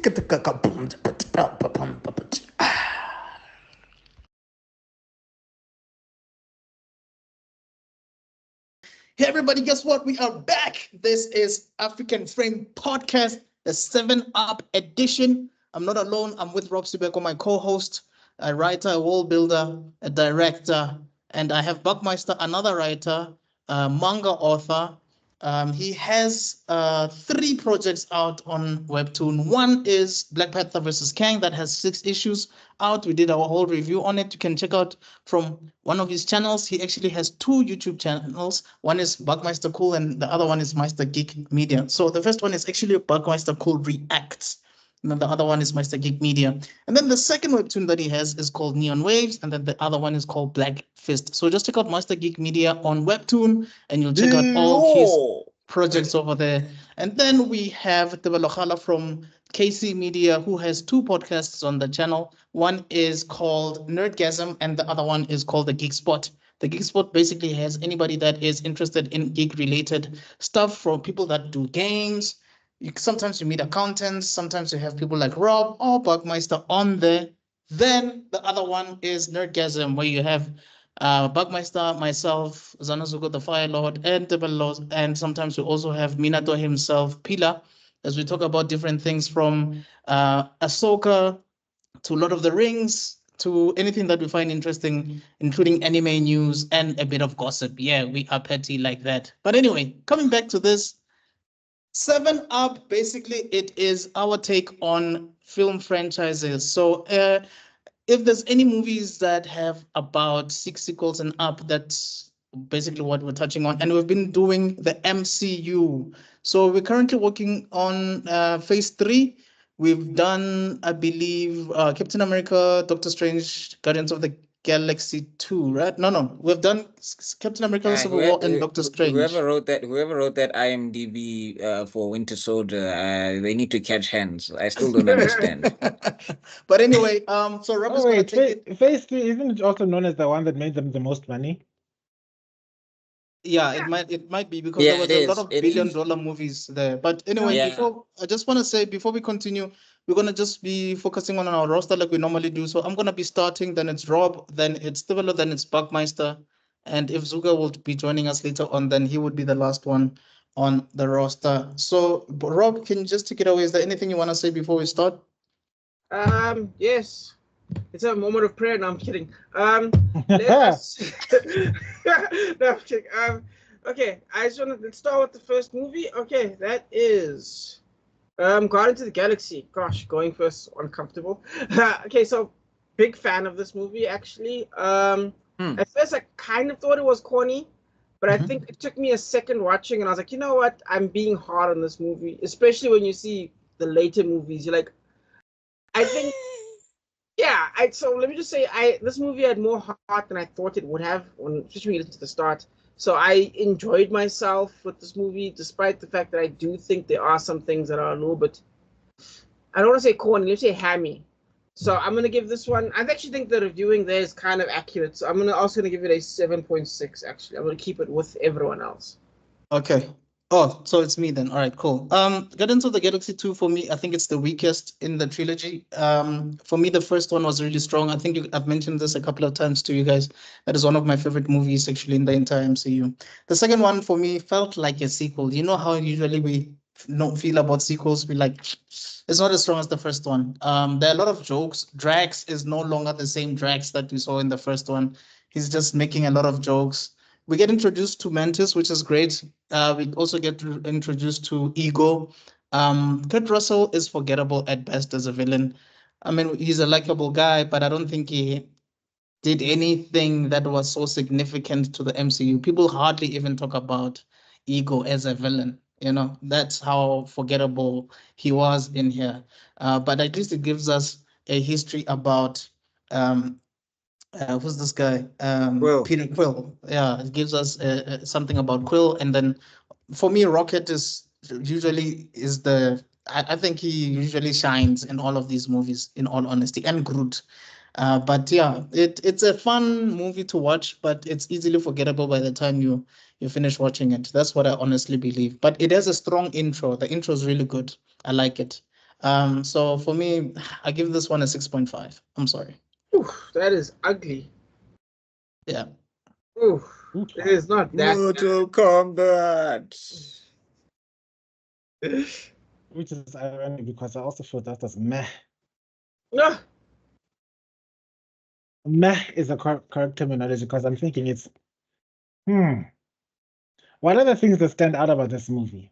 Hey everybody, guess what? We are back. This is African Frame Podcast, the 7 Up edition. I'm not alone. I'm with Rob Sibeko, my co-host, a writer, a world builder, a director, and I have Buckmeister, another writer, a manga author. He has 3 projects out on Webtoon. One is Black Panther versus Kang that has 6 issues out. We did our whole review on it. You can check out from one of his channels. He actually has 2 YouTube channels. One is Buckmeister Cool and the other one is Meister Geek Media. So the first one is actually Buckmeister Cool Reacts. And then the other one is Meister Geek Media. And then the second webtoon that he has is called Neon Waves. And then the other one is called Black Fist. So just check out Meister Geek Media on Webtoon and you'll check out all his projects over there. And then we have Tebelokhala from KC Media, who has 2 podcasts on the channel. One is called Nerdgasm, and the other one is called The Geek Spot. The Geek Spot basically has anybody that is interested in geek-related stuff, from people that do games. Sometimes you meet accountants, sometimes you have people like Rob or Buckmeister on there. Then the other one is Nerdgasm, where you have Buckmeister, myself, Zanazuko the Fire Lord, and Tebellos, and sometimes we also have Minato himself, Pila, as we talk about different things from Ahsoka to Lord of the Rings to anything that we find interesting, including anime news and a bit of gossip. Yeah, we are petty like that. But anyway, coming back to this, 7 Up, basically, it is our take on film franchises. So if there's any movies that have about 6 sequels and up, that's basically what we're touching on. And we've been doing the MCU. So we're currently working on phase 3. We've done, I believe, Captain America, Doctor Strange, Guardians of the Galaxy 2, right? No. We've done Captain America, Civil War, and Doctor Strange. Whoever wrote that IMDb for Winter Soldier, they need to catch hands. I still don't understand. But anyway, so Rob is going to take it. Phase 3, isn't it also known as the one that made them the most money? Yeah, it might be because there was a lot of billion-dollar movies there. But anyway, I just want to say before we continue, we're gonna just be focusing on our roster like we normally do. So I'm gonna be starting, then it's Rob, then it's Tivolo, then it's Buckmeister, and if Zuga will be joining us later on, then he would be the last one on the roster. So Rob, can you just take it away? Is there anything you want to say before we start? Yes. It's a moment of prayer. No, I'm kidding. Let's... No, I'm kidding. Okay, I just want to start with the first movie. Okay, that is Guardians of the Galaxy. Gosh, going first, uncomfortable. Okay, so big fan of this movie, actually. At first, I kind of thought it was corny, but I think it took me a second watching, and I was like, you know what? I'm being hard on this movie, especially when you see the later movies. You're like, I think... Yeah, so let me just say, this movie had more heart than I thought it would have, especially when you listen to the start. So I enjoyed myself with this movie, despite the fact that I do think there are some things that are a little bit, I don't want to say corny, let's say hammy. So I'm going to give this one, I actually think the reviewing there is kind of accurate. So I'm also going to give it a 7.6, actually. I'm going to keep it with everyone else. Okay. Oh, so it's me then. All right, cool. Guardians of the Galaxy 2 for me, I think it's the weakest in the trilogy. For me, the first one was really strong. I think I've mentioned this a couple of times to you guys. That is one of my favorite movies actually in the entire MCU. The second one for me felt like a sequel. You know how usually we feel about sequels? We like, it's not as strong as the first one. There are a lot of jokes. Drax is no longer the same Drax that we saw in the first one. He's just making a lot of jokes. We get introduced to Mantis, which is great. We also get introduced to Ego. Kurt Russell is forgettable at best as a villain. I mean, he's a likable guy, but I don't think he did anything that was so significant to the MCU. People hardly even talk about Ego as a villain. You know, that's how forgettable he was in here. But at least it gives us a history about who's this guy? Quill. Peter Quill. Yeah, it gives us something about Quill. And then for me, Rocket is I think he usually shines in all of these movies, in all honesty, and Groot. But yeah, it's a fun movie to watch, but it's easily forgettable by the time you finish watching it. That's what I honestly believe. But it has a strong intro. The intro is really good. I like it. So for me, I give this one a 6.5. I'm sorry. Ooh, that is ugly. Yeah. Ooh, it is not that Mortal Kombat. bad. Which is ironic because I also feel that was meh. No, Meh is a correct terminology because I'm thinking it's what are the things that stand out about this movie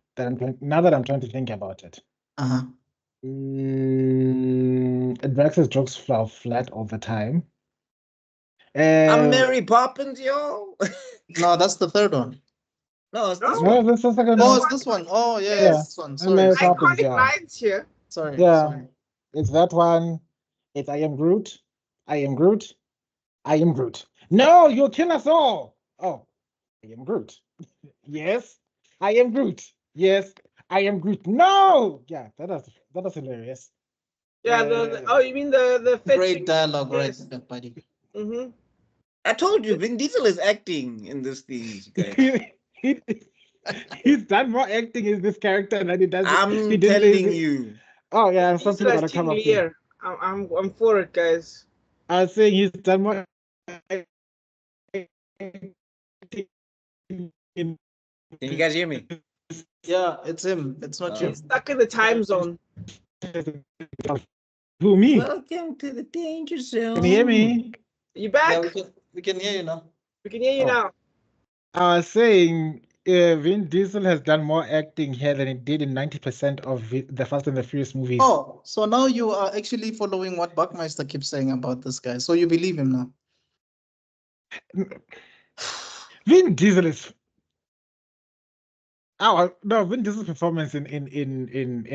now that I'm trying to think about it? Uh-huh. Drax's jokes fall flat all the time. I'm Mary Poppins, yo. No, that's the third one. No, it's this No. No, one. this is the second Oh, one. it's this one. Oh, yeah, Yeah. it's this one. And Sorry, Mary sorry, Poppins, iconic yeah. lines here. sorry, Yeah. sorry. It's that one. It's I am Groot. I am Groot. I am Groot. No, you'll kill us all. Oh, I am Groot. Yes, I am Groot. Yes, I am Groot. No! Yeah, that was hilarious. Yeah, oh, you mean the fetching? Great dialogue Yes. right there, buddy. Mm-hmm. I told you, Vin Diesel is acting in this thing, guys. He's done more acting in this character than he does. I'm he did telling you. Oh yeah, Diesel something as gotta come King up here. Lear. I'm for it, guys. I was saying he's done more. Can you guys hear me? Yeah, it's him. It's not you. He's stuck in the time zone. Who me? Welcome to the danger zone. Can you hear me? You back? Yeah, we can hear you now. We can hear you Oh. now. I was saying Vin Diesel has done more acting here than he did in 90% of the Fast and the Furious movies. Oh, so now you are actually following what Buckmeister keeps saying about this guy. So you believe him now. Vin Diesel is. Oh no, Vin Diesel's performance in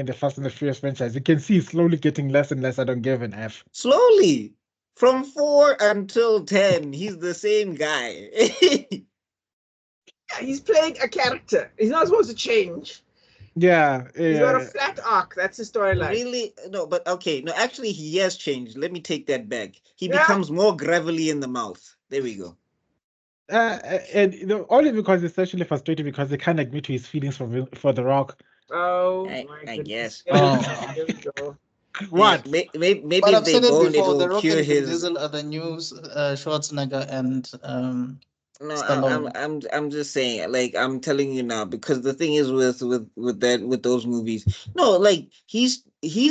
the Fast and the Furious franchise, you can see he's slowly getting less and less. I don't give an F. Slowly. From 4 until 10, he's the same guy. Yeah, he's playing a character. He's not supposed to change. Yeah, He's got a flat arc. That's the storyline. Really? No, but okay. No, actually, he has changed. Let me take that back. He Yeah. becomes more gravelly in the mouth. There we go. and only because it's actually frustrating because they can't admit to his feelings for The Rock. Oh, I my guess. goodness. Here we go. What? Maybe But if I've they said it bone, before, it The will Rock cure and Vin his. Diesel are the new Schwarzenegger and No, Stallone. I'm just saying, like, I'm telling you now, because the thing is with those movies, no, like he's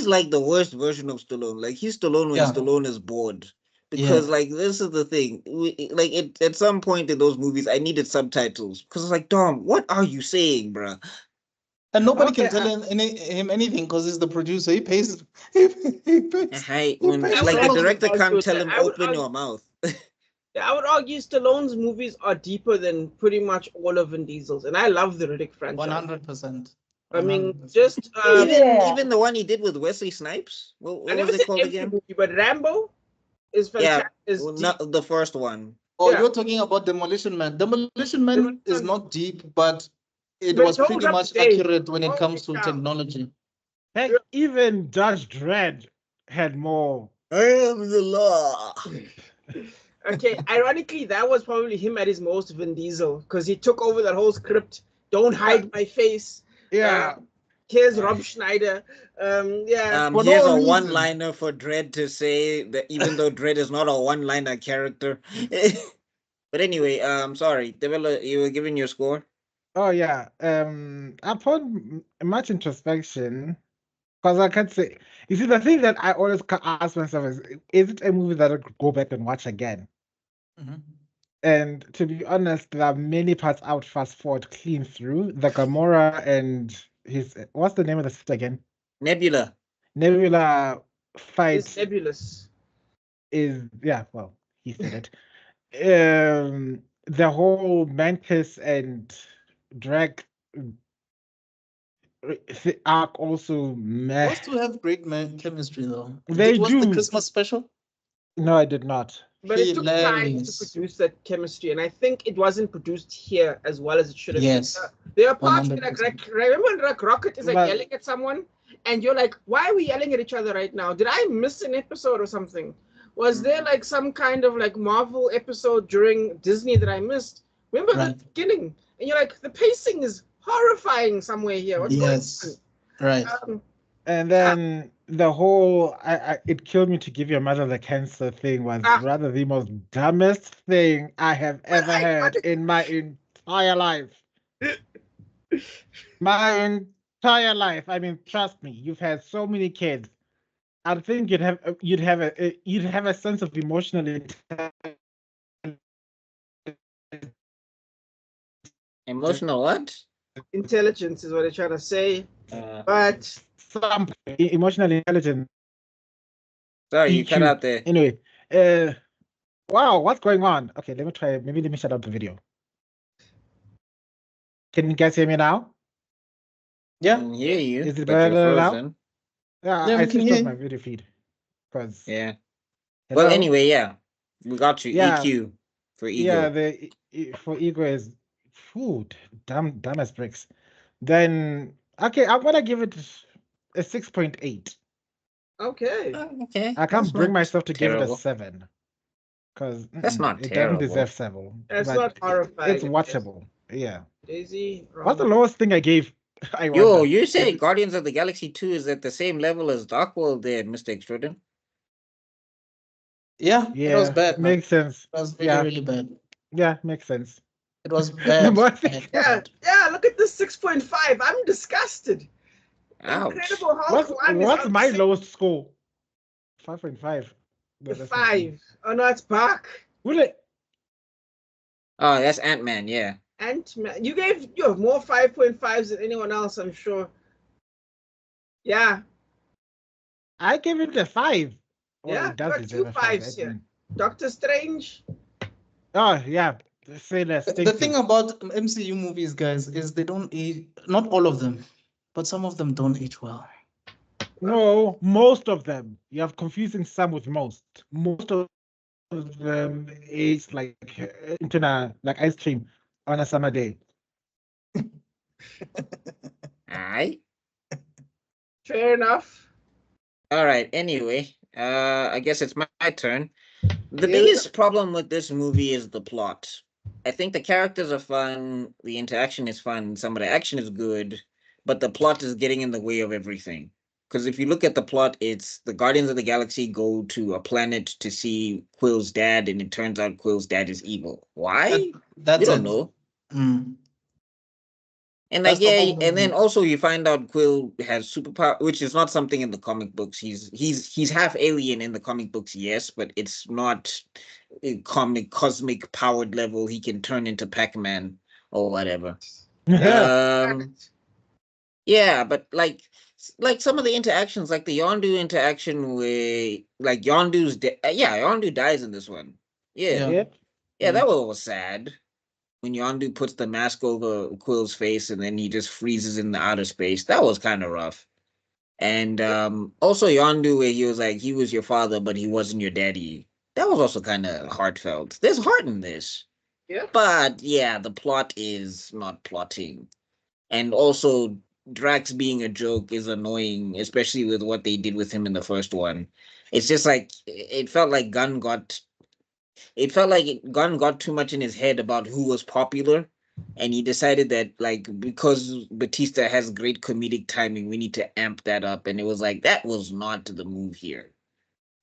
like the worst version of Stallone. Like he's Stallone when Yeah. Stallone is bored. Because like this is the thing, at some point in those movies, I needed subtitles because it's like, Dom, what are you saying, bruh? And nobody Okay, can tell him anything because he's the producer. He pays. He pays. Hey, He pays like the all of director them. can't tell him I would open argue- your mouth. Yeah, I would argue Stallone's movies are deeper than pretty much all of Vin Diesel's, and I love the Riddick franchise. 100%. I mean, 100%. just Even the one he did with Wesley Snipes. What I never was it said called every again? movie, but Rambo is Yeah, fantastic. Is well, deep. not the first one. Oh, Yeah. you're talking about Demolition Man. Demolition Man Demolition is Man. not deep, but it But was it holds pretty up much today. accurate when it Holy comes to cow. technology. heck, even Judge Dredd had more. I am the law. Okay, ironically, that was probably him at his most, Vin Diesel, because he took over that whole script. Don't hide my face. Yeah. Here's Rob Schneider. Yeah. For Here's no a reason. one-liner for Dredd to say that even though Dredd is not a one-liner character. But anyway, sorry, Devilla, you were giving your score. Oh yeah. Upon much introspection, because I can't say. You see, the thing that I always ask myself is it a movie that I could go back and watch again? Mhm. And to be honest, there are many parts I would fast forward clean through. The Gamora and what's the name of the sister again? Nebula. Nebula fight It's nebulous. is well, he said it. The whole Mantis and Drag arc also meh. Those two have great chemistry, though. They Did you watch the do. Christmas special? No, I did not. But it took time to Hilarious. produce that chemistry, and I think it wasn't produced here as well as it should have Yes. been. There are parts where, 100%. remember when Rocket is like But- yelling at someone, and you're like, why are we yelling at each other right now? Did I miss an episode or something? Was there like some kind of like Marvel episode during Disney that I missed? Remember Right. the beginning? And you're like, the pacing is horrifying somewhere here. What's Yes. going Right. on? And then the whole it killed me to give your mother the cancer thing was rather the most dumbest thing I have ever heard in my entire life. My entire life. I mean, trust me, you've had so many kids. I think you'd have a sense of emotional intelligence. Emotional what? Intelligence is what they're trying to say. But Some emotional intelligence. Sorry, you cut EQ. out there. Anyway, wow, what's going on? Okay, let me try. Maybe let me shut up the video. Can you guys hear me now? I Yeah. can hear you, Is it but you're better now? frozen. Yeah, Yeah, I we can switched hear off you. my video feed because Yeah. hello? Well, anyway, yeah, we got you. Yeah. EQ for ego. Yeah, for ego is food, dumb as bricks. Then okay, I'm gonna give it a 6.8. okay. Okay. I can't That's bring not myself to give it a terrible. 7 because That's not it doesn't terrible. deserve 7. It's but not horrifying. It's watchable. Yeah. Daisy. What's the lowest thing I gave? I Yo, wonder. you say Guardians of the Galaxy 2 is at the same level as Dark World there, Mr. Extrudin? Yeah, it was Yeah, bad, man. makes sense. It was really, Yeah. really bad. Yeah, makes sense. It was bad. more bad, Yeah, bad. yeah. Look at this 6.5. I'm disgusted. Ouch. Incredible Hulk 1 is What's on my the lowest score? 5.5. No, same- that's not me. 5. Oh no, it's Buck. Will it? Oh, that's Ant-Man, yeah. Ant-Man. You have more 5.5s than anyone else, I'm sure. Yeah. I gave it a 5. Well, Yeah, it does got deserve two a 5. 5s here. Doctor Strange. Oh, yeah. Say less. The Thank thing you. about MCU movies, guys, is they don't age. Not all of them, but some of them don't age well. No, most of them. You have confusing some with most. Most of them age like like ice cream on a summer day. Aye. Fair enough. All right, anyway, I guess it's my turn. The Here we biggest problem with this movie is the plot. I think the characters are fun, the interaction is fun, some of the action is good, but the plot is getting in the way of everything. Because if you look at the plot, it's the Guardians of the Galaxy go to a planet to see Quill's dad, and it turns out Quill's dad is evil. Why? That's We don't it. know. Mm. And That's like the yeah, whole and then movie. also you find out Quill has superpower, which is not something in the comic books. He's half alien in the comic books, yes, but it's not a cosmic powered level. He can turn into Pac-Man or whatever. Um, yeah, but like some of the interactions, like the Yondu interaction where like Yondu dies in this one. Yeah, Yep. yeah, that was sad when Yondu puts the mask over Quill's face and then he just freezes in the outer space. That was kind of rough. And also Yondu where he was like, he was your father, but he wasn't your daddy. That was also kind of heartfelt. There's heart in this. Yeah. But yeah, the plot is not plotting. And also Drax being a joke is annoying, especially with what they did with him in the first one. It's just like it felt like Gunn got too much in his head about who was popular, and he decided that like because Batista has great comedic timing, we need to amp that up. And it was like that was not the move here.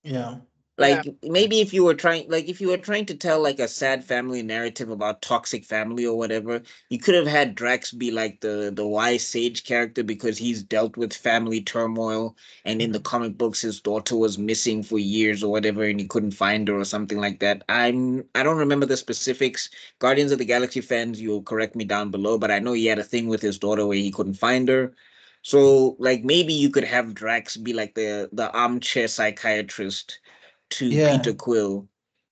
Yeah. Like maybe if you were trying to tell like a sad family narrative about toxic family or whatever, you could have had Drax be like the wise sage character because he's dealt with family turmoil, and in the comic books his daughter was missing for years or whatever and he couldn't find her or something like that. I don't remember the specifics. Guardians of the Galaxy fans, you'll correct me down below, but I know he had a thing with his daughter where he couldn't find her. So like maybe you could have Drax be like the armchair psychiatrist to Yeah. Peter Quill,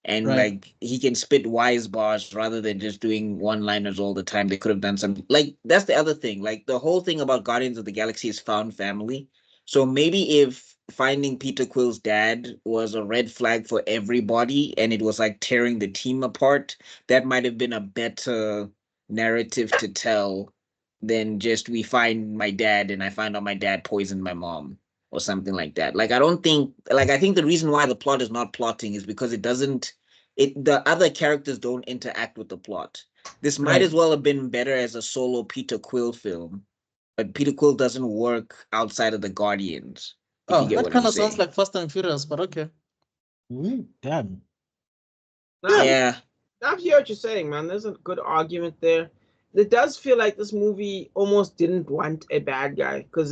and Right. like he can spit wise bars rather than just doing one-liners all the time. They could have done something like that's the other thing. Like the whole thing about Guardians of the Galaxy is found family. So maybe if finding Peter Quill's dad was a red flag for everybody and it was like tearing the team apart, that might have been a better narrative to tell than just we find my dad and I find out my dad poisoned my mom or something like that. Like I think the reason why the plot is not plotting is because the other characters don't interact with the plot. This might Right. as well have been better as a solo Peter Quill film but Peter Quill doesn't work outside of the Guardians. If Oh, you get that what kind I'm of sounds saying. like Fast and Furious, but okay. Damn. Yeah. I hear what you're saying, man. There's a good argument there. It does feel like this movie almost didn't want a bad guy because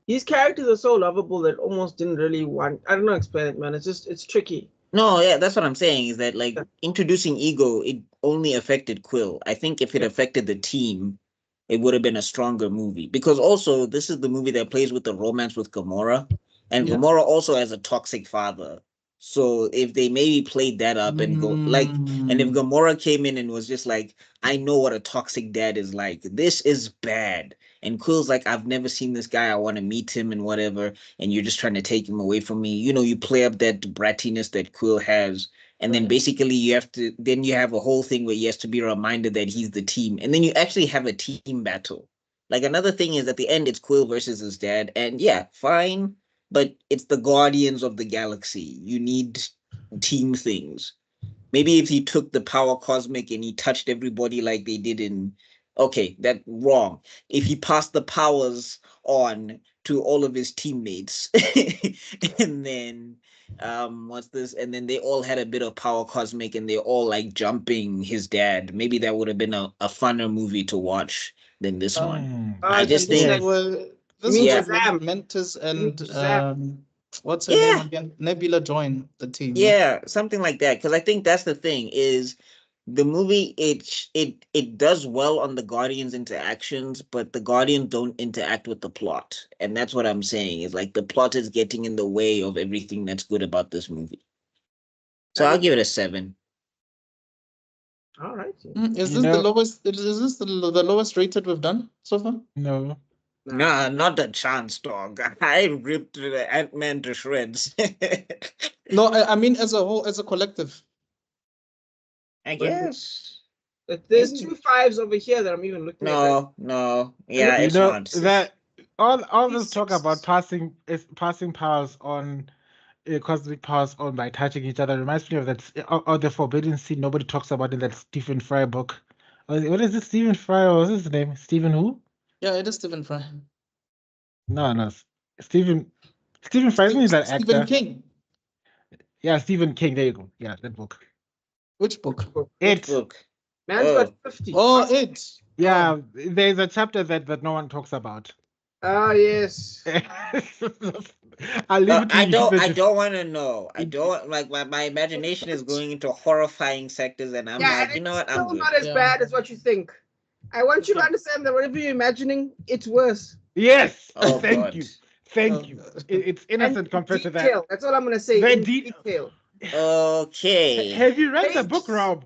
these characters are so lovable that almost didn't really want. I don't know, explain it, man. It's tricky. No, yeah, that's what I'm saying. Is that like introducing Ego? It only affected Quill. I think if it affected the team, it would have been a stronger movie. Because also, this is the movie that plays with the romance with Gamora, and Yeah. Gamora also has a toxic father. So if they maybe played that up and go like, and if Gamora came in and was just like, I know what a toxic dad is like. This is bad. And Quill's like, I've never seen this guy. I want to meet him and whatever. And you're just trying to take him away from me. You know, you play up that brattiness that Quill has. And then basically you have a whole thing where he has to be reminded that he's the team. And then you actually have a team battle. Like another thing is at the end, it's Quill versus his dad. And yeah, fine. But it's the Guardians of the Galaxy. You need team things. Maybe if he took the power cosmic and he touched everybody like they did in that wrong. If he passed the powers on to all of his teammates and then what's this? And then they all had a bit of power cosmic and they're all like jumping his dad. Maybe that would have been a funner movie to watch than this one. I just think This Yeah. was when Mentos and Zam. what's her name again? Nebula joined the team. Yeah, something like that. Because I think that's the thing is the movie it does well on the Guardians interactions, but the Guardians don't interact with the plot. And that's what I'm saying is like the plot is getting in the way of everything that's good about this movie. So I'll give it a 7. All right. Is this the lowest? Is this the lowest rated we've done so far? No. Nah, not a chance, dog. I ripped Ant-Man to shreds. No, I mean as a whole, as a collective. I guess. There's 2 5s over here that I'm even looking at. No. Yeah, it's know not. that all this talk about passing powers on cosmic powers on by touching each other reminds me of that or the forbidden scene nobody talks about in that Stephen Fry book. What is it? Stephen Fry, or what's his name? Stephen who? Yeah, it is Stephen Fry. No. Stephen Fry, isn't he that actor? Stephen King. Yeah, Stephen King. There you go. Yeah, that book. Which book? It. Book. Man's got 50. Oh, it. Yeah, there's a chapter that no one talks about. Ah, yes. I'll leave it to I you. don't want to know. I don't like my imagination is going into horrifying sectors, and I'm like, you know what? I'm still good. not as bad as what you think. I want you to understand that whatever you're imagining, it's worse. Yes. Oh, Thank God. you. Thank you. It's innocent compared to that. That's all I'm gonna say. Very In detail. Okay. Have you read the book, Rob?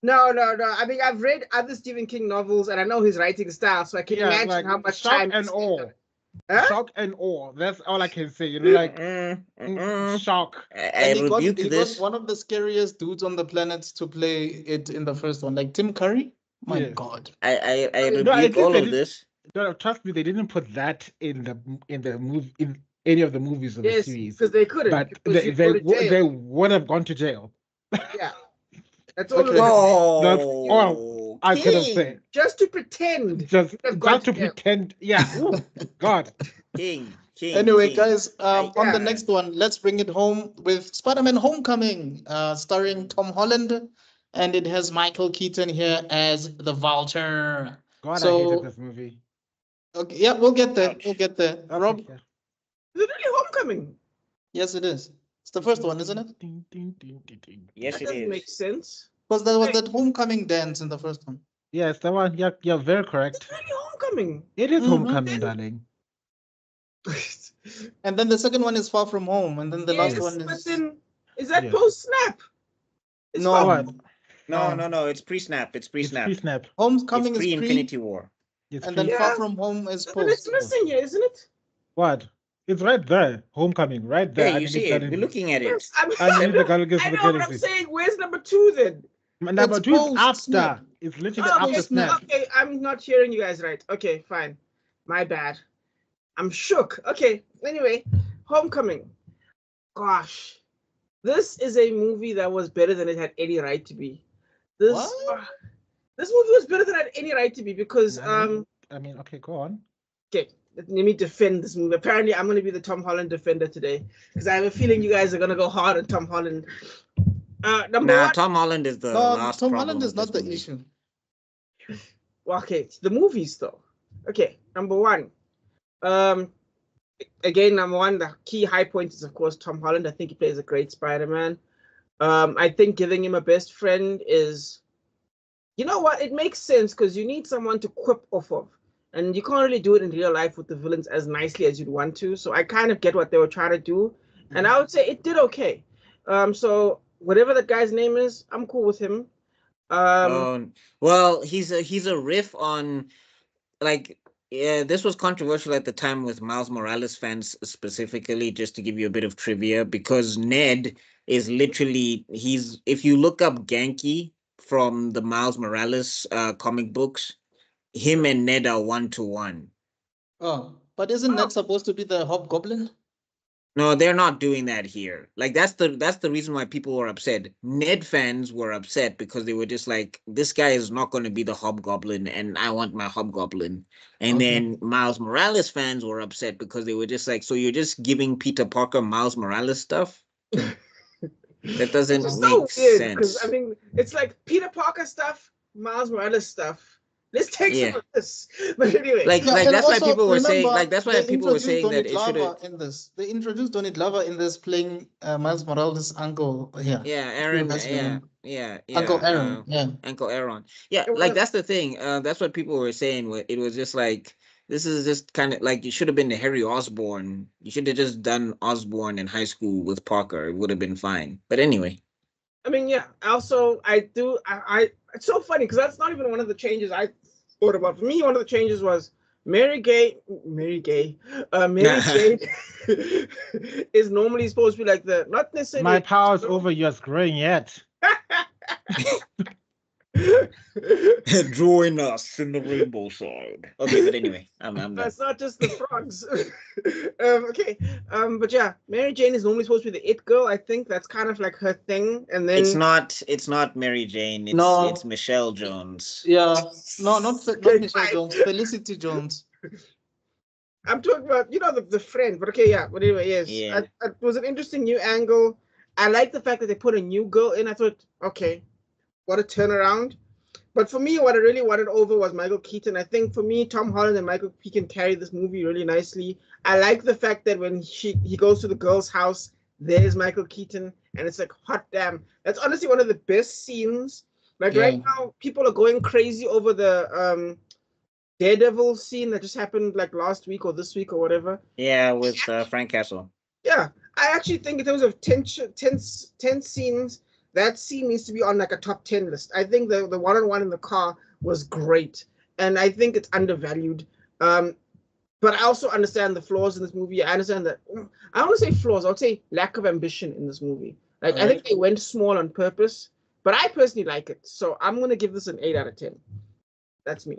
No. I mean, I've read other Stephen King novels, and I know his writing style, so I can imagine how much shock time and awe. Huh? Shock and awe. That's all I can say. You know, like shock. I rebuke he this. got one of the scariest dudes on the planet to play it in the first one, like Tim Curry. My God. I rebuke all of this. No, trust me, they didn't put that in the movie in any of the movies of the series. Because they couldn't. But they would have gone to jail. Yeah. That's all. Okay. That's all I could have said. Just to pretend. Just to pretend. Yeah. Ooh, God. King. Anyway, guys, on the next one, let's bring it home with Spider-Man Homecoming, starring Tom Holland, and it has Michael Keaton here as the Vulture. God, I hated this movie. Okay, yeah, we'll get there. Rob? Is it really Homecoming? Yes, it is. It's the first one, isn't it? Yes, that doesn't make sense. Because there was that homecoming dance in the first one. Yes, that one. Yeah, you're very correct. It's really Homecoming. It is Homecoming, darling. And then the second one is Far From Home, and then the last one is. But then, is that post-snap? No, it's pre-snap. It's pre-snap. Pre-snap. Homecoming is pre-Infinity War. And then Far From Home is post. But it's missing here, isn't it? What? It's right there. Homecoming, right there. Yeah, you see it. We're looking at it. Yes, I know, but I'm saying, where's number 2 then? Number 2 is after. It's literally after snap. Okay, I'm not hearing you guys right. Okay, fine. My bad. I'm shook. Okay, anyway, Homecoming. Gosh, this is a movie that was better than it had any right to be. This movie was better than it had any right to be because I mean, okay, go on. Okay, let me defend this movie. Apparently, I'm going to be the Tom Holland defender today because I have a feeling you guys are going to go hard on Tom Holland. Number one. Tom Holland is the No, last Tom problem Holland is with not this the movie. issue. Well, okay, it's the movies though. Okay, number one. Again, number one, the key high point is of course Tom Holland. I think he plays a great Spider-Man. I think giving him a best friend is, you know what, it makes sense because you need someone to quip off of. And you can't really do it in real life with the villains as nicely as you'd want to. So I kind of get what they were trying to do. And I would say it did okay. So whatever that guy's name is, I'm cool with him. Well, he's a riff on, like, yeah, this was controversial at the time with Miles Morales fans specifically, just to give you a bit of trivia, because Ned is literally, if you look up Genki from the Miles Morales comic books, him and Ned are 1-to-1. Oh, but isn't that supposed to be the Hobgoblin? No, they're not doing that here. Like that's the reason why people were upset. Ned fans were upset because they were just like, this guy is not going to be the Hobgoblin, and I want my Hobgoblin. And Okay. then Miles Morales fans were upset because they were just like, so you're just giving Peter Parker Miles Morales stuff? That doesn't It's make so weird because sense. I mean, it's like Peter Parker stuff, Miles Morales stuff. Let's take some of this. But anyway, Like Yeah, and that's why also, people were saying, remember, like that's why they people were introduced saying that Donny it should have. Glover in this. They introduced Donny Glover in this playing Miles Morales' uncle here. Yeah, Pretty Aaron. nice name. Yeah. Uncle Aaron. Yeah. Uncle Aaron. Yeah, it like was, that's the thing. That's what people were saying. It was just like, this is just kind of like, you should have been the Harry Osborn. You should have just done Osborn in high school with Parker. It would have been fine. But anyway. I mean, yeah. Also, it's so funny because that's not even one of the changes I thought about. For me, one of the changes was Mary Jane is normally supposed to be like the, not necessarily. My power's over your screen yet. Join us in the rainbow side. Okay, but anyway, I'm done. It's not just the frogs. Okay. But yeah, Mary Jane is normally supposed to be the it girl. I think that's kind of like her thing. And then It's not Mary Jane. It's Michelle Jones. Yeah. No, not Okay, Michelle fine. Jones. Felicity Jones. I'm talking about, the friend. But okay, yeah. But anyway, yes. Yeah. It was an interesting new angle. I like the fact that they put a new girl in. I thought, okay, what a turnaround. But for me, what I really wanted over was Michael Keaton. I think for me, Tom Holland and Michael Keaton carried this movie really nicely. I like the fact that when he goes to the girl's house, there's Michael Keaton, and it's like, hot damn. That's honestly one of the best scenes. Like right now, people are going crazy over the Daredevil scene that just happened like last week or this week or whatever. Yeah, with Frank Castle. Yeah, I actually think in terms of 10 scenes, that scene needs to be on like a top 10 list. I think the one-on-one in the car was great, and I think it's undervalued. But I also understand the flaws in this movie. I understand that, I don't want to say flaws, I would say lack of ambition in this movie. Like, I think they went small on purpose, but I personally like it. So I'm going to give this an 8 out of 10. That's me.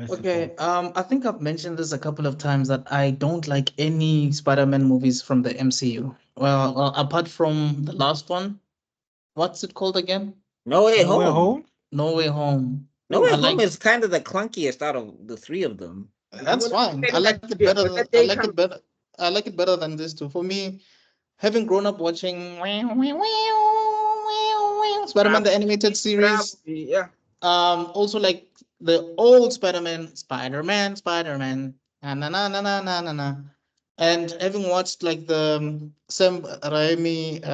Okay, I think I've mentioned this a couple of times that I don't like any Spider-Man movies from the MCU. Well, apart from the last one. What's it called again? No Way No Way Home. Home? No Way Home. No Way I Home like- is kind of the clunkiest out of the three of them. That's fine. I like it Yeah, better. but that I day like comes- it better. I like it better than this two. For me, having grown up watching Spider-Man the animated series, Yeah. also like the old Spider-Man, na na na na na na na, and having watched like the Sam Raimi /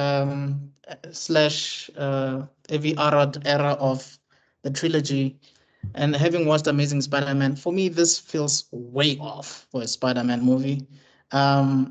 Avi Arad era of the trilogy, and having watched Amazing Spider-Man, for me this feels way off for a Spider-Man movie. The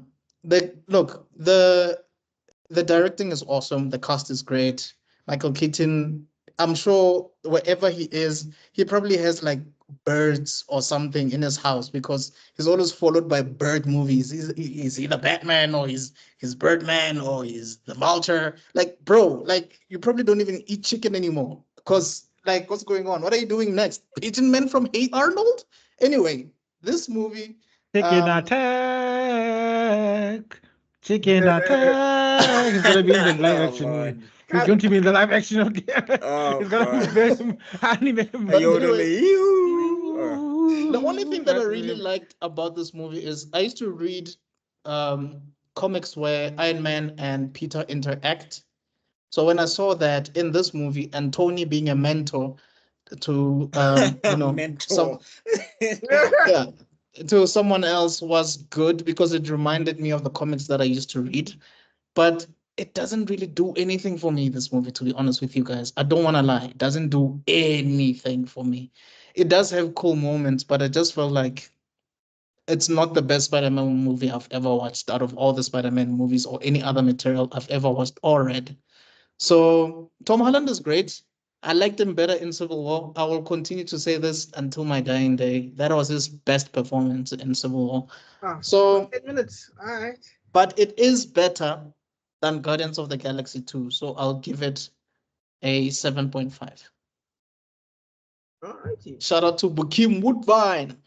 directing is awesome. The cast is great. Michael Keaton, I'm sure wherever he is, he probably has like birds or something in his house because he's always followed by bird movies. He's either Batman or he's Birdman or he's the Vulture. Like, bro, like you probably don't even eat chicken anymore because like what's going on? What are you doing next? Pigeon Man from Hey Arnold? Anyway, this movie. Chicken attack. Chicken attack. He's gonna be in the live action movie. He's going to be in the live action of the. Oh, He's gonna be God. very anime. But anyway, The only thing that I really liked about this movie is I used to read comics where Iron Man and Peter interact. So when I saw that in this movie and Tony being a mentor to Mentor. yeah, to someone else was good because it reminded me of the comics that I used to read. But it doesn't really do anything for me, this movie, to be honest with you guys. I don't want to lie. It doesn't do anything for me. It does have cool moments, but I just felt like it's not the best Spider-Man movie I've ever watched out of all the Spider-Man movies or any other material I've ever watched or read. So Tom Holland is great. I liked him better in Civil War. I will continue to say this until my dying day. That was his best performance in Civil War. So 10 minutes. All right. but it is better than Guardians of the Galaxy 2. So I'll give it a 7.5. All righty. Shout out to Bukim Woodbine.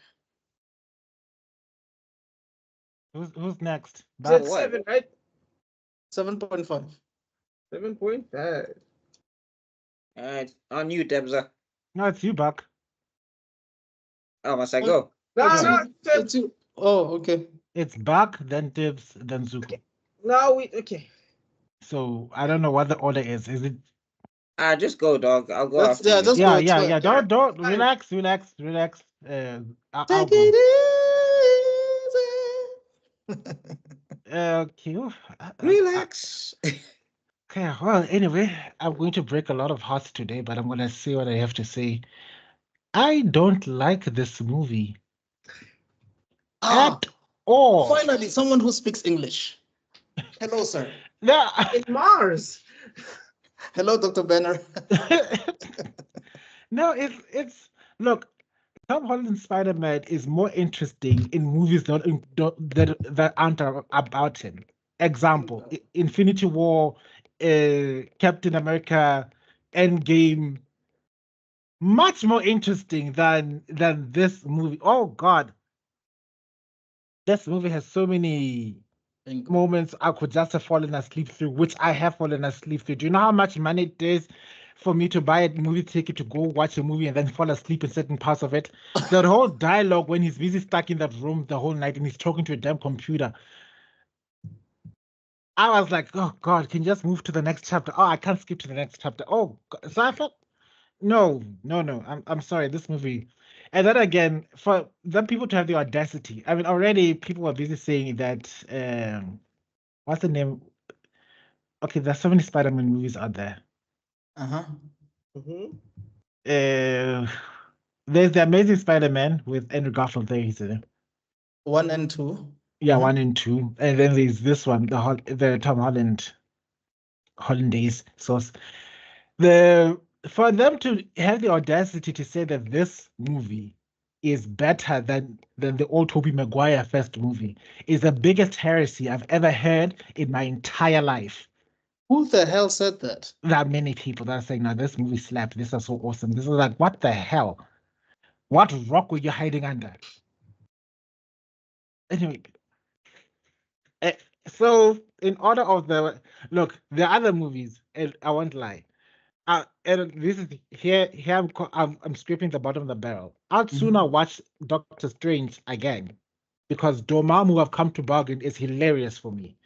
Who's next? Said what? 7, right? 7.5. 7.5. All right, on you, Debza. No, it's you, Buck. Oh, must I go? No, It's no, you. It's you. Oh, okay. It's Buck, then Tibbs, then Zuko. no, okay. So I don't know what the order is. Is it? Just go, dog. I'll go That's after yeah, you. just Yeah, go. yeah, It's yeah. fine. Don't Fine. relax. I'll Take go. it easy. Okay. Relax. Okay. Well, anyway, I'm going to break a lot of hearts today, but I'm gonna say what I have to say. I don't like this movie Ah, at all. finally, someone who speaks English. Hello, sir. No. In Mars. Hello, Dr. Banner. No, it's look, Tom Holland's Spider-Man is more interesting in movies that aren't about him. Example, Infinity War, Captain America, Endgame, much more interesting than this movie. Oh God, this movie has so many moments I could just have fallen asleep through, which I have fallen asleep through. Do you know how much money it is for me to buy a movie ticket to go watch a movie and then fall asleep in certain parts of it? The whole dialogue when he's busy stuck in that room the whole night and he's talking to a damn computer. I was like, oh God, can you just move to the next chapter? Oh, I can't skip to the next chapter. Oh, God. So I felt, no. I'm sorry, this movie. And then again, for them people to have the audacity. I mean, already people were busy saying that, what's the name? Okay, there's so many Spider-Man movies out there. Uh-huh. Mm-hmm. There's the Amazing Spider-Man with Andrew Garfield there, he's in it. 1 and 2. Yeah, Mhm. 1 and 2. And then there's this one, the Tom Holland Hollandaise sauce. For them to have the audacity to say that this movie is better than the old Tobey Maguire first movie is the biggest heresy I've ever heard in my entire life. Who the hell said that? There are many people that are saying, no, this movie slapped. This is so awesome. This is like, what the hell? What rock were you hiding under? Anyway, so in order of the the other movies, and I won't lie. And this is here. I'm scraping the bottom of the barrel. I'd sooner watch Doctor Strange again because Dormammu have come to bargain is hilarious for me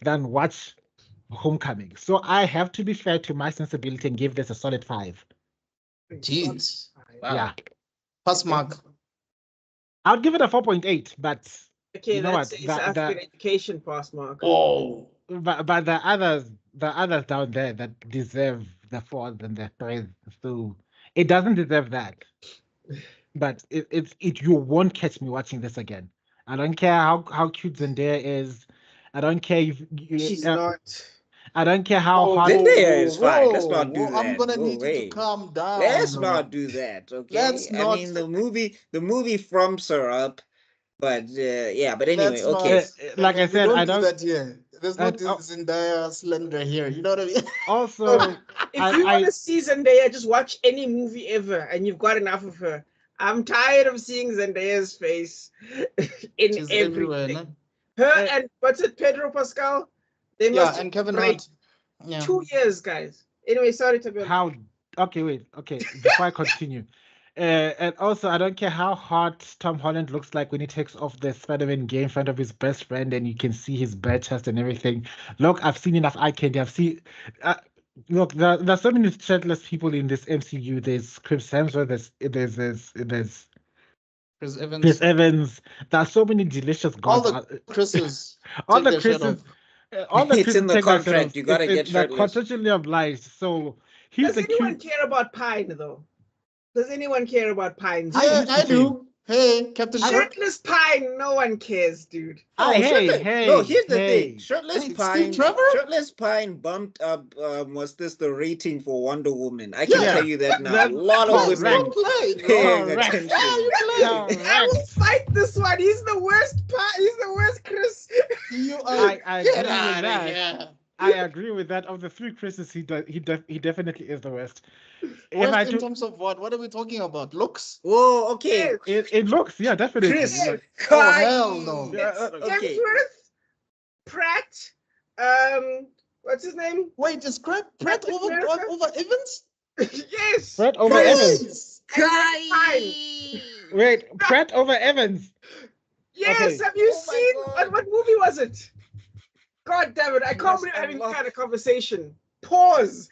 than watch Homecoming. So I have to be fair to my sensibility and give this a solid 5. Jeez. Wow. Yeah, Pass mark. I'll give it a 4.8, but Okay, you know that's what? it's African education pass mark. Oh. But the others down there that deserve the 4s and the 3s, so it doesn't deserve that. But it you won't catch me watching this again. I don't care how cute Zendaya is. I don't care if She's not. I don't care how hard. Zendaya is fine. Let's not do Whoa, that. I'm gonna Go need you to away. calm down. Let's bro. not do that, okay? Let's not- I mean, the movie from Syrup, but yeah. But anyway, Let's not- okay. Like I we said, don't I do don't. that here. There's no Zendaya slender here. You know what I mean? Also, If you want to see Zendaya, just watch any movie ever, and you've got enough of her. I'm tired of seeing Zendaya's face in She's everything. everywhere, no? Her and what's it, Pedro Pascal? They must Yeah, and Kevin break Hart. Yeah. 2 years, guys. Anyway, sorry to be. how? Okay, wait. Okay, before I continue, And also, I don't care how hot Tom Holland looks like when he takes off the Spider-Man gear in front of his best friend, and you can see his bare chest and everything. Look, I've seen enough eye candy. Uh, look, there's so many shirtless people in this MCU. There's Chris Hemsworth. There's Chris Chris Evans. Evans. There are so many delicious All gods. the Chris's All take the their shirt Chris's, off. all the It's Chris's in the take their shirt contract. off. You gotta get They're shirtless. contractually obliged. So he's Does the anyone cute. care about Pine though? Does anyone care about Pine's I Yeah, used to I care. do. Hey, Captain Shark. shirtless Pine? No one cares, dude. Oh, Hey, shirtless. No, here's the hey. thing. Shirtless Hey, Steve Pine. Trevor? Shirtless Pine bumped up. Was this the rating for Wonder Woman? I Yeah. can tell you that now. A That's lot of correct. women Well played, bro. paying Correct. attention. Yeah, you played. I will fight this one. He's the worst He's the worst Chris. You are. I Get agree with out of that. here. I agree with that. Of the three Chris's, he definitely is the worst. If I Worst in do, terms of what? What are we talking about? Looks? Whoa, okay. Yes. it looks, yeah, definitely. Chris, Yeah. Oh, hell no. Yeah, It's okay. Hemsworth, Pratt, what's his name? Wait, is Pratt Captain over America? Evans? Yes. Pratt over Chris. Evans. Kai. Wait, Pratt over Evans. Yes. Okay. Have you Oh my seen God. what movie was it? God damn it! I can't must believe I'm having this unlock- kind of conversation. Pause.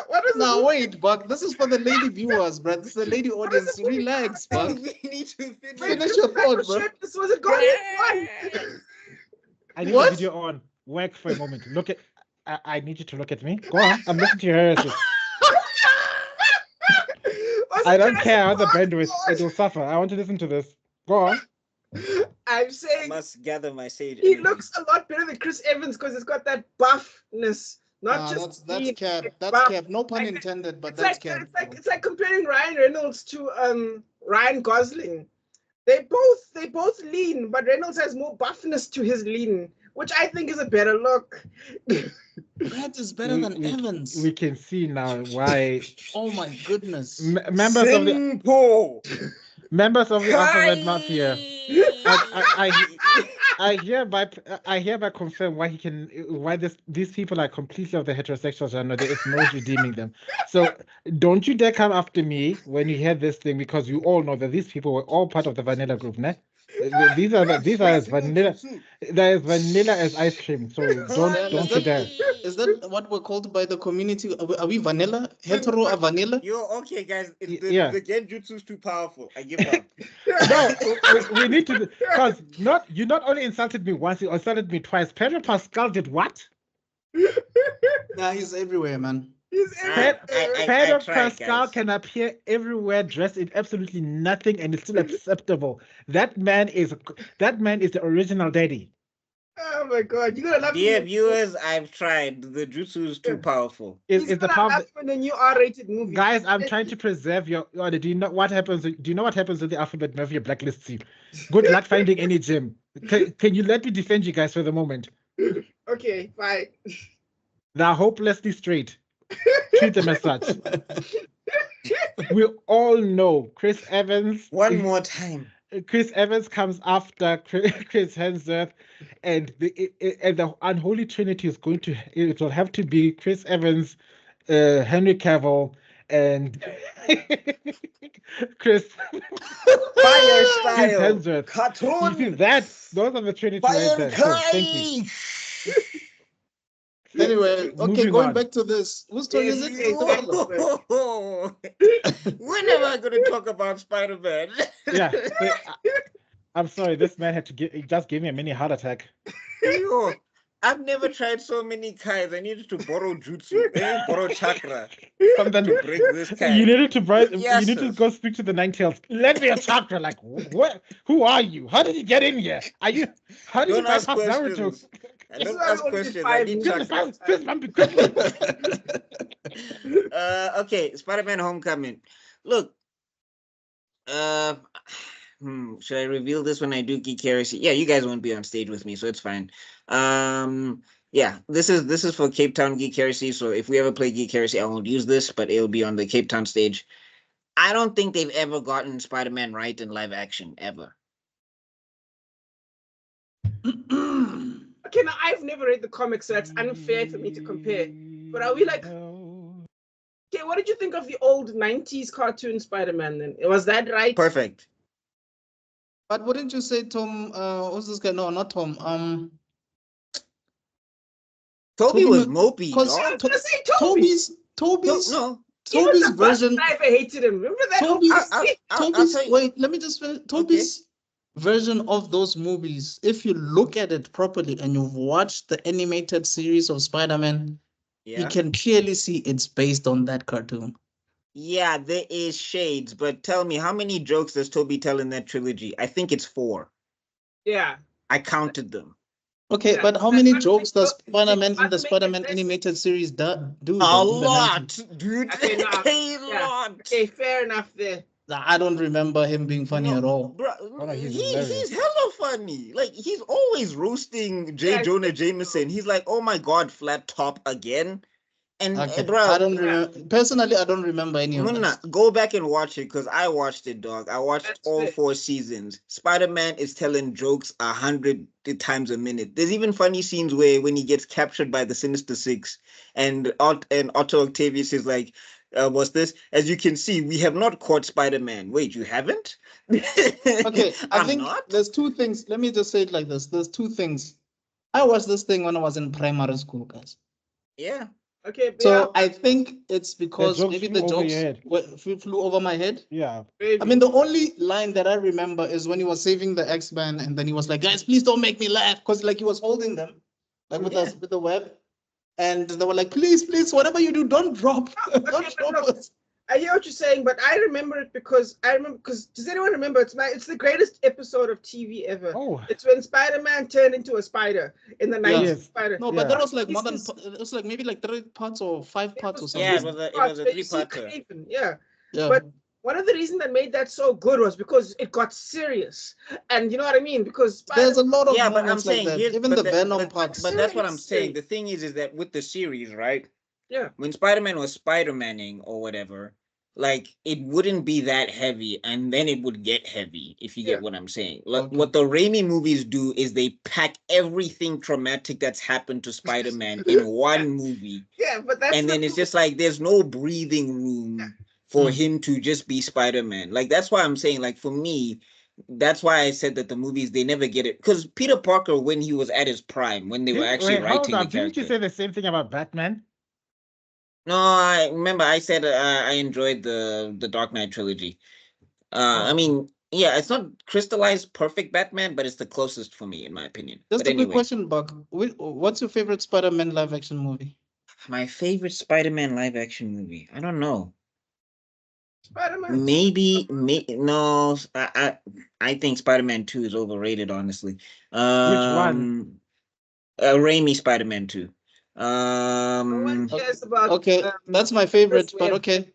What is Now this? wait, Buck. This is for the lady viewers, bro. This is the lady What is audience. this movie? Relax, Buck. We need to Wait, Finish Chris your Pratt thought, was bro. shirtless. Was it Guardian 1? I need What? the video on. Work for a moment. Look at. I need you to look at me. Go on. I'm listening to your heresies. Was I it don't Jurassic care how the Park? bandwidth. It will suffer. I want to listen to this. Go on. I'm I saying must gather my sage. he energy. looks a lot better than Chris Evans because he's got that buffness, not Nah, just that's lean, cap. it's That's buff. cap. No pun Like, intended, but It's that's like cap. it's like comparing Ryan Reynolds to Ryan Gosling. They both lean, but Reynolds has more buffness to his lean, which I think is a better look. Pratt is better than Evans. We can see now why Oh my goodness. members of the Simple. Alphabet Mafia. Kai. I hereby confirm why these people are completely of the heterosexual genre. There is no redeeming them. So don't you dare come after me when you hear this thing, because you all know that these people were all part of the vanilla group, ne? These are as vanilla. They're as vanilla as ice cream. So don't you dare. Is that what we're called by the community? Are we vanilla? Hetero are vanilla? Yo, okay, guys. Yeah. The genjutsu is too powerful. I give up. No, we need to, because you not only insulted me once, you insulted me twice. Pedro Pascal did what? Nah, he's everywhere, man. He's I Pedro tried, Pascal guys. can appear everywhere dressed in absolutely nothing and it's still acceptable. That man is the original daddy. Oh my god, you're gonna love Dear him. viewers, I've tried. The jutsu is too powerful. Is He's the gonna power love him in the new R-rated movie. guys, I'm trying to preserve your order. Do you know what happens when the Alphabet Mafia blacklists you? Good luck finding any gem. Can you let me defend you guys for the moment? Okay, fine. They're hopelessly straight. Treat them as such. We all know Chris Evans. One more time. Chris Evans comes after Chris Hemsworth, and the unholy trinity is going to. It will have to be Chris Evans, Henry Cavill, and Chris Fire style. Hemsworth. Cartoon. You see that? Those are the trinity right there. So, thank you. Anyway, okay, Moving going on. back to this. Whose turn is it? Yes, We're never going to talk about Spider-Man. Yeah. I'm sorry, this man he just gave me a mini heart attack. Yo, I've never tried so many kais. I needed to borrow jutsu, borrow chakra From the, to break this kai. you needed to Yes, you need to sir. go speak to the Nine Tails. Let me a chakra. Like, what? Who are you? How did you get in here? How did Don't you ask bypass Naruto? questions. I This don't is why we ask only did questions. I 5 need movies. chakra. Chris Bumpy, Okay, Spider-Man Homecoming. Look, should I reveal this when I do Geek Heresy? Yeah, you guys won't be on stage with me, so it's fine. Yeah, this is for Cape Town Geek Heresy. So if we ever play Geek Heresy, I won't use this, but it'll be on the Cape Town stage. I don't think they've ever gotten Spider-Man right in live action ever. Okay, now I've never read the comics, so that's unfair for me to compare. But are we like, okay, what did you think of the old 90s cartoon Spider-Man then? Was that right? Perfect. But wouldn't you say Tom? What's this guy? No, not Tom. Toby was mopey, because I dog. was gonna say Toby. Toby's No, Even Toby's the bus version. driver hated him. Remember that? I'll Toby's tell you. wait. Let me just finish. Toby's version of those movies. If you look at it properly and you've watched the animated series of Spider-Man, you Yeah. can clearly see it's based on that cartoon. Yeah, there is shades, but tell me, how many jokes does Toby tell in that trilogy? I think it's 4. Yeah. I counted them. Okay, Yeah, but how that many doesn't jokes make does no- Spider-Man it in the doesn't make Spider-Man sense. animated series do? A though, in the lot, 90s? dude. Okay, no, A yeah. lot. Okay, fair enough there. I don't remember him being funny at all. Bro, Oh, no, he's he's hilarious. hella funny. Like, he's always roasting J. Yeah, Jonah it's- Jameson. He's like, oh my God, flat top again. And Okay, bro, I don't remember. Personally, I don't remember any of Munna, that. go back and watch it because I watched it, dog. I watched That's all fair. 4 seasons. Spider-Man is telling jokes 100 times a minute. There's even funny scenes where when he gets captured by the Sinister Six, and Otto Octavius is like, "What's this? As you can see, we have not caught Spider-Man." Wait, you haven't? Okay, I I'm think not. there's 2 things. Let me just say it like this. There's 2 things. I watched this thing when I was in primary school, guys. Yeah. Okay, but So I think it's because jokes maybe flew the over your jokes head. flew over my head. Yeah. yeah, I mean, the only line that I remember is when he was saving the X-Men, and then he was like, "Guys, please don't make me laugh," because like he was holding them, like with Yeah. us with the web, and they were like, "Please, please, whatever you do, don't drop, don't but drop look, us." I hear what you're saying, but I remember it because does anyone remember? It's the greatest episode of TV ever. Oh, It's when Spider-Man turned into a spider in the 90s. Yes. Spider. No, Yeah. but that was like more than This is- it was like maybe like 3 parts or 5 parts or Yeah, something. it was a You see 3-parter. Craven, yeah. Yeah. But one of the reasons that made that so good was because it got serious, and you know what I mean. Because There's a lot of Yeah, but I'm moments like saying that. here's Even the Venom parts. but that's what I'm saying. Serious. The thing is that with the series, right? Yeah. When Spider-Man was Spider-Maning or whatever, like it wouldn't be that heavy, and then it would get heavy, if you Yeah. get what I'm saying. Like Okay. what the Raimi movies do is they pack everything traumatic that's happened to Spider-Man in one movie. Yeah, but that's And then it's just like there's no breathing room for him to just be Spider-Man. Like that's why I'm saying, like for me, that's why I said that the movies they never get it. Because Peter Parker, when he was at his prime, when they were actually Wait, hold writing the on. Didn't you character. say the same thing about Batman? No, I remember I said I enjoyed the Dark Knight trilogy. I mean, yeah, it's not crystallized perfect Batman, but it's the closest for me, in my opinion. Just But a quick anyway, question, Buck. What's your favorite Spider-Man live action movie? my favorite Spider-Man live action movie. I don't know. Spider-Man. No, I think Spider-Man 2 is overrated, honestly. Which one? Raimi Spider-Man 2. No one cares about. Okay, that's my favorite, but Web. okay.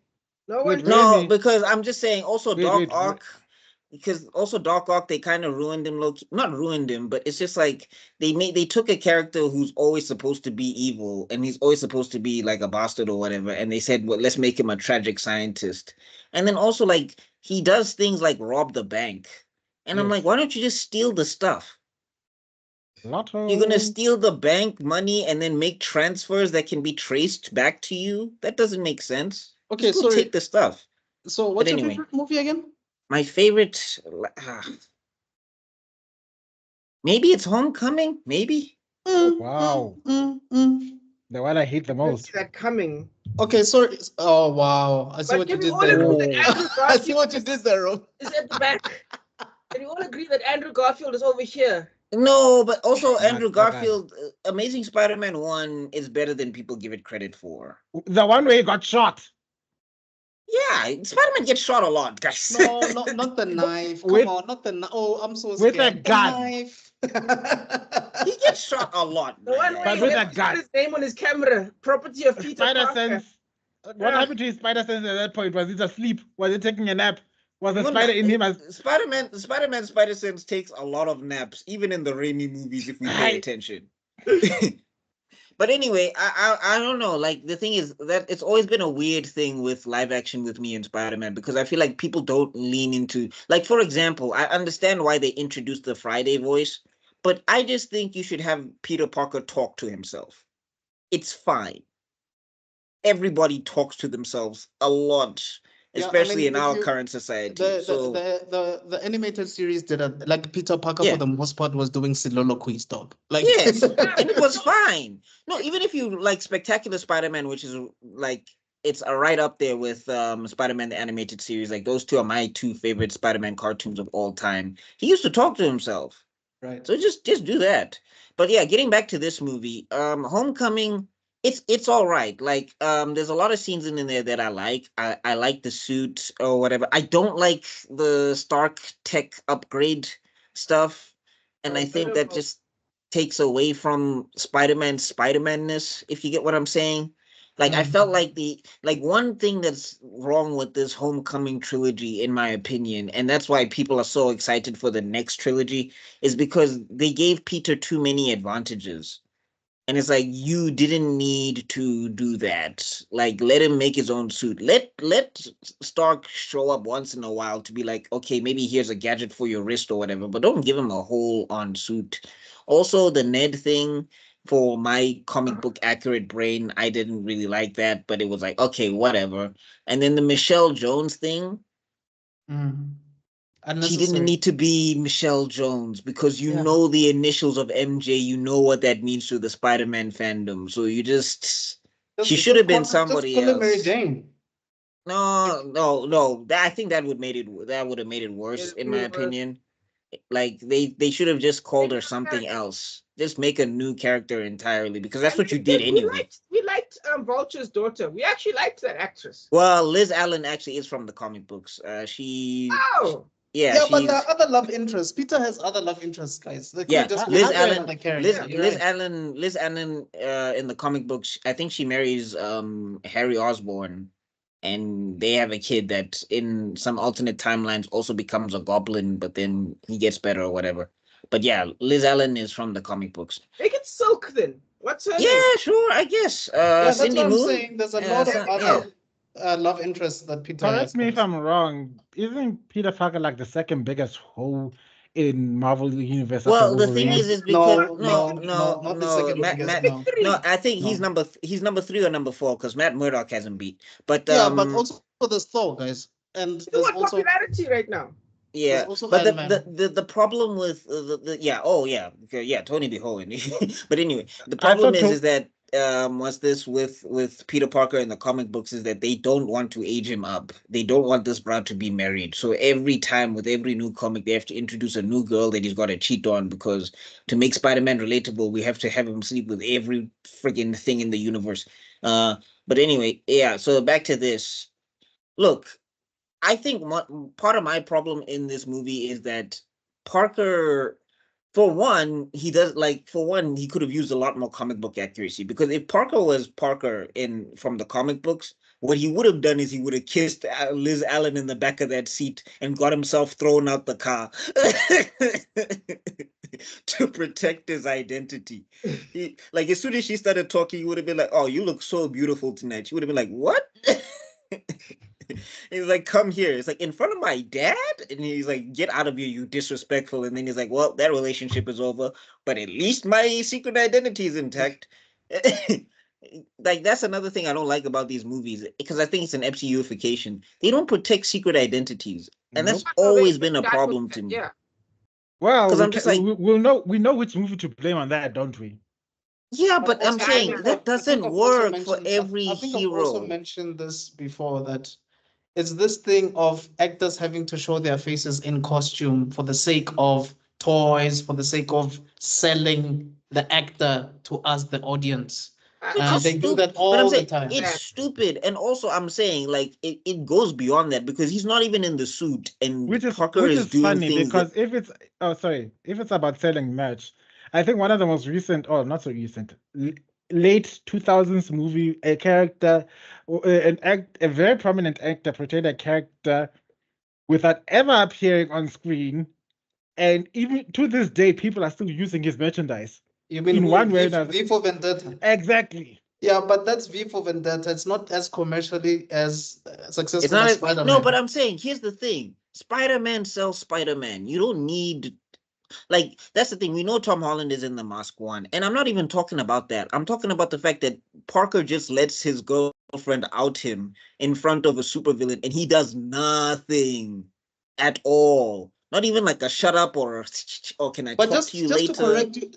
No Wait, one. No, Raimi. because I'm just saying also Wait, Doc wait, wait. Ock, because also Doc Ock, they kind of ruined him not ruined him, but it's just like they took a character who's always supposed to be evil and he's always supposed to be like a bastard or whatever, and they said, well, let's make him a tragic scientist. And then also like he does things like rob the bank. And I'm Yes. like, why don't you just steal the stuff? Lotto. You're gonna steal the bank money and then make transfers that can be traced back to you? That doesn't make sense. Okay, Just go sorry. take the stuff. So what's your anyway. favorite movie again? My favorite, maybe it's Homecoming. Maybe. Wow. Mm. The one I hate the I see most. that coming. Okay, sorry. Oh wow, I see But what you can we did all there. agree Rob. that Andrew I see Garfield what you did there, Rob. is at the back? Can you all agree that Andrew Garfield is over here? No, but also Not Andrew that. Garfield, Amazing Spider-Man 1 is better than people give it credit for. The one where he got shot. Yeah, Spider-Man gets shot a lot, guys. No, not the knife. Come With- on, not the knife. Oh, I'm so with a scared. The gun. knife. He gets shot a lot. The one where But he with has a gun. his name on his camera, property of Peter Spider Parker. sense. What happened to his spider sense at that point? Was it asleep? Was it taking a nap? Was the No, spider in him as Spider-Man Spider Sense takes a lot of naps, even in the Raimi movies, if we pay attention. But anyway, I don't know. Like the thing is that it's always been a weird thing with live action with me and Spider-Man because I feel like people don't lean into, like, for example, I understand why they introduced the Friday voice, but I just think you should have Peter Parker talk to himself. It's fine. everybody talks to themselves a lot, Yeah, I especially mean, in our if you current society. the So the animated series did a like Peter Parker Yeah. for the most part was doing soliloquies, dog. Like yes, and it was fine. No, even if you like Spectacular Spider-Man, which is like it's right up there with Spider-Man the animated series. Like those two are my two favorite Spider-Man cartoons of all time. He used to talk to himself. right. So just do that. But yeah, getting back to this movie, Homecoming, it's all right. Like there's a lot of scenes in there that I like. I like the suit or whatever. I don't like the Stark tech upgrade stuff. And I think that just takes away from Spider-Man's Spider-Man-ness, if you get what I'm saying. Like I felt like one thing that's wrong with this Homecoming trilogy, in my opinion, and that's why people are so excited for the next trilogy, is because they gave Peter too many advantages. And it's like you didn't need to do that. Like let him make his own suit. Let Stark show up once in a while to be like, okay, maybe here's a gadget for your wrist or whatever, but don't give him a whole on suit. Also, the Ned thing, for my comic book accurate brain, I didn't really like that, but it was like, okay, whatever. And then the Michelle Jones thing, she didn't need to be Michelle Jones because you Yeah. know the initials of MJ, you know what that means to the Spider-Man fandom. So you just she should have been somebody just call her Mary else. Jane. No. I think that would have made it worse, in my opinion. Like they should have just called her something else. Just make a new character entirely, because that's what you did anyway. We liked Vulture's daughter. We actually liked that actress. Well, Liz Allen actually is from the comic books. She Oh. Yeah, but she's there are other love interests. Peter has other love interests, guys. They could yeah, have just Liz made Allen. another character. You're right. Liz Allen. In the comic books, I think she marries Harry Osborn, and they have a kid that in some alternate timelines also becomes a goblin, but then he gets better or whatever. But yeah, Liz Allen is from the comic books. Make it Silk then. What's her name? Yeah, sure, I guess. Yeah, that's Cindy what I'm Moon. saying. There's a lot of Yeah. other love interests that Peter has. Correct me if guys. I'm wrong. Isn't Peter Parker like the second biggest hole in Marvel Universe after Well, the Wolverine? thing is because No, not the second biggest, no. no, I think he's No. number 3 or number 4, because Matt Murdock hasn't beat. But Yeah, but also there's Thor, guys, and There's there's what also popularity right now. yeah, also but Iron Man. the problem with Tony Beholden. But anyway, the I problem thought is that what's this with Peter Parker in the comic books is that they don't want to age him up. They don't want this brat to be married. So every time with every new comic, they have to introduce a new girl that he's got to cheat on, because to make Spider-Man relatable, we have to have him sleep with every freaking thing in the universe. But anyway, yeah. So back to this. Look, I think part of my problem in this movie is that Parker, for one, he could have used a lot more comic book accuracy, because if Parker was Parker from the comic books, what he would have done is he would have kissed Liz Allen in the back of that seat and got himself thrown out the car to protect his identity. Like as soon as she started talking, he would have been like, "Oh, you look so beautiful tonight." She would have been like, "What?" He's like, "Come here." It's like, in front of my dad? And he's like, "Get out of here, you disrespectful." And then he's like, "Well, that relationship is over, but at least my secret identity is intact." Like, that's another thing I don't like about these movies, because I think it's an MCUification. They don't protect secret identities. And that's always been a problem to me. Yeah. Well, I'm just like, we know which movie to blame on that, don't we? yeah, but I'm also, saying that doesn't work for every I think I've also hero. mentioned this before, that it's this thing of actors having to show their faces in costume for the sake of toys, for the sake of selling the actor to us, the audience. They do that all the time. It's stupid. And also, I'm saying, like, it goes beyond that, because he's not even in the suit, and Parker is doing funny, things because if it's about selling merch, I think one of the most recent, or not so recent, late 2000s movie, a character, a very prominent actor portrayed a character without ever appearing on screen, and even to this day, people are still using his merchandise. You mean in one way or another? V for Vendetta? Exactly. Yeah, but that's V for Vendetta. It's not as commercially as successful it's not as Spider-Man. No, but I'm saying, here's the thing. Spider-Man sells Spider-Man. You don't need, like, that's the thing. We know Tom Holland is in the Mask 1, and I'm not even talking about that. I'm talking about the fact that Parker just lets his girl girlfriend out him in front of a supervillain, and he does nothing at all. Not even like a shut up or can I But talk to you later?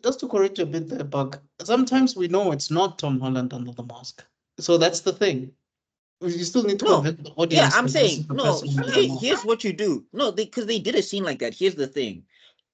just to correct you a bit there, Bug. Sometimes we know it's not Tom Holland under the mask. So that's the thing. You still need to No, convince the yeah, audience I'm that this is saying the no. person under the mask. Here's what you do. No, because they did a scene like that. Here's the thing.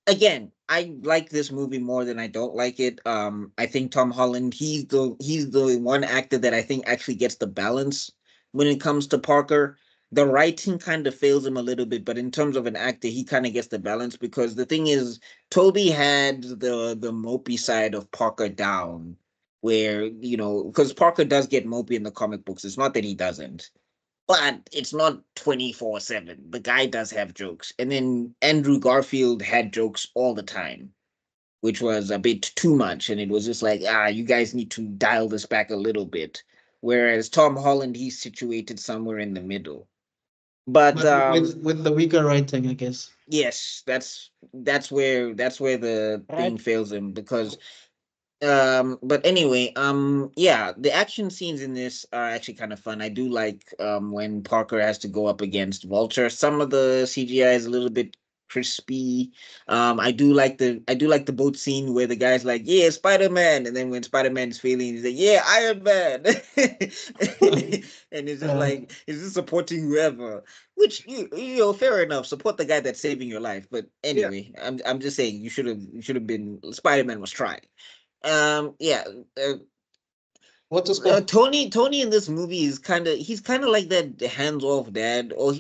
Again, I like this movie more than I don't like it. I think Tom Holland, he's the one actor that I think actually gets the balance when it comes to Parker. The writing kind of fails him a little bit, but in terms of an actor, he kind of gets the balance because the thing is, Toby had the mopey side of Parker down, where because Parker does get mopey in the comic books. It's not that he doesn't, but it's not 24/7. The guy does have jokes. And then Andrew Garfield had jokes all the time, which was a bit too much. And it was just like, you guys need to dial this back a little bit. Whereas Tom Holland, he's situated somewhere in the middle. But But with the weaker writing, I guess. yes, that's where the thing Right. fails him because but anyway, yeah, the action scenes in this are actually kind of fun. I do like when Parker has to go up against Vulture. Some of the CGI is a little bit crispy. I do like the boat scene where the guy's like, yeah, Spider-Man, and then when Spider-Man's failing, he's like, yeah, Iron Man. And it's just like he's just supporting whoever. Which fair enough, support the guy that's saving your life. But anyway, I'm just saying you should have been Spider-Man was trying. Yeah, uh, What to score? Tony in this movie is he's kind of like that hands-off dad, or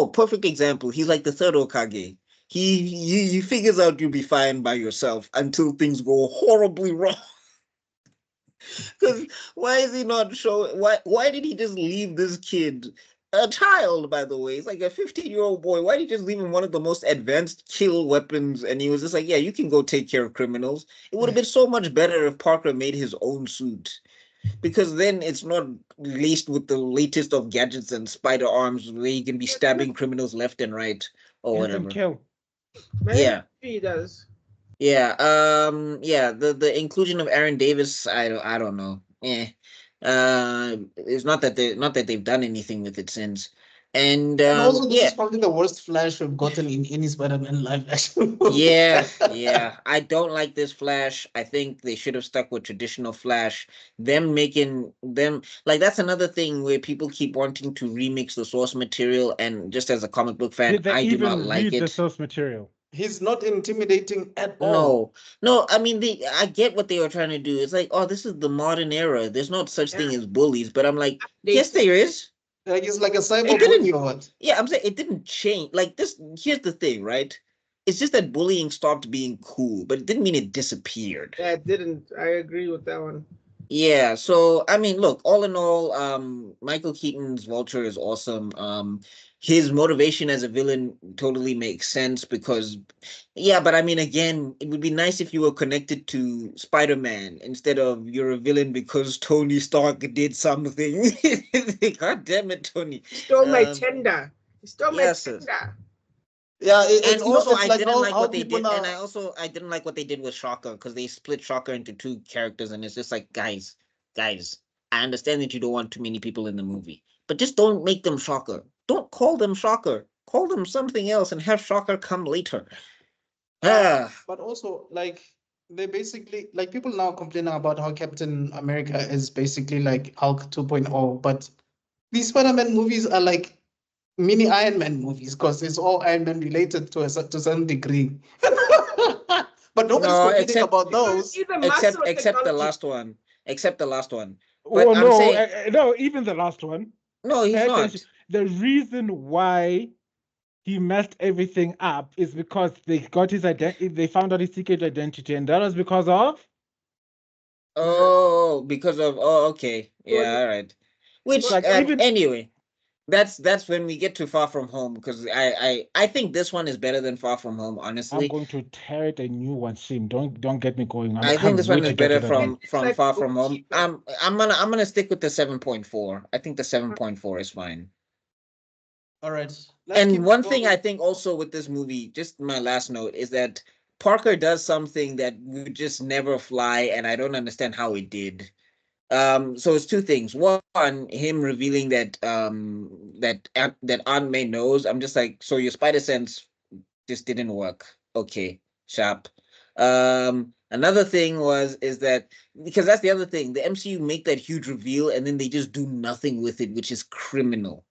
perfect example. He's like the third Okage. He figures out you'll be fine by yourself until things go horribly wrong. Because why is he not showing? Why did he just leave this kid? A child, by the way. It's like a 15-year-old boy. Why did he just leave him one of the most advanced kill weapons? And he was just like, yeah, you can go take care of criminals. It would have been so much better if Parker made his own suit. Because then it's not laced with the latest of gadgets and spider arms where you can be stabbing criminals left and right or Instant whatever. kill. Yeah. Maybe he does. Yeah, yeah, the inclusion of Aaron Davis, I don't know. It's not that they've done anything with it since. And And also, this yeah, is probably the worst Flash we've gotten in any Spider-Man live action movie. yeah. I don't like this Flash. I think they should have stuck with traditional Flash. Them making them like that's another thing where people keep wanting to remix the source material, and just as a comic book fan, Did they I do not even like read the it. source material? He's not intimidating at all. No. I mean, I get what they were trying to do. It's like, oh, this is the modern era. There's no such thing as bullies. But I'm like, yes, there is. Like he's like a cyber It didn't. bully or what? Yeah, I'm saying it didn't change. Like this. Here's the thing, right? It's just that bullying stopped being cool, but it didn't mean it disappeared. Yeah, it didn't. I agree with that one. Yeah, so I mean, look, all in all, Michael Keaton's Vulture is awesome. His motivation as a villain totally makes sense because, yeah, but I mean, again, it would be nice if you were connected to Spider-Man instead of you're a villain because Tony Stark did something. God damn it, Tony. He stole my Um, tender. He stole my yes, tender. Yeah, and also it's I like didn't like how what they people did, and are. I didn't like what they did with Shocker because they split Shocker into two characters, and it's just like guys, I understand that you don't want too many people in the movie, but just don't make them Shocker. Don't call them Shocker. Call them something else and have Shocker come later. But also, like, they basically, like, people now complaining about how Captain America is basically like Hulk 2.0, but these Spider-Man movies are like mini Iron Man movies because it's all Iron Man related to some degree. But nobody's No, complaining about those. Either muscle or except the technology. last one. Except the last one. But Oh I'm no, saying no, even the last one. no, he's Pay not. attention. The reason why he messed everything up is because they got his identity. They found out his secret identity, and that was because of. Oh, because of okay. Yeah, all right. Which Like even anyway, that's when we get to Far From Home because I think this one is better than Far From Home, I'm honestly. going to tear it a new one soon. Don't get me going. I think can't this wait one is to get better to that one. from like Far From Home. cheaper. I'm gonna stick with the 7.4. I think the 7.4 is fine. All right. Let's And keep one thing going. I think also with this movie, just my last note, is that Parker does something that would just never fly, and I don't understand how it did. So it's two things. One, him revealing that Aunt May knows. I'm just like, so your spider sense just didn't work. Okay, sharp. Another thing is that because that's the other thing, the MCU make that huge reveal and then they just do nothing with it, which is criminal.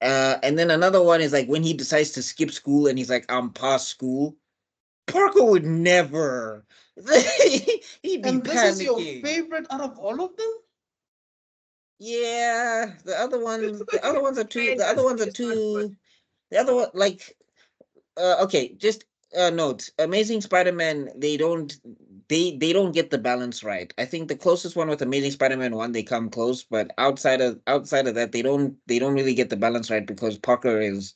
And then another one is like when he decides to skip school and he's like, I'm past school. Parker would never. He'd be And this is your panicking. favorite out of all of them? Yeah, the other ones are too. And The other ones are it's not good. too. The other one, like, okay, just note. Amazing Spider-Man. They don't get the balance right. I think the closest one with Amazing Spider-Man 1, they come close, but outside of that, they don't really get the balance right because Parker is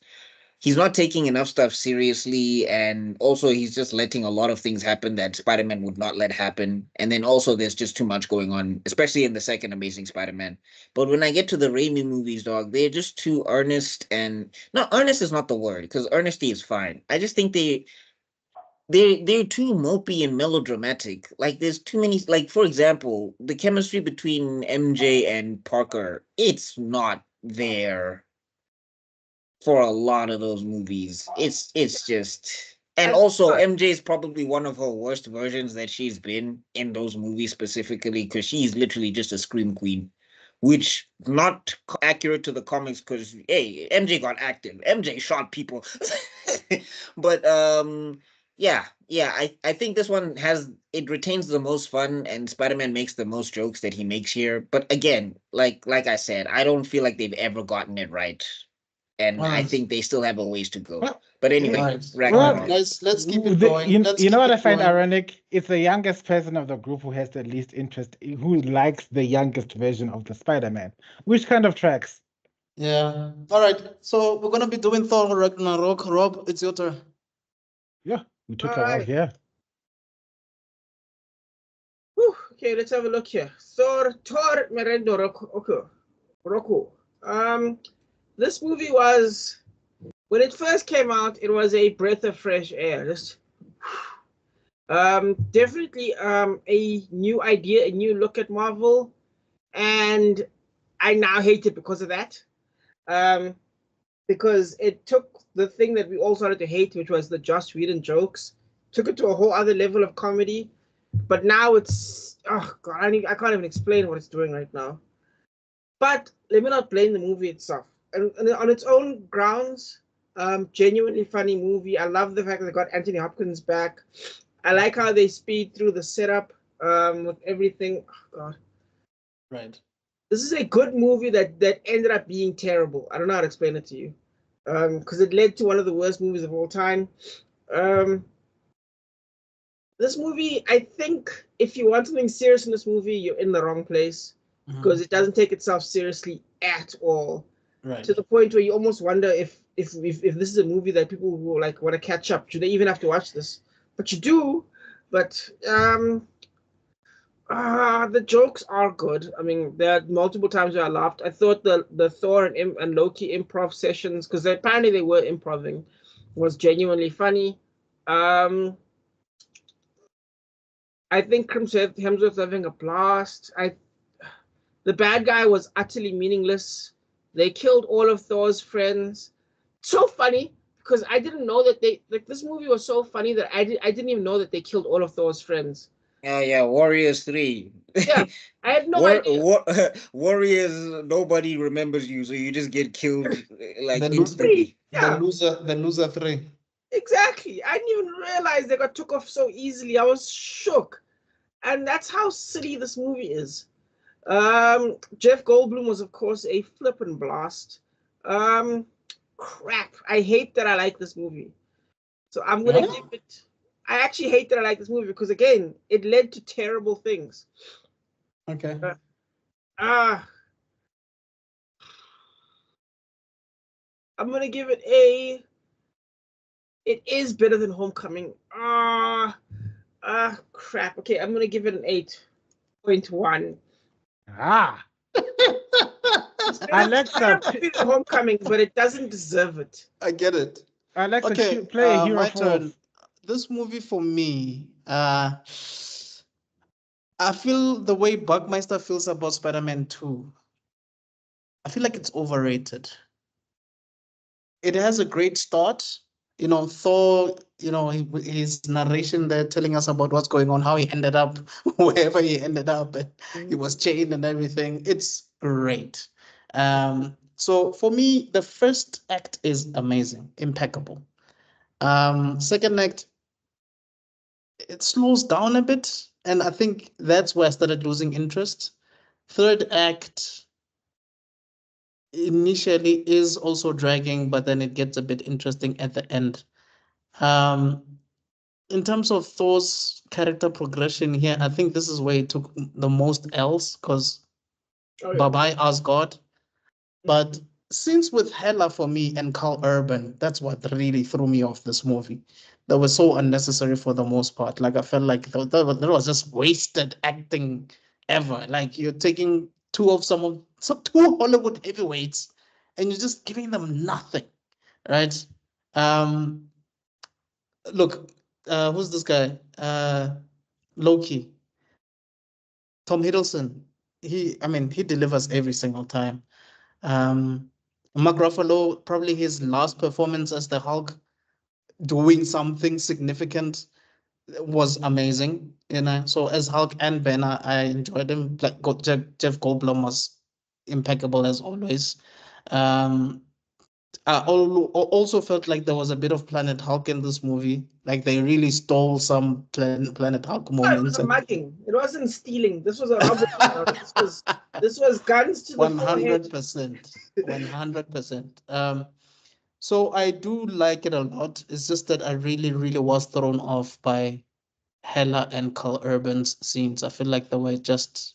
he's not taking enough stuff seriously, and also he's just letting a lot of things happen that Spider-Man would not let happen. And then also there's just too much going on, especially in the second Amazing Spider-Man. But when I get to the Raimi movies, dog, they're just too earnest, and no, earnest is not the word because earnesty is fine. I just think they're too mopey and melodramatic. Like there's too many. Like for example, the chemistry between MJ and Parker, it's not there for a lot of those movies. It's just, and That's also fine. MJ is probably one of her worst versions that she's been in those movies specifically because she's literally just a scream queen, which not accurate to the comics because hey, MJ got active, MJ shot people, but yeah, I think this one has it retains the most fun and Spider-Man makes the most jokes that he makes here. But again, like I said, I don't feel like they've ever gotten it right and I Alright. think they still have a ways to go. Well, But anyway, Right. Ragnarok. Alright, let's keep it The- going. you, Let's you know keep what I it find going. ironic? It's the youngest person of the group who has the least interest, who likes the youngest version of the Spider-Man. Which kind of tracks? Yeah. All right. So we're gonna be doing Thor Ragnarok. Rob, it's your turn. Yeah, we took All her out right. here. Whew, okay, let's have a look here. Thor Merendo Roku. This movie was when it first came out, it was a breath of fresh air. Just definitely a new idea, a new look at Marvel, and I now hate it because of that. Because it took the thing that we all started to hate, which was the Joss Whedon jokes, took it to a whole other level of comedy. But now it's oh god, I can't even explain what it's doing right now. But let me not blame the movie itself. And on its own grounds, genuinely funny movie. I love the fact that they got Anthony Hopkins back. I like how they speed through the setup with everything. Oh god. Right. This is a good movie that ended up being terrible. I don't know how to explain it to you. Because it led to one of the worst movies of all time. This movie, I think if you want something serious in this movie, you're in the wrong place because it doesn't take itself seriously at all. Right. To the point where you almost wonder if this is a movie that people who like want to catch up, should they even have to watch this? But you do. But the jokes are good. I mean, there are multiple times where I laughed. I thought the Thor and Loki improv sessions, because apparently they were improving, was genuinely funny. I think Chris Hemsworth having a blast. The bad guy was utterly meaningless. They killed all of Thor's friends. So funny because I didn't know that this movie was so funny that I didn't even know that they killed all of Thor's friends. Yeah, Warriors 3. Yeah, I had no idea. Warriors, nobody remembers you, so you just get killed like The instantly. Yeah. the loser 3. Exactly. I didn't even realize they got took off so easily. I was shook. And that's how silly this movie is. Jeff Goldblum was, of course, a flippin' blast. Crap. I hate that I like this movie. So I'm going to give it... I actually hate that I like this movie because, again, it led to terrible things. Okay. I'm going to give it a... It is better than Homecoming. Crap. Okay, I'm going to give it an 8.1. Alexa, Homecoming, but it doesn't deserve it. I get it. Alexa, Okay, play a hero my falls. turn. This movie for me, I feel the way Buckmeister feels about Spider-Man 2. I feel like it's overrated. It has a great start. Thor, his narration there telling us about what's going on, how he ended up wherever he ended up, and he was chained and everything. It's great. So for me, the first act is amazing, impeccable. Second act, it slows down a bit, and I think that's where I started losing interest. Third act initially is also dragging, but then it gets a bit interesting at the end. In terms of Thor's character progression here, I think this is where he took the most L's because bye-bye Asgard. But since with Hela for me and Carl Urban, that's what really threw me off this movie. That was so unnecessary for the most part. Like I felt like that was just wasted acting ever. Like you're taking some two Hollywood heavyweights and you're just giving them nothing, right? Look, who's this guy? Loki. Tom Hiddleston. He delivers every single time. Mark Ruffalo, probably his last performance as the Hulk, doing something significant, was amazing. So as Hulk and Banner, I enjoyed him. Like Jeff Goldblum was impeccable as always. I also felt like there was a bit of Planet Hulk in this movie. Like they really stole some Planet Hulk It moments. was a mugging. It wasn't stealing. This was a robbery. this was guns to the forehead. 100%. 100%. So I do like it a lot. It's just that I really, really was thrown off by Hela and Carl Urban's scenes. I feel like they were just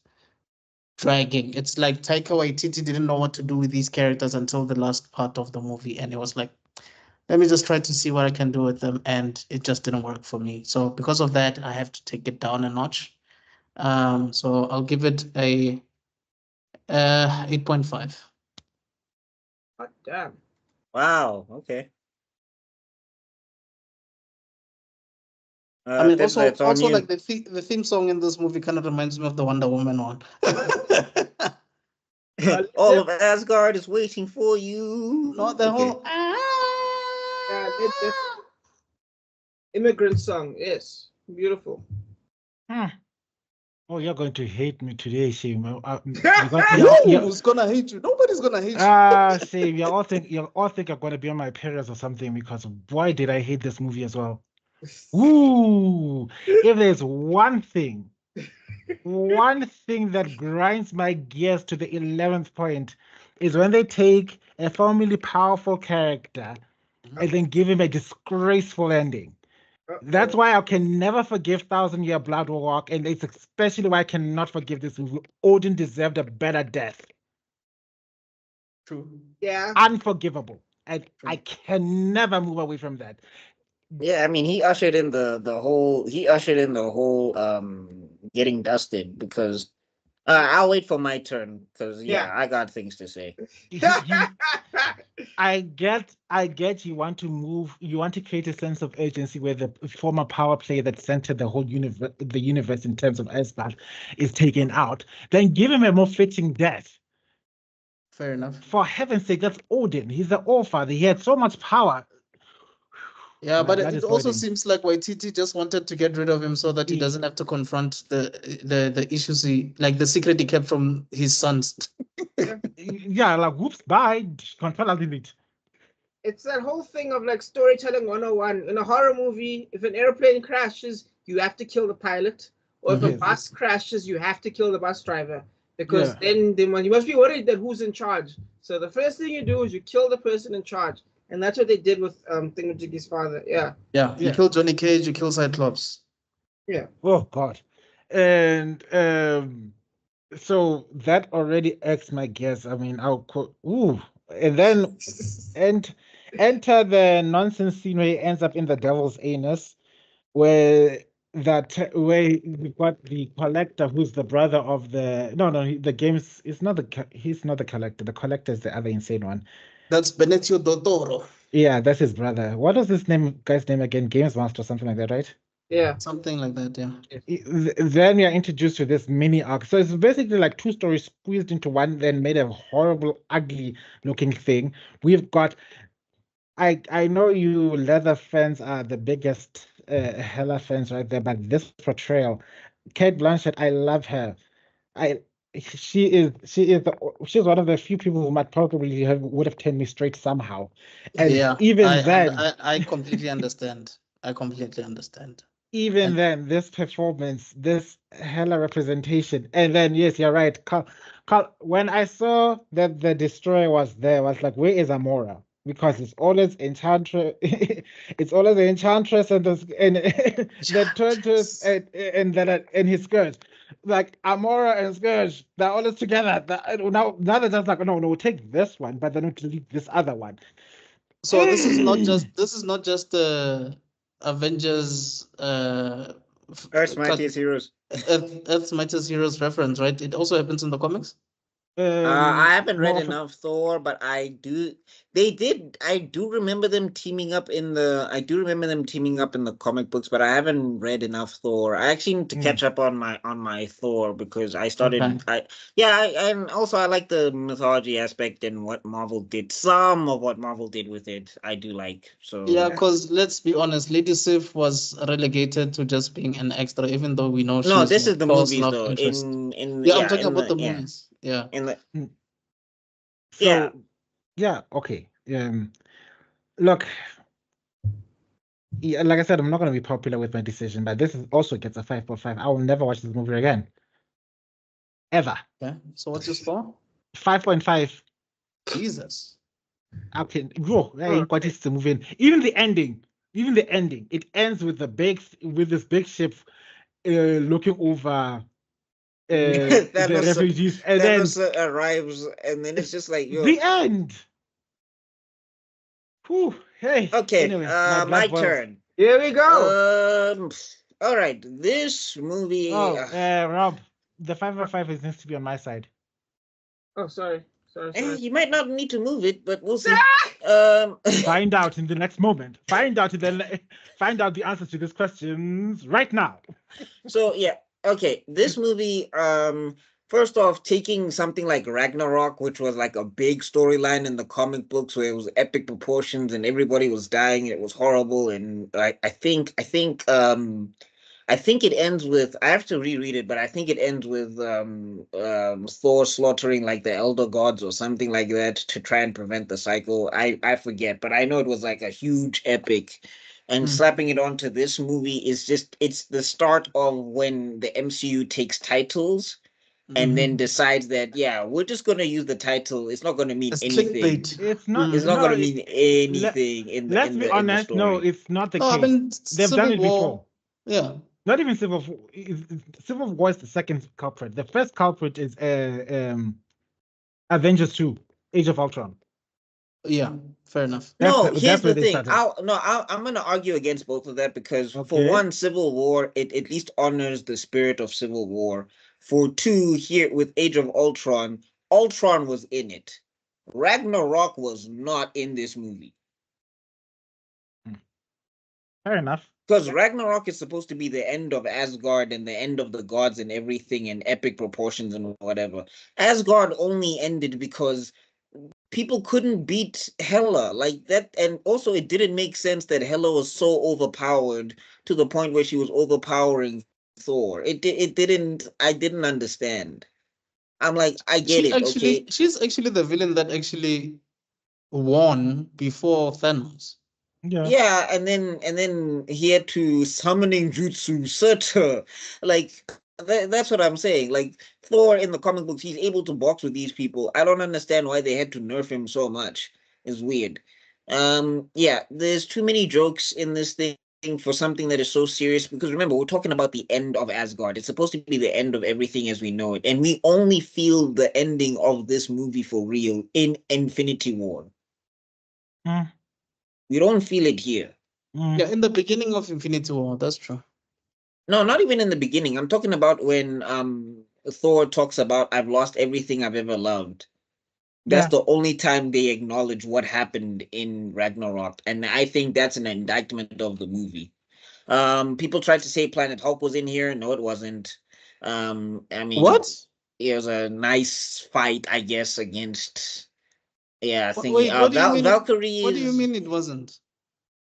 dragging. It's like Taika Waititi didn't know what to do with these characters until the last part of the movie, and it was like, let me just try to see what I can do with them, and it just didn't work for me. So because of that, I have to take it down a notch. So I'll give it a 8.5. God damn. Wow. Okay. I mean, Then that's on also you. like the theme song in this movie kind of reminds me of the Wonder Woman one. All of Asgard is waiting for you. Not the Okay. whole. Yeah, immigrant song. Yes, beautiful. Oh, you're going to hate me today, Shane. Who's gonna hate you? Nobody's gonna hate you. Shane, you all think you're going to be on my periods or something because boy, did I hate this movie as well. Ooh, if there's one thing that grinds my gears to the 11th point is when they take a formerly powerful character and then give him a disgraceful ending. That's why I can never forgive Thousand Year Blood Walk, and it's especially why I cannot forgive this movie. Odin deserved a better death. True. Yeah. Unforgivable. And I can never move away from that. Yeah, I mean, he ushered in the whole getting dusted because I'll wait for my turn because I got things to say. I get you want to create a sense of urgency where the former power play that centered the whole universe in terms of Asgard is taken out. Then give him a more fitting death. Fair enough. For heaven's sake, that's Odin. He's the All-Father. He had so much power. Yeah, but it also seems like Waititi just wanted to get rid of him so that he doesn't have to confront the issues like the secret he kept from his sons. Yeah, like whoops, bye. Control delete. It's that whole thing of like storytelling 101. In a horror movie, if an airplane crashes, you have to kill the pilot. Or if a bus crashes, you have to kill the bus driver. Because then you must be worried that who's in charge. So the first thing you do is you kill the person in charge. And that's what they did with Thingamajiggy's father. Yeah. You kill Johnny Cage, you kill Cyclops. Yeah. Oh God. And so that already X my guess. I mean, I'll quote and then enter the nonsense scene where he ends up in the devil's anus, where you've got the collector who's the brother of the games he's not the collector. The collector is the other insane one. That's Benicio del Toro. Yeah, that's his brother. What was this guy's name again? Games Master or something like that, right? Yeah. Something like that, yeah. Then we are introduced to this mini arc. So it's basically like two stories squeezed into one, then made a horrible, ugly looking thing. We've got I know you leather fans are the biggest Hella fans right there, but this portrayal, Kate Blanchett, I love her. I she's one of the few people who might probably would have turned me straight somehow. And Yeah, even then, I completely understand. I completely understand. even And then, this performance, this Hella representation, and then yes, you're right. When I saw that the destroyer was there, I was like, where is Amora? Because it's always enchantress, it's always the enchantress and the tortoise and his scourge. Like Amora and Scourge, they're always together. Now they're just like, no, we'll take this one, but then we'll delete this other one. so this is not just the Avengers Earth's Mightiest Heroes. Earth's Mightiest Heroes reference, right? It also happens in the comics. I haven't read more of a- enough Thor, but I do. I do remember them teaming up in the. I do remember them teaming up in the comic books, but I haven't read enough Thor. I actually need to catch up on my Thor because I started. Okay. And also I like the mythology aspect and what Marvel did. Some of what Marvel did with it, I do like. So Yeah, because let's be honest, Lady Sif was relegated to just being an extra, even though we know no, she's this is the Thor's movies love though. interest. In Yeah, I'm talking in about the yeah movies. Yeah. in the So yeah. yeah, okay. Look, yeah, like I said, I'm not going to be popular with my decision, but this also gets a 5.5. I will never watch this movie again. Ever. Okay. So what's your score? 5.5. Jesus. Okay. Bro, what is the movie? Even the ending. It ends with this big ship looking over the refugees, and then Thanos arrives, and then it's just like the end. Whew, hey. okay, Anyway, my my blood boils. turn. Here we go. All right, this movie. Rob, the 5.5 needs to be on my side. Oh, sorry. You might not need to move it, but we'll see. Find out in the next moment. Find out the answers to these questions right now. So yeah, okay. This movie, first off, taking something like Ragnarok, which was like a big storyline in the comic books where it was epic proportions and everybody was dying, it was horrible, and I think it ends with, I have to reread it, but I think it ends with Thor slaughtering like the elder gods or something like that to try and prevent the cycle. I forget, but I know it was like a huge epic. And slapping it onto this movie is just, it's the start of when the MCU takes titles and then decides that, yeah, we're just going to use the title. It's not going to mean It's anything. clickbait. It's not. It's not no, going to mean anything let's be honest. story. No, it's not the No, I case. mean They've Civil done it War. before. Yeah. Not even Civil War. Civil War is the second culprit. The first culprit is Avengers 2, Age of Ultron. Yeah, fair enough. Here's the they thing. started. I'm going to argue against both of that because for Okay. one, Civil War, it at least honors the spirit of Civil War. For two, here with Age of Ultron, Ultron was in it. Ragnarok was not in this movie. Fair enough. Because Ragnarok is supposed to be the end of Asgard and the end of the gods and everything in epic proportions and whatever. Asgard only ended because people couldn't beat Hela like that, and also it didn't make sense that Hela was so overpowered to the point where she was overpowering Thor. It didn't. I didn't understand. I'm like, I get it. Okay, She's actually the villain that actually won before Thanos. yeah, and then he had to summoning jutsu Surtur. Like that's what I'm saying. Like Thor in the comic books, he's able to box with these people. I don't understand why they had to nerf him so much. It's weird. Yeah, there's too many jokes in this thing for something that is so serious, because remember, we're talking about the end of Asgard. It's supposed to be the end of everything as we know it, and we only feel the ending of this movie for real in Infinity War. We don't feel it here. Yeah, in the beginning of Infinity War, that's true. No, not even in the beginning. I'm talking about when Thor talks about, I've lost everything I've ever loved. That's the only time they acknowledge what happened in Ragnarok. And I think that's an indictment of the movie. People tried to say Planet Hulk was in here. No, it wasn't. I mean, What? it was a nice fight, I guess, against thingy. Wait, what do you mean? Valkyrie What do you is- mean it wasn't?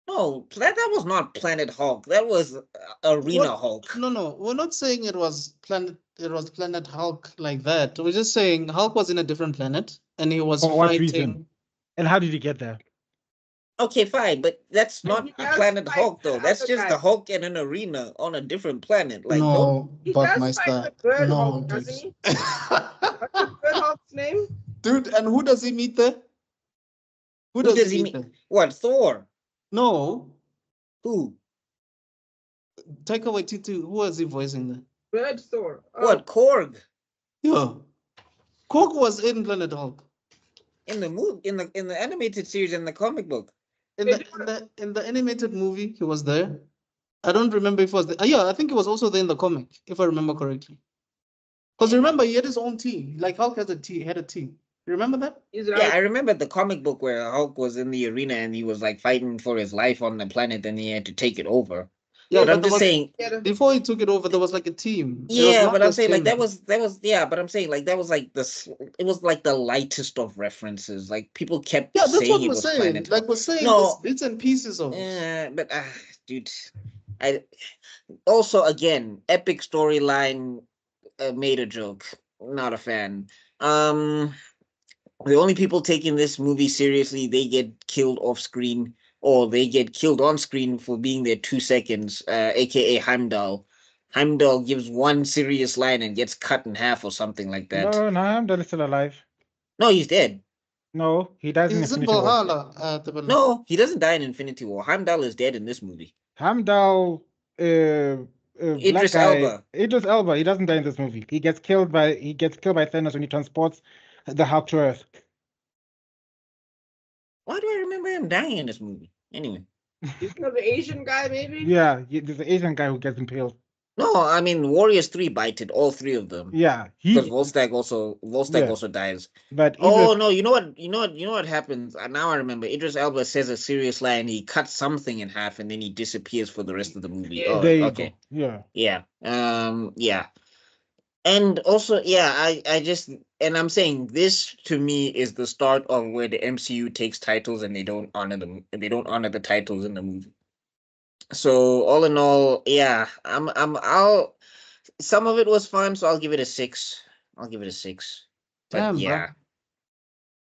No, that was not Planet Hulk. That was Arena Hulk. No, we're not saying it was Planet Hulk like that. We're just saying Hulk was in a different planet and he was For what fighting. reason? And how did he get there? Okay, fine, but that's not he does Planet fight Hulk, the though. That's other just guy. the Hulk in an arena on a different planet. Like, don't. No, He but does my fight star. the bird No, Hulk, dude. doesn't he? What's the bird Hulk's name? Dude, and who does he meet there? Who does he meet there? What, Thor? No, Who? Taika Waititi. Who was he voicing there? Bird Thor. Oh, What, Korg? Yeah, Korg was in Planet Hulk. In the movie, in the animated series, in the comic book. In the animated movie, he was there. I don't remember if it was there. Yeah, I think he was also there in the comic, if I remember correctly. Because remember, he had his own team. Like Hulk had a team. You remember that? He's Yeah, right. I remember the comic book where Hulk was in the arena and he was like fighting for his life on the planet and he had to take it over. Yeah, But I'm there just was- saying. Before he took it over, there was like a team. It was Yeah, not but I'm just saying like him. that was but I'm saying like that was like it was like the lightest of references. Like people kept Yeah, that's saying what it we're was saying. Planet Like we're saying, No. there's bits and pieces of it. But dude, I also again epic storyline made a joke. Not a fan. The only people taking this movie seriously, they get killed off screen or they get killed on screen for being there 2 seconds. AKA Heimdall. Heimdall gives one serious line and gets cut in half or something like that. No, Heimdall is still alive. No, he's dead. No, he dies in He's in Infinity War. Valhalla. No, he doesn't die in Infinity War. Heimdall is dead in this movie. Heimdall, black Idris guy, Elba. Idris Elba. He doesn't die in this movie. He gets killed by Thanos when he transports the Hulk to Earth. Why do I remember him dying in this movie? Anyway. Isn't that the Asian guy, maybe? Yeah, there's an Asian guy who gets impaled. No, I mean Warriors 3 bited all three of them. Yeah, Because Volstagg also Yeah. dies. But Oh Idris, no, you know what happens? Now I remember. Idris Elba says a serious line, he cuts something in half and then he disappears for the rest of the movie. Yeah. Oh, there you okay. go. Yeah. Yeah. And also, I just I'm saying this to me is the start of where the MCU takes titles and they don't honor them and they don't honor the titles in the movie. So all in all, yeah, I'll some of it was fun, so I'll give it a 6. I'll give it a 6. But Damn, bro. yeah.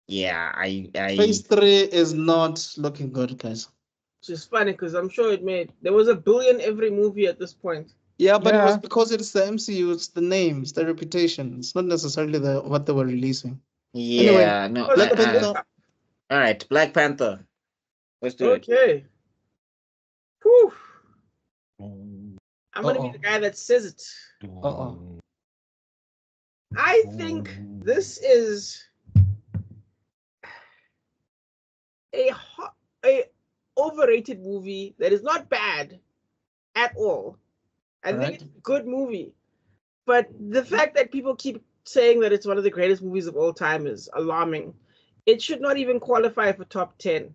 Yeah, I Phase 3 is not looking good, guys. Which is funny because I'm sure there was $1 billion every movie at this point. Yeah, but it was Yeah. because it's the MCU, it's the names, the reputation. It's not necessarily what they were releasing. yeah, no. Black I- Panther. all right, Black Panther. Let's do it. Okay. Whew. I'm gonna Uh-oh. be the guy that says it. Uh-oh. I think this is a overrated movie that is not bad at all. I think Alright. it's a good movie, but the fact that people keep saying that it's one of the greatest movies of all time is alarming. It should not even qualify for top 10.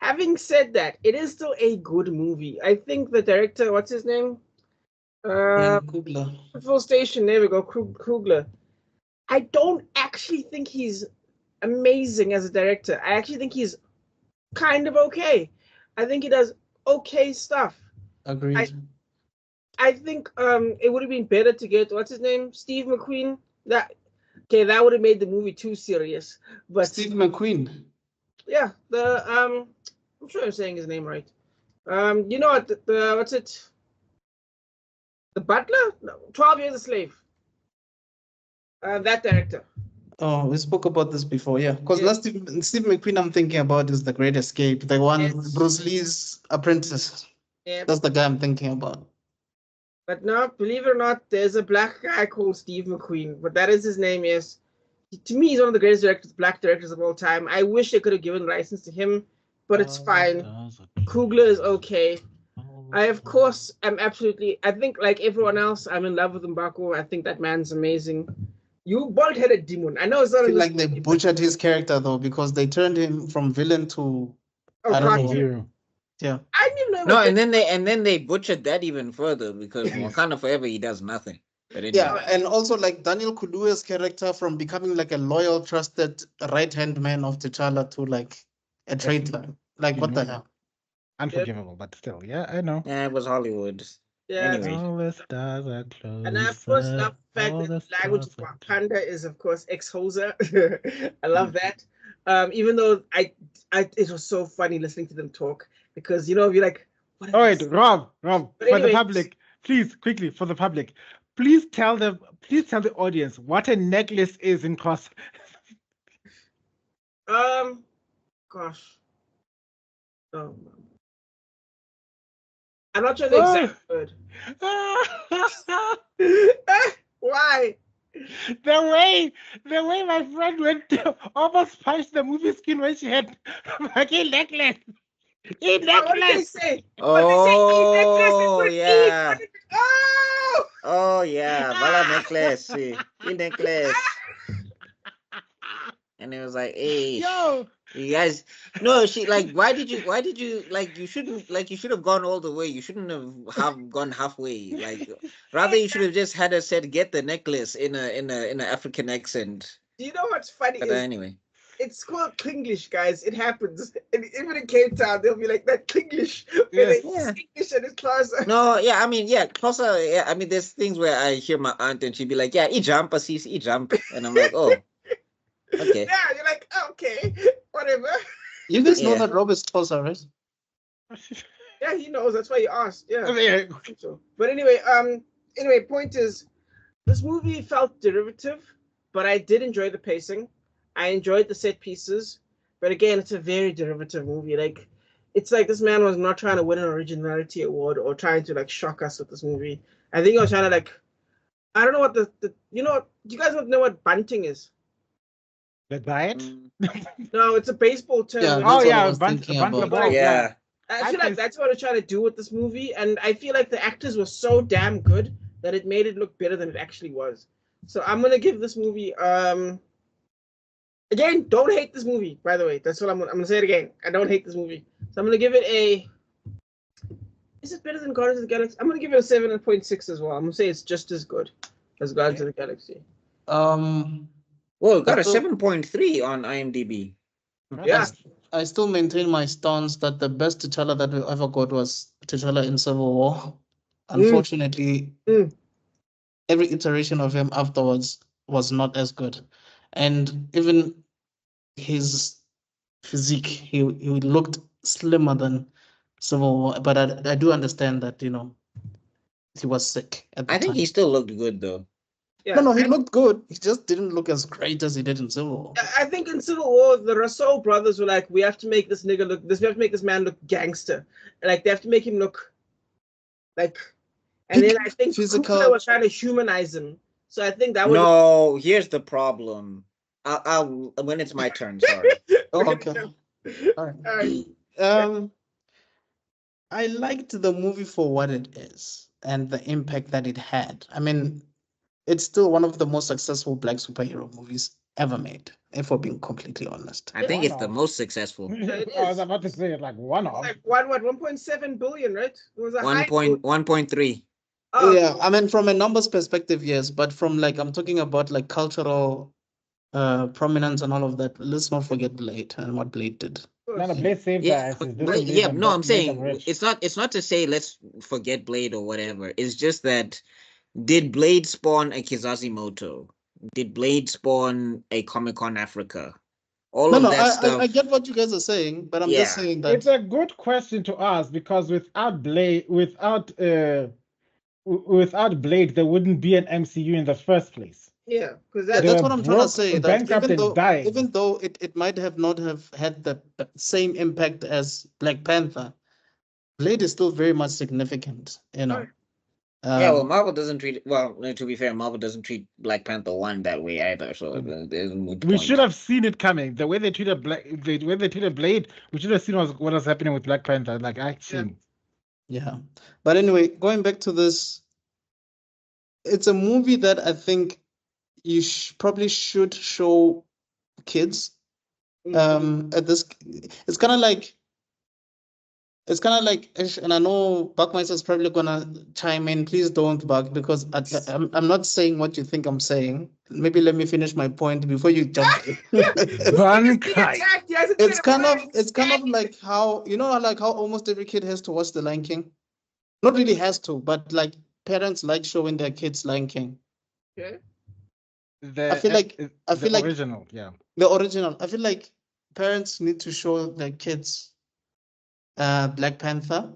Having said that, it is still a good movie. I think the director, what's his name? Ryan Coogler. Full Station, there we go, Krugler. I don't actually think he's amazing as a director. I actually think he's kind of okay. I think he does okay stuff. Agreed. I think it would have been better to get, what's his name? Steve McQueen. That would have made the movie too serious. But Steve McQueen. yeah, I'm sure I'm saying his name right. You know what? The what's it? The Butler? No, 12 Years a Slave. That director. Oh, we spoke about this before, yeah. Because Yeah. last Steve McQueen I'm thinking about is The Great Escape, the one Yes. Bruce Lee's apprentice. Yeah. That's the guy I'm thinking about. But no, believe it or not, there's a black guy called Steve McQueen, but that is his name, yes. To me, he's one of the greatest black directors of all time. I wish they could have given license to him, but it's fine. Coogler is okay. I, of course, I think like everyone else, I'm in love with M'Baku. I think that man's amazing. You bald-headed demon. I know it's I not feel in like they this movie, butchered his character though, because they turned him from villain to but- I don't cartoon. know. Zero. Yeah. I didn't even know he No, and then they butchered that even further because Wakanda Forever he does nothing. But anyway. Yeah, and also like Daniel Kaluuya's character from becoming like a loyal, trusted right-hand man of T'Challa to like a traitor. Like what the hell? Unforgivable, but still, yeah, I know. Yeah, it was Hollywood. Yeah. Anyway. All the stars are close. And I of course love the fact that the language of Wakanda is of course ex-Hosa. I love that. Even though it was so funny listening to them talk because you're like, what all right, Rob, But for anyway, the public, please quickly for the public, please tell the audience what a necklace is in cross. Gosh. Oh. I'm not sure the exact word. Why? The way my friend went to almost punched the movie screen when she had fucking necklace. What did they say? Oh, yeah. Oh yeah, Vala necklace. See, necklace. And it was like, hey, yo, you guys, no, she like, why did you like, you should have gone all the way. You shouldn't have gone halfway. Like, rather you should have just had her said, get the necklace in a African accent. Do you know what's funny? But anyway, it's called Klinglish, guys. It happens. And even in Cape Town, they'll be like that Klinglish. Yes. English and it's class. no, yeah, I mean, yeah, closer. Yeah, I mean, there's things where I hear my aunt and she'd be like, yeah, jump, sis, jump, and I'm like, oh. Okay. Yeah, you're like, okay, whatever. You guys know that Rob is Tosa, right? Yeah, he knows. That's why he asked. Yeah. Yeah. So, but anyway, point is, this movie felt derivative, but I did enjoy the pacing. I enjoyed the set pieces, but again, it's a very derivative movie. Like, it's like this man was not trying to win an originality award or trying to like shock us with this movie. I think he was trying to like, I don't know what do you guys know what bunting is? The diet? No, it's a baseball term. Yeah, Oh yeah, was bunt thinking the about. ball. Yeah. I feel like that's what they're trying to do with this movie, and I feel like the actors were so damn good that it made it look better than it actually was. So I'm gonna give this movie. Again, don't hate this movie. By the way, that's what I'm gonna say it again. I don't hate this movie, so I'm gonna give it a. Is it better than Guardians of the Galaxy? I'm gonna give it a 7.6 as well. I'm gonna say it's just as good as Guardians of the Galaxy. Well, it got a 7.3 on IMDb. Yeah. I still maintain my stance that the best T'Challa that we ever got was T'Challa in Civil War. Unfortunately, every iteration of him afterwards was not as good. And even his physique, he looked slimmer than Civil War. But I do understand that, he was sick at the time. I think he still looked good, though. Yeah. No, he looked good. He just didn't look as great as he did in Civil War. I think in Civil War, the Russo brothers were like, we have to make this nigga look. We have to make this man look gangster. Like they have to make him look like. And then I think Coogler was trying to humanize him. So I think that was. No, here's the problem. I'll when it's my turn. Sorry. Oh, okay. All right. I liked the movie for what it is and the impact that it had. I mean, it's still one of the most successful black superhero movies ever made, if we're being completely honest. I think it's the most successful. I was about to say it like one of. Like 1.7 billion, right? It was a 1.3. Oh, yeah, I mean, from a numbers perspective, yes, but from I'm talking about like cultural prominence and all of that. Let's not forget Blade and what Blade did. No, Blade saved Yeah, the I'm saying it's not to say let's forget Blade or whatever. It's just that did Blade spawn a Kizazimoto? Did Blade spawn a Comic-Con Africa? Stuff. I get what you guys are saying, but I'm just saying that it's a good question to ask because without Blade, there wouldn't be an MCU in the first place. Yeah, because that's what I'm trying to say. That even though it might not have had the same impact as Black Panther, Blade is still very much significant. Well, Marvel doesn't treat. Well, to be fair, Marvel doesn't treat Black Panther 1 that way either. So there's we should have seen it coming. The way they treated Blade, we should have seen what was happening with Black Panther. Like actually. Yeah, but anyway, going back to this, it's a movie that I think you probably should show kids. At this, it's kind of like it's kind of like, and I know Buckmeister is probably gonna chime in. Please don't, Buck, because I'm not saying what you think I'm saying. Maybe let me finish my point before you jump. Van Being Kai. attacked, he hasn't It's said a kind of word. it's kind of like how like how almost every kid has to watch The Lion King. Not really has to, but like parents like showing their kids Lion King. Okay. I feel like the original, yeah. the original. I feel like parents need to show their kids Black Panther,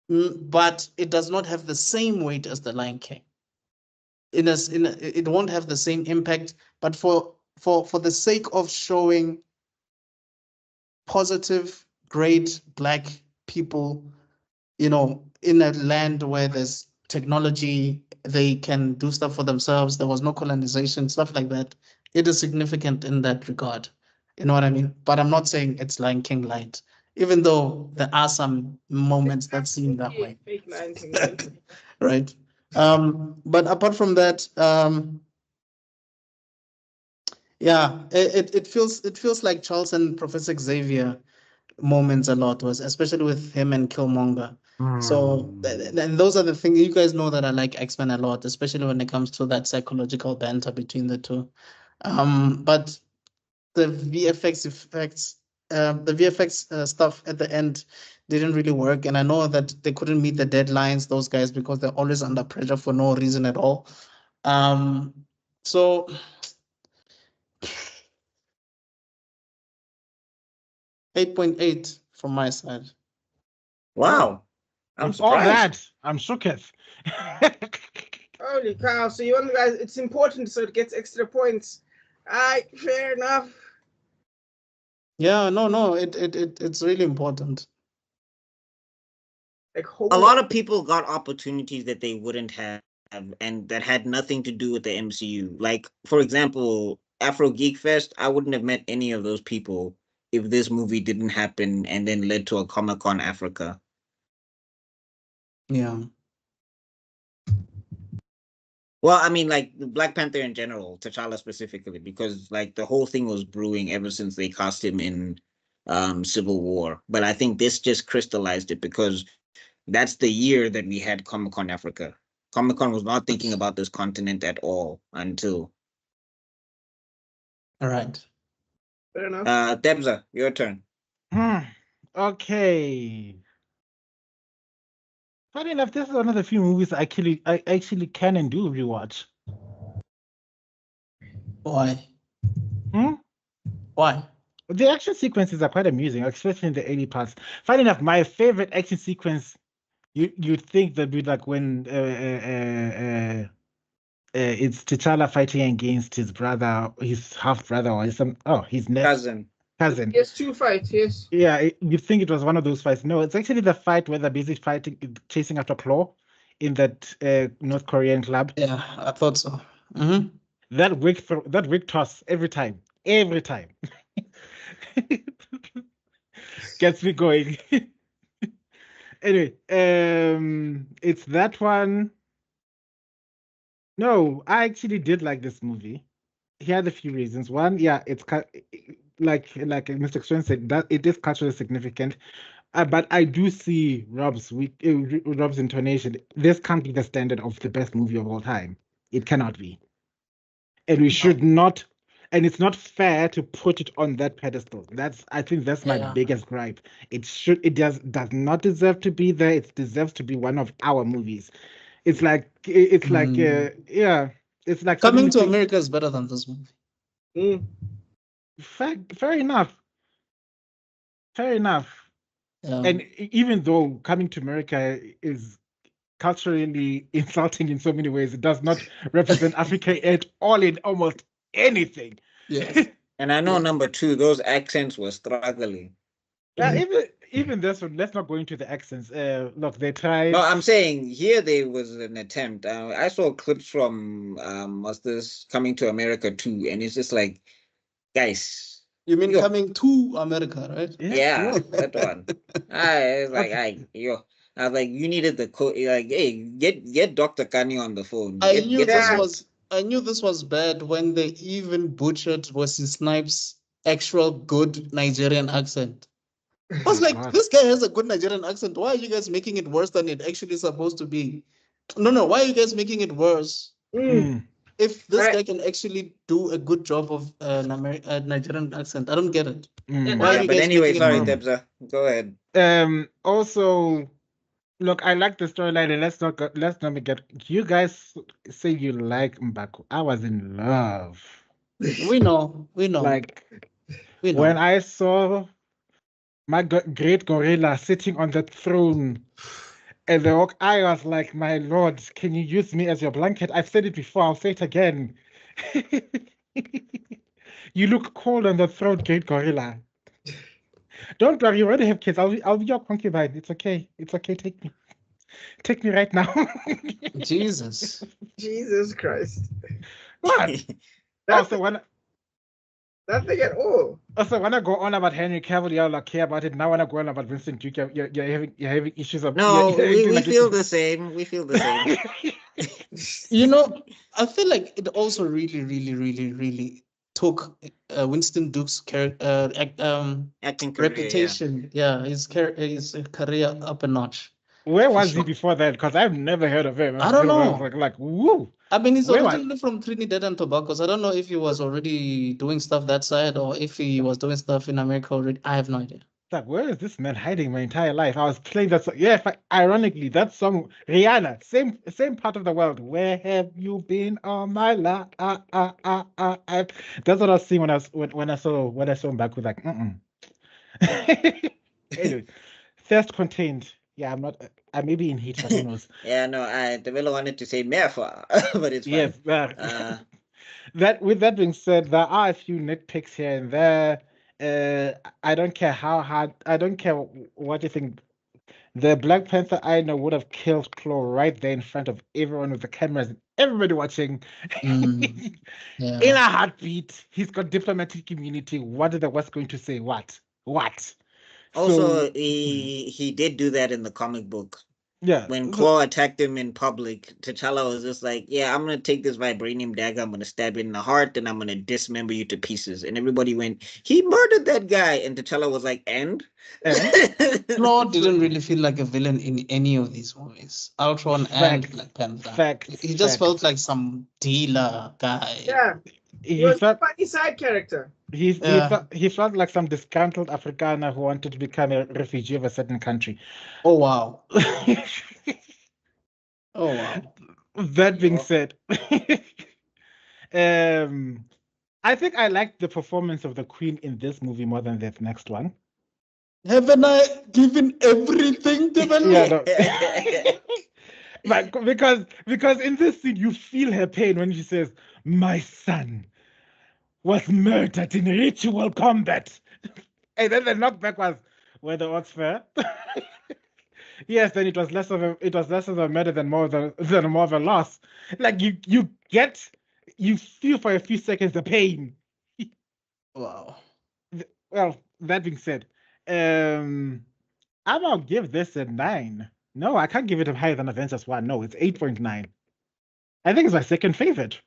but it does not have the same weight as The Lion King. It won't have the same impact, but for the sake of showing positive, great Black people, in a land where there's technology, they can do stuff for themselves. There was no colonization, stuff like that. It is significant in that regard. You know what I mean? But I'm not saying it's Lion King light, even though there are some moments that seem that way. Fake Lion King, right? Right. But apart from that, yeah, it feels like Charles and Professor Xavier moments a lot, was especially with him and Killmonger. So and those are the things, you guys know that I like X-Men a lot, especially when it comes to that psychological banter between the two. But the VFX stuff at the end didn't really work, and I know that they couldn't meet the deadlines, those guys, because they're always under pressure for no reason at all. So 8.8 from my side. Wow. I'm With all surprised. that, I'm shooketh. Holy cow! So you want guys? It's important, so it gets extra points. Alright, fair enough. Yeah, no, it's really important. Like A lot of people got opportunities that they wouldn't have, and that had nothing to do with the MCU. Like, for example, Afro Geek Fest, I wouldn't have met any of those people if this movie didn't happen and then led to a Comic-Con Africa. Yeah. Well, I mean, like Black Panther in general, T'Challa specifically, because like the whole thing was brewing ever since they cast him in Civil War. But I think this just crystallized it because that's the year that we had Comic-Con Africa. Comic-Con was not thinking about this continent at all until. All right. fair enough. Debza, your turn. Okay. Funny enough, this is one of the few movies I actually can and do rewatch. Why? Hmm? Why? The action sequences are quite amusing, especially in the 80 parts. Funny enough, my favorite action sequence, you'd think that would be like when it's T'Challa fighting against his brother, his half brother, or his Cousin. cousin. Yes, two fights. Yes. Yeah, you'd think it was one of those fights. No, it's actually the fight where they're busy chasing after Claw in that North Korean club. Yeah, I thought so. Mm-hmm. That wig toss every time. Gets me going. Anyway, it's that one. No, I actually did like this movie. He had a few reasons. One, yeah, it's like Mr. Extreme said, that it is culturally significant. But I do see Rob's intonation. This can't be the standard of the best movie of all time. It cannot be. And we should not, and it's not fair to put it on that pedestal. I think that's my biggest gripe. It does not deserve to be there. It deserves to be one of our movies. It's like it's like Coming to America is better than this movie. Fair enough. Fair enough. Yeah. And even though Coming to America is culturally insulting in so many ways, it does not represent Africa at all in almost anything. Yes. And I know number two, those accents were struggling. Even this one, let's not go into the accents. Look, they tried. No, I'm saying here there was an attempt. I saw clips from what's this Coming to America 2, and it's just like, guys. You mean Coming to America, right? Yeah, that one. I was like, I was like, you needed the code. Like, hey, get Dr. Kanye on the phone. I knew this was bad when they even butchered Wesley Snipes' actual good Nigerian accent. I was like, God. this guy has a good Nigerian accent. Why are you guys making it worse than it actually is supposed to be? No. Why are you guys making it worse? If this guy can actually do a good job of an Nigerian accent, I don't get it. Mm. Why are Yeah, you but guys anyway, making it sorry, horrible? Debza. Go ahead. Also, look, I like the storyline, and let's not get. You guys say you like Mbaku. I was in love. We know. Like We know. when I saw my great gorilla sitting on the throne, and I was like, my lord, can you use me as your blanket? I've said it before. I'll say it again. You look cold on the throne, great gorilla. Don't worry, you already have kids. I'll be your concubine. It's okay. It's okay. Take me right now. Jesus. Jesus Christ. What? Also, when Nothing at all. I go on about Henry Cavill, you all like care about it. Now when I go on about Vincent Duke, you're having issues of. No, you're we acting like feel the same. We feel the same. You know, I feel like it also really took Winston Duke's Acting career, reputation. Yeah, his career up a notch. Where For was sure. he before that? Because I've never heard of him. I don't I was know. like, woo. I mean, he's Where was- originally from Trinidad and Tobago, so I don't know if he was already doing stuff that side or if he was doing stuff in America already. I have no idea. Like, where is this man hiding my entire life? I was playing that song. Yeah, ironically, that song, Rihanna, same part of the world. Where have you been all my life? That's what I was seeing when I saw him back with like, Anyway, thirst contained. Yeah, I'm not. I may be in heat, but who knows? Yeah, no, I Develo wanted to say Mefa, but it's fine. Yes. With that being said, there are a few nitpicks here and there. I don't care how hard. I don't care what you think. The Black Panther I know would have killed Claw right there in front of everyone with the cameras and everybody watching. Yeah. In a heartbeat, he's got diplomatic immunity. What is the West going to say? What? Also, he did do that in the comic book. Yeah. When Claw attacked him in public, T'Challa was just like, yeah, I'm going to take this vibranium dagger, I'm going to stab it in the heart, and I'm going to dismember you to pieces. And everybody went, he murdered that guy. And T'Challa was like, and? Claw didn't really feel like a villain in any of these movies. Ultron and Black Panther. He just felt like some dealer guy. Yeah. He was a funny side character. He felt like some disgruntled Afrikaner who wanted to become a refugee of a certain country. Oh, wow. Oh, wow. That being said, I think I liked the performance of the Queen in this movie more than the next one. Haven't I given everything to the But because in this scene you feel her pain when she says, "My son was murdered in ritual combat," and then the knockback was, "Were the odds fair?" Yes, then it was less of a murder than more of a loss. Like you feel for a few seconds the pain. Wow. Well, that being said, I'm gonna give this a 9. No, I can't give it higher than Avengers 1. No, it's 8.9. I think it's my second favorite.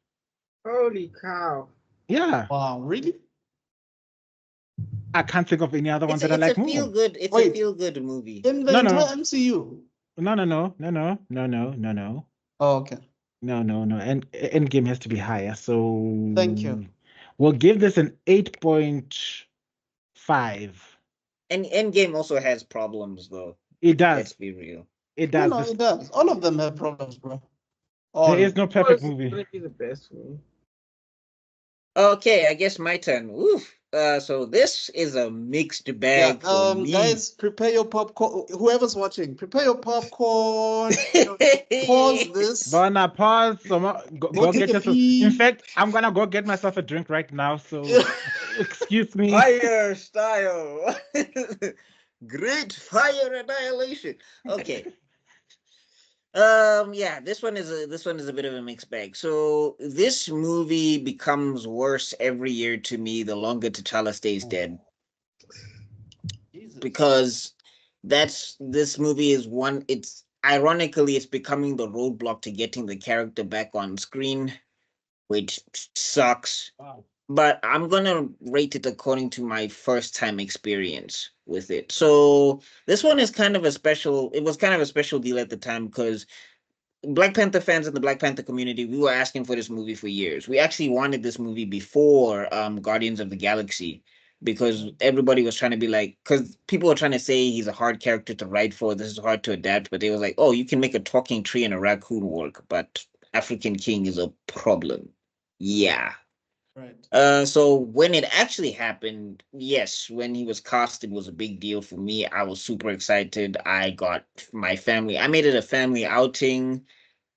Holy cow. Yeah. Wow, really? I can't think of any other one that I like more. It's a feel-good movie. In the entire MCU? No. Oh, okay. No. And Endgame has to be higher. So thank you. We'll give this an 8.5. And Endgame also has problems, though. It does. Let's be real. It does. No, it does. All of them have problems, bro. There is no perfect movie. It's gonna be the best for me. Okay, I guess my turn. Oof. So this is a mixed bag for me. Guys, prepare your popcorn. Whoever's watching, prepare your popcorn. Pause this. Gonna pause. Go take get a yourself. pee. In fact, I'm gonna go get myself a drink right now. So excuse me. Fire style. Great fire annihilation. Okay. Yeah, this one is a bit of a mixed bag. So this movie becomes worse every year to me the longer T'Challa stays dead. Jesus. Because this movie is it's ironically it's becoming the roadblock to getting the character back on screen, which sucks. Wow. but I'm gonna rate it according to my first time experience with it. So this one is kind of a special. It was kind of a special deal at the time because Black Panther fans in the Black Panther community, we were asking for this movie for years. We actually wanted this movie before Guardians of the Galaxy because everybody was trying to be like, because people were trying to say he's a hard character to write for. This is hard to adapt, but they were like, oh, you can make a talking tree and a raccoon work, but African King is a problem. Yeah. Right. So when it actually happened, yes, when he was cast, it was a big deal for me. I was super excited. I got my family. I made it a family outing.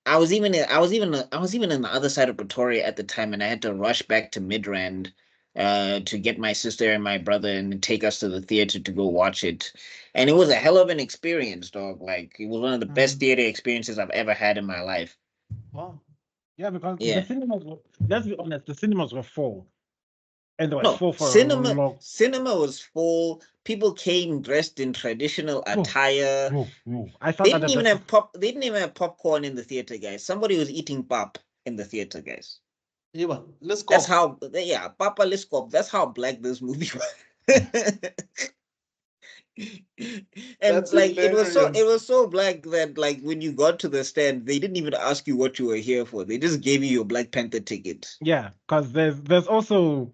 I was even on the other side of Pretoria at the time, and I had to rush back to Midrand to get my sister and my brother and take us to the theater to go watch it. And it was a hell of an experience, dog. Like it was one of the best theater experiences I've ever had in my life. Wow. Yeah, because Yeah. the cinemas were, let's be honest, the cinemas were full. And they were No, full for a long. cinema was full. People came dressed in traditional attire. I They felt that didn't the even best. have pop. They didn't even have popcorn in the theater, guys. Somebody was eating pop in the theater, guys. Yeah, let's go. That's how, yeah, Papa Liskop. That's how black this movie was. And That's like it hilarious. was so black that like when you got to the stand, they didn't even ask you what you were here for. They just gave you your Black Panther ticket. Yeah, because there's also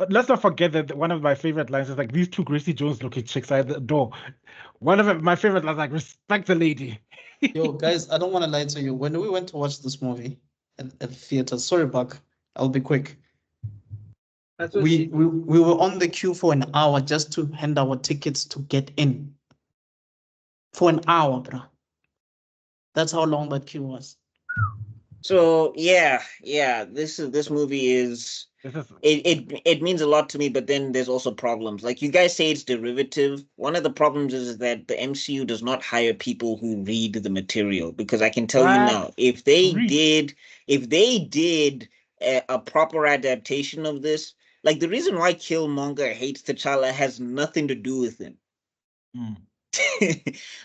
let's not forget that one of my favorite lines is like these two Gracie Jones looking chicks at the door. One of my favorite lines like respect the lady. Yo, guys, I don't want to lie to you. When we went to watch this movie at the theater, sorry, Buck, I'll be quick. That's what We were on the queue for an hour just to hand our tickets to get in. For an hour, bro. That's how long that queue was. So yeah, this movie is it means a lot to me, but then there's also problems. Like you guys say it's derivative. One of the problems is that the MCU does not hire people who read the material because I can tell you now, if they did a proper adaptation of this, like the reason why Killmonger hates T'Challa has nothing to do with him.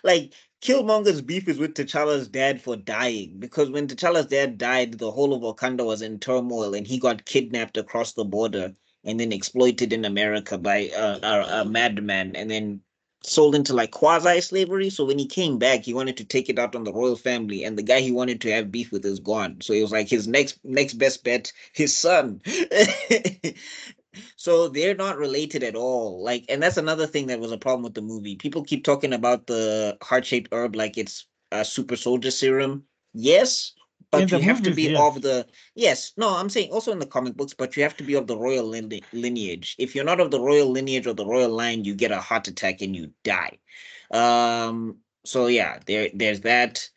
Like Killmonger's beef is with T'Challa's dad for dying because when T'Challa's dad died, the whole of Wakanda was in turmoil and he got kidnapped across the border and then exploited in America by a madman and then sold into like quasi-slavery. So when he came back, he wanted to take it out on the royal family and the guy he wanted to have beef with is gone. So it was like his next best bet, his son. So they're not related at all. Like, and that's another thing that was a problem with the movie. People keep talking about the heart-shaped herb like it's a super soldier serum. Yes, but you have to be of the no, I'm saying also in the comic books, but you have to be of the royal lineage. If you're not of the royal lineage or the royal line, you get a heart attack and you die. So yeah, there's that.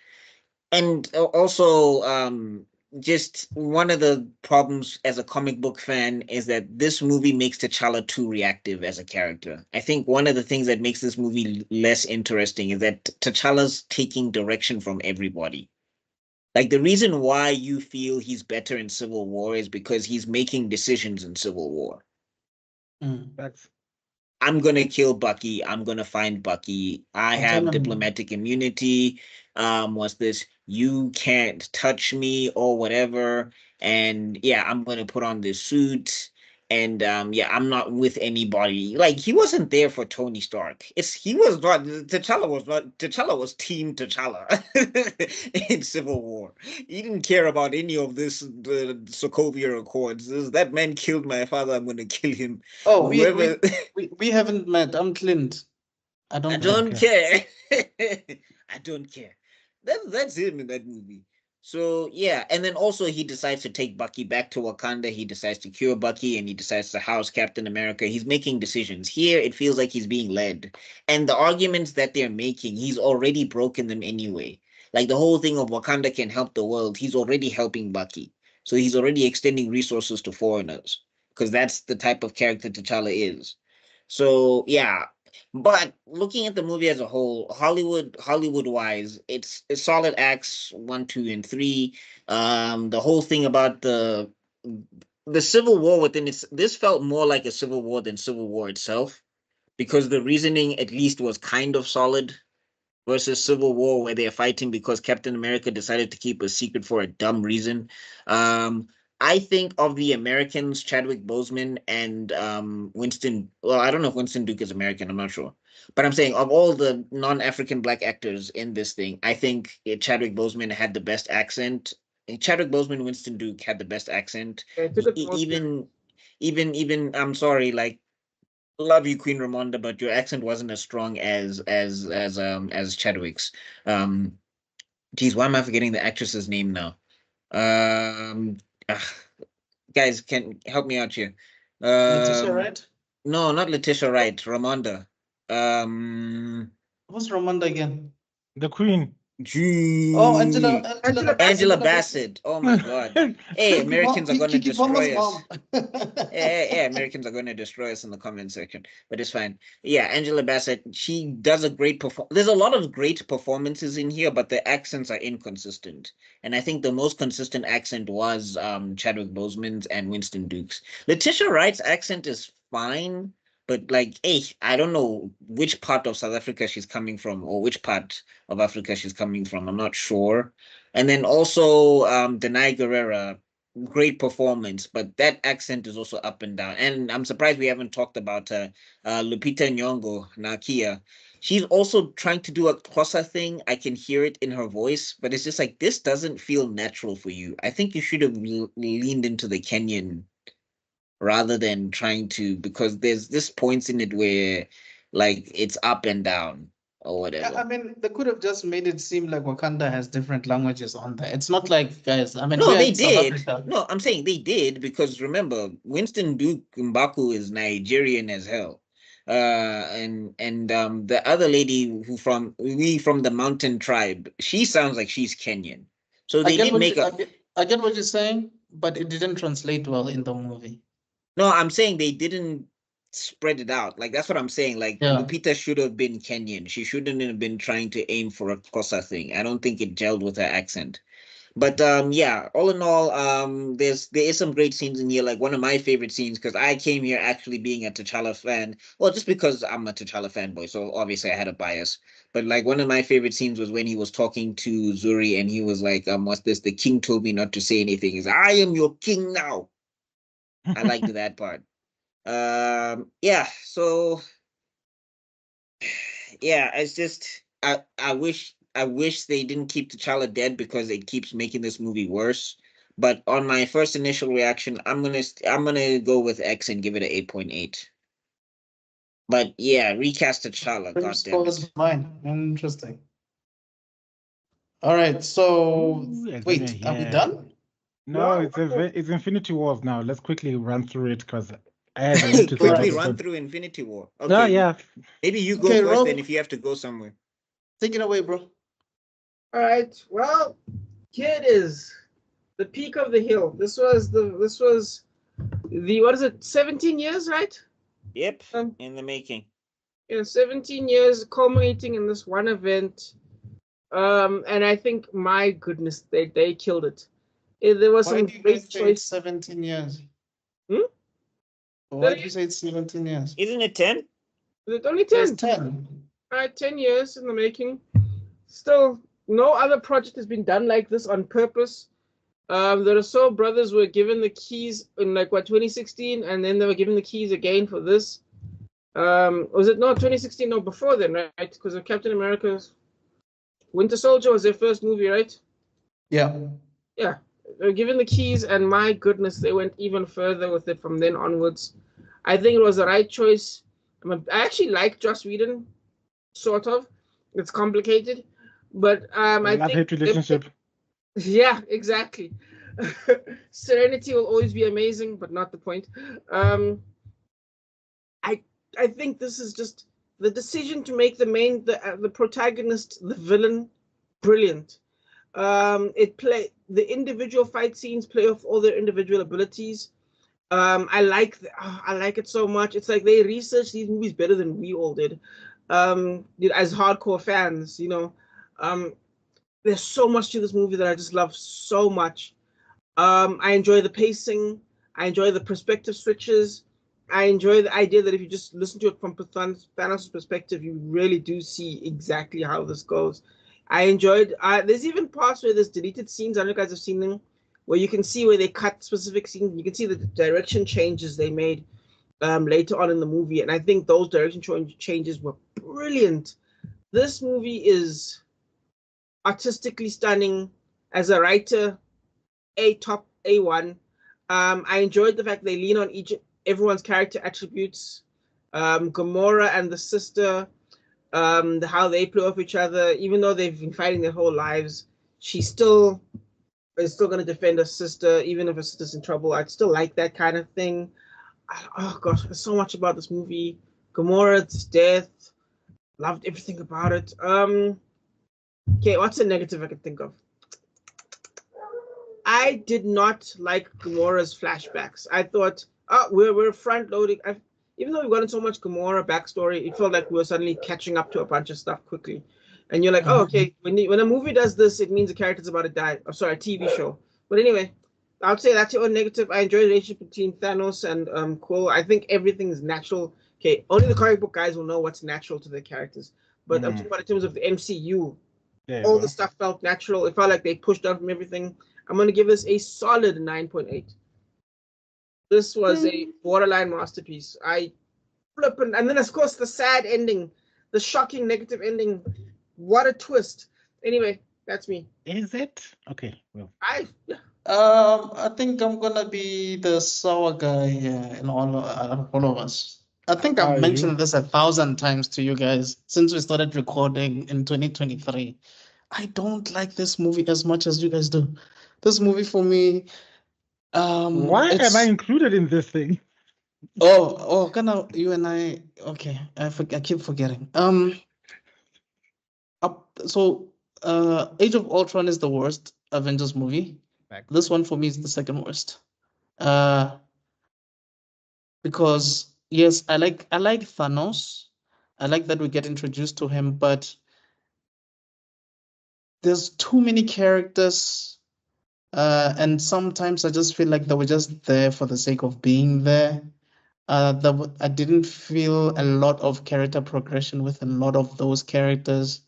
And also just one of the problems as a comic book fan is that this movie makes T'Challa too reactive as a character. I think one of the things that makes this movie less interesting is that T'Challa's taking direction from everybody. Like the reason why you feel he's better in Civil War is because he's making decisions in Civil War. I'm gonna kill Bucky. I'm gonna find Bucky. I have diplomatic immunity. What's this? You can't touch me or whatever. And yeah, I'm gonna put on this suit. And yeah, I'm not with anybody. Like he wasn't there for Tony Stark. He was not. T'Challa was Team T'Challa in Civil War. He didn't care about any of this the Sokovia Accords. That man killed my father. I'm gonna kill him. Oh, we haven't met. I'm Clint. I don't care. I don't care. That's him in that movie. So yeah, and then also he decides to take Bucky back to Wakanda. He decides to cure Bucky, and he decides to house Captain America. He's making decisions. Here, it feels like he's being led, and the arguments that they're making, he's already broken them anyway. Like the whole thing of Wakanda can help the world. He's already helping Bucky, so he's already extending resources to foreigners because that's the type of character T'Challa is. So yeah, but looking at the movie as a whole, Hollywood wise, it's solid acts 1, 2, and 3. The whole thing about the Civil War within this felt more like a Civil War than Civil War itself, because the reasoning at least was kind of solid versus Civil War where they're fighting because Captain America decided to keep a secret for a dumb reason. I think of the Americans, Chadwick Boseman and Winston. Well, I don't know if Winston Duke is American. I'm not sure, but I'm saying of all the non-African black actors in this thing, I think Chadwick Boseman had the best accent. Chadwick Boseman, Winston Duke had the best accent. Yeah, it took it most- Even. I'm sorry, like love you, Queen Ramonda, but your accent wasn't as strong as Chadwick's. Geez, why am I forgetting the actress's name now? Um, ah, guys, can help me out here. Letitia Wright? No, not Letitia Wright. Ramonda. Who's Ramonda again? The Queen. Oh, Angela Bassett. Oh my God. Hey, Americans are going to Kiki Palmer's destroy us. mom. Yeah, Americans are going to destroy us in the comment section, but it's fine. Yeah, Angela Bassett, she does a great perform. There's a lot of great performances in here, but the accents are inconsistent. And I think the most consistent accent was Chadwick Boseman's and Winston Duke's. Letitia Wright's accent is fine, but like, hey, I don't know which part of South Africa she's coming from or which part of Africa she's coming from. I'm not sure. And then also Denai Guerrera, great performance, but that accent is also up and down. And I'm surprised we haven't talked about Lupita Nyong'o, Nakia. She's also trying to do a Xhosa thing. I can hear it in her voice, but it's just like, this doesn't feel natural for you. I think you should have leaned into the Kenyan rather than trying to, because there's this points in it where like it's up and down or whatever. I mean, they could have just made it seem like Wakanda has different languages on there. It's not like, guys, I mean, No, we're they in South did. Africa. No, I'm saying they did because remember, Winston Duke Mbaku is Nigerian as hell. And the other lady who from the mountain tribe, she sounds like she's Kenyan. So they did make I get what you're saying, but it didn't translate well in the movie. No, I'm saying they didn't spread it out. Like that's what I'm saying. Like Yeah. Lupita should have been Kenyan. She shouldn't have been trying to aim for a Xhosa thing. I don't think it gelled with her accent. But yeah, all in all, there is some great scenes in here. Like one of my favorite scenes, because I came here actually being a T'Challa fan. Well, just because I'm a T'Challa fanboy, so obviously I had a bias. But like one of my favorite scenes was when he was talking to Zuri and he was like, what's this? The king told me not to say anything. He's like, I am your king now. I liked that part. Yeah, so yeah, it's just I wish they didn't keep T'Challa dead because it keeps making this movie worse. But on my first initial reaction, I'm gonna go with X and give it an 8.8. But yeah, recast T'Challa. Goddamn it. Mine. Interesting. All right, so Ooh, wait, are we yeah. done? No, Yeah. it's Infinity Wars now. Let's quickly run through it because I had a lot to say. Quickly about run it. through Infinity War. Oh Okay, yeah. maybe you go Okay, first Rob. then if you have to go somewhere. Take it away, bro. All right. Well, here it is. The peak of the hill. This was the what is it? 17 years, right? Yep, in the making. Yeah, 17 years culminating in this one event. And I think, my goodness, they killed it. There was Why some do you great guys say choice. it's 17 years? Hmm? Why do you say it's 17 years? Isn't it 10? Is it only It's 10? 10. All right, 10 years in the making. Still, no other project has been done like this on purpose. The Russo brothers were given the keys in 2016, and then they were given the keys again for this. Was it not 2016? No, before then, right? Because of Captain America's Winter Soldier was their first movie, right? Yeah. Yeah, they were given the keys, and my goodness, they went even further with it from then onwards. I think it was the right choice. I actually like Joss Whedon, sort of. It's complicated, but I Love-hate think relationship. yeah, exactly. Serenity will always be amazing, but not the point. I think this is just the decision to make the protagonist the villain brilliant. The individual fight scenes play off all their individual abilities. I like it so much. It's like they researched these movies better than we all did. As hardcore fans, there's so much to this movie that I just love so much. I enjoy the pacing. I enjoy the perspective switches. I enjoy the idea that if you just listen to it from Thanos' perspective, you really do see exactly how this goes. I enjoyed. There's even parts where there's deleted scenes. I don't know if you guys have seen them, where you can see where they cut specific scenes. You can see the direction changes they made later on in the movie, and I think those direction changes were brilliant. This movie is artistically stunning. As a writer, top A1. I enjoyed the fact they lean on everyone's character attributes. Gamora and the sister, how they play off each other, even though they've been fighting their whole lives, she is still going to defend her sister, even if her sister's in trouble. I'd still like that kind of thing. Oh gosh, there's so much about this movie. Gamora's death, loved everything about it. Okay, what's a negative I can think of? I did not like Gamora's flashbacks. I thought, we're front loading. Even though we've gotten so much Gamora backstory, it felt like we were suddenly catching up to a bunch of stuff quickly. And you're like, oh, okay, when a movie does this, it means the character's about to die. Oh, sorry, a TV show. But anyway, I would say that's your own negative. I enjoyed the relationship between Thanos and Quill. I think everything is natural. Okay, only the comic book guys will know what's natural to their characters. But I'm talking about in terms of the MCU. All the stuff felt natural. It felt like they pushed out from everything. I'm going to give this a solid 9.8. This was a borderline masterpiece. I flip and then of course the sad ending, the shocking negative ending. What a twist. Anyway, that's me. Is it? Okay. Well. I think I'm gonna be the sour guy here in all of us. I think I've mentioned this 1,000 times to you guys since we started recording in 2023. I don't like this movie as much as you guys do. This movie for me, why am I included in this thing? kind of you and I. Okay, I keep forgetting. Age of Ultron is the worst Avengers movie. This one for me is the second worst. Because yes, I like Thanos. I like that we get introduced to him, but there's too many characters. And sometimes I just feel like they were just there for the sake of being there. I didn't feel a lot of character progression with a lot of those characters.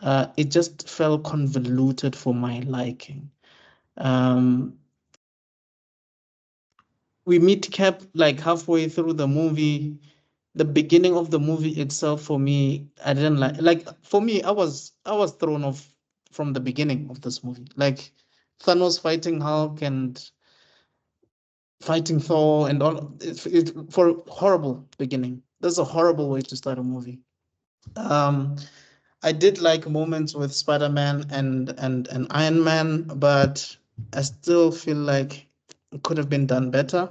It just felt convoluted for my liking. We meet Cap like halfway through the movie. The beginning of the movie itself, for me, I didn't like. Like for me, I was thrown off from the beginning of this movie. Like Thanos fighting Hulk and fighting Thor and all. For a horrible beginning. That's a horrible way to start a movie. I did like moments with Spider-Man and Iron Man, but I still feel like it could have been done better.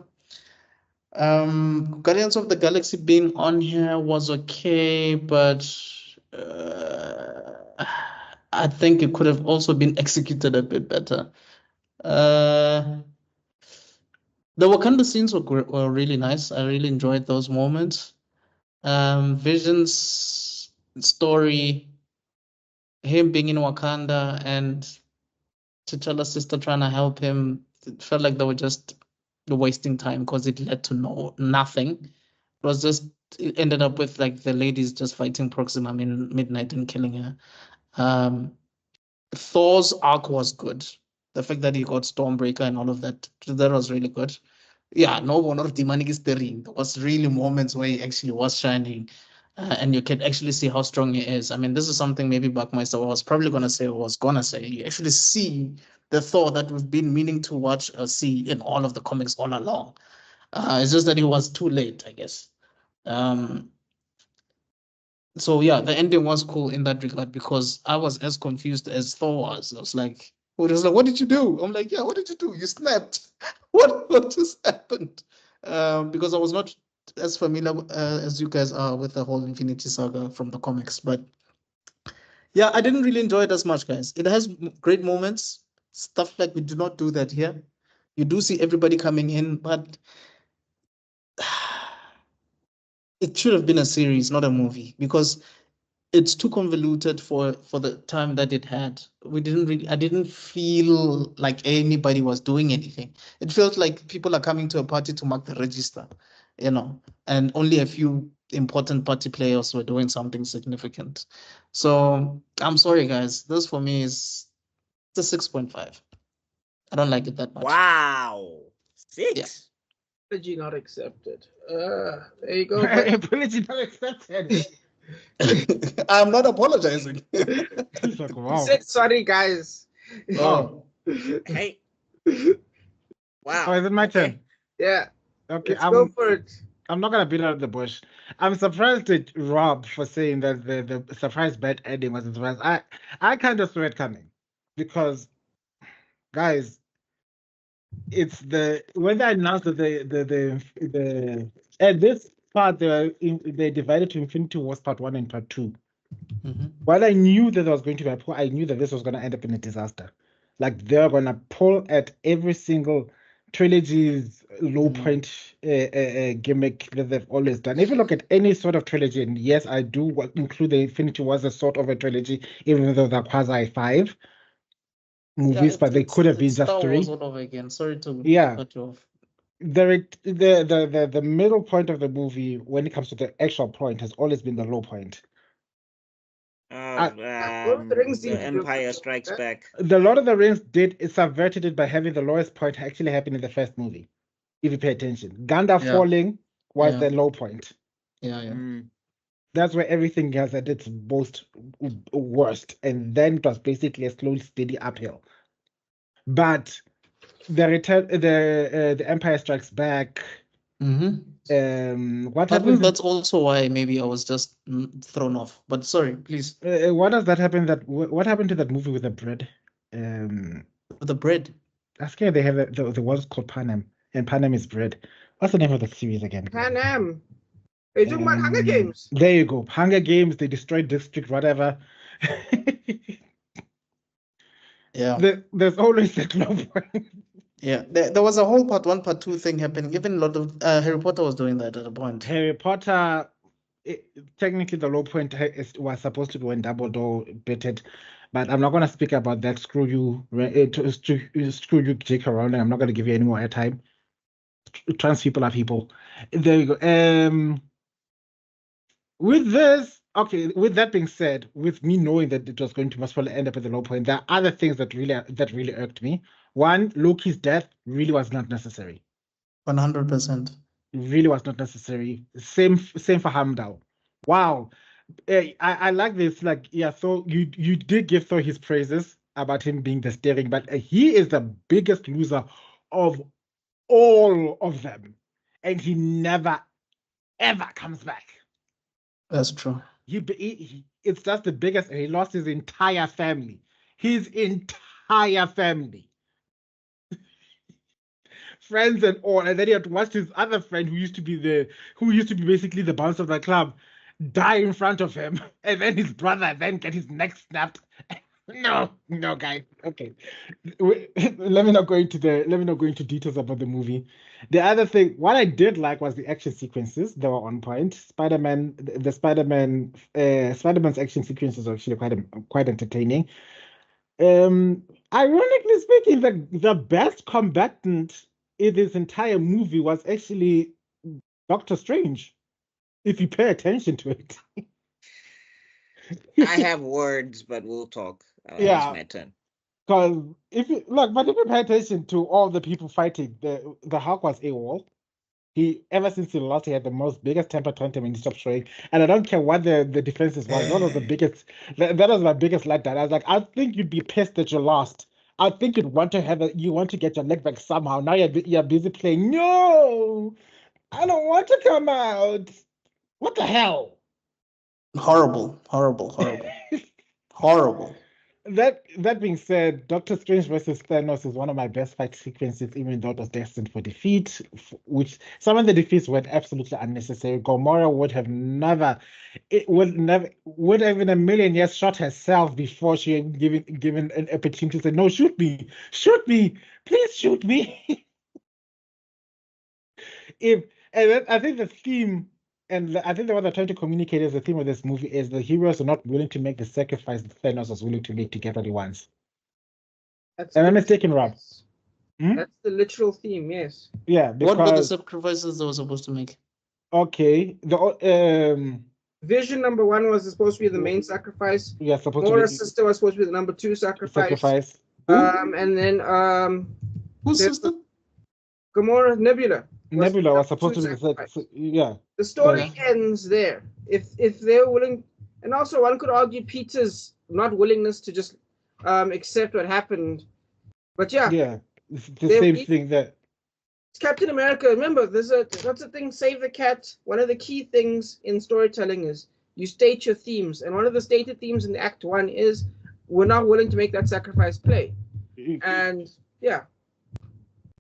Guardians of the Galaxy being on here was okay, but I think it could have also been executed a bit better. The Wakanda scenes were really nice. I really enjoyed those moments. Vision's story, him being in Wakanda and T'Challa's sister trying to help him, it felt like they were just wasting time because it led to nothing. It ended up with like the ladies just fighting Proxima in midnight and killing her. Thor's arc was good. The fact that he got Stormbreaker and all of that was really good. Yeah, no one of demonic is there was really moments where he actually was shining. And you can actually see how strong he is. I mean, this is something maybe Buckmeister was probably going to say or was going to say. You actually see the Thor that we've been meaning to watch or see in all of the comics all along. It's just that he was too late, I guess. So yeah, the ending was cool in that regard because I was as confused as Thor was. I was like, what did you do? I'm like, yeah, what did you do? You snapped. What just happened? Because I was not as familiar as you guys are with the whole Infinity Saga from the comics, but yeah, I didn't really enjoy it as much, guys. It has great moments, stuff like we do not do that here. You do see everybody coming in, but it should have been a series, not a movie, because it's too convoluted for the time that it had. I didn't feel like anybody was doing anything. It felt like people are coming to a party to mark the register, and only a few important party players were doing something significant. So I'm sorry, guys. This for me is the 6.5. I don't like it that much. Wow. 6. Apology not accepted. There you go. But Apology not accepted. I'm not apologizing. It's like, wow. said sorry, guys. Oh. Hey. Oh, Wow. is it my turn? Yeah, Okay, let's go for it. I'm not gonna beat out the bush. I'm surprised at Rob for saying that the surprise bad ending was a surprise. I kind of saw it coming because, guys, it's when they announced that the at this part they divided to Infinity Wars Part 1 and Part 2. Mhm. While I knew that there was going to be I knew that this was going to end up in a disaster. Like they're going to pull at every single trilogy's low point gimmick that they've always done. If you look at any sort of trilogy, and yes, I do include the Infinity Wars as sort of a trilogy, even though they're quasi 5 movies, but they could have been just Star 3. Wars all over again. Sorry to cut you off. The middle point of the movie, when it comes to the actual point, has always been the low point. Of Lord of the Rings the did Empire something Strikes like Back. The Lord of the Rings it subverted it by having the lowest point actually happen in the first movie. If you pay attention, Gandalf Yeah. falling was Yeah. the low point. Yeah, yeah. That's where everything has at its most worst, and then it was basically a slow, steady uphill. But the return, the Empire Strikes Back. What I think happens? that's also why maybe I was just thrown off. But sorry, please. What does that happen? What happened to that movie with the bread? With the bread. I scared they have the one's called Panem, and Panem is bread. What's the name of the series again? Pan Am. Are you talking about Hunger Games? There you go. Hunger Games. They destroyed District, whatever. Yeah. There's always that low point. Yeah. There was a whole Part 1, Part 2 thing happening. Even a lot of Harry Potter was doing that at a point. Harry Potter, technically the low point was supposed to be when Dumbledore bit it, but I'm not going to speak about that. Screw you, screw you, J.K. Rowling. I'm not going to give you any more airtime. Trans people are people. There you go. With this, okay. With that being said, with me knowing that it was going to most probably end up at the low point, there are other things that really irked me. One, Loki's death really was not necessary. 100%. Really was not necessary. Same for Heimdall. Wow. I like this. Like, yeah, so you did give Thor his praises about him being the steering, but he is the biggest loser of all of them. And he never, ever comes back. That's true. It's just the biggest. He lost his entire family. His entire family. Friends and all. And then he had to watch his other friend who used to be basically the bouncer of the club die in front of him, and then his brother then get his neck snapped. No, guys. Okay, let me not go into details about the movie. The other thing, what I did like was the action sequences. They were on point. Spider-Man's action sequences are actually quite entertaining. Ironically speaking, the best combatant in this entire movie was actually Doctor Strange, if you pay attention to it. I have words, but we'll talk. Yeah. It's my turn. Because if you pay attention to all the people fighting, the Hulk was AWOL. Ever since he lost, he had the biggest temper tantrum and he stopped showing. And I don't care what the defenses was. That was the biggest. That was my biggest letdown. I was like, I think you'd be pissed that you lost. I think you'd want to get your leg back somehow. Now you're busy playing. No, I don't want to come out. What the hell? Horrible. Horrible. That being said, Doctor Strange versus Thanos is one of my best fight sequences, even though it was destined for defeat, which some of the defeats were absolutely unnecessary. Gamora would have in a million years shot herself before she had given an opportunity to say, no, shoot me, please shoot me. I think the theme, and I think what they're trying to communicate as the theme of this movie is the heroes are not willing to make the sacrifice that Thanos was willing to make to get what he wants. Am I mistaken, Rob? Yes. That's the literal theme, yes. Yeah. What were the sacrifices they were supposed to make? Okay. Vision number 1 was supposed to be the main sacrifice. Yeah, supposed Mora's to be sister was supposed to be the number 2 sacrifice. And then Whose there's sister? Gamora Nebula. Nebula was supposed to be the sacrificed. third. Yeah. The story Okay. ends there. If they're willing, and also one could argue Peter's not willingness to just accept what happened. But yeah, Yeah. It's the They- same he- thing that. it's Captain America. Remember, what's the thing? Save the cat. One of the key things in storytelling is you state your themes, and one of the stated themes in Act 1 is we're not willing to make that sacrifice play. And yeah,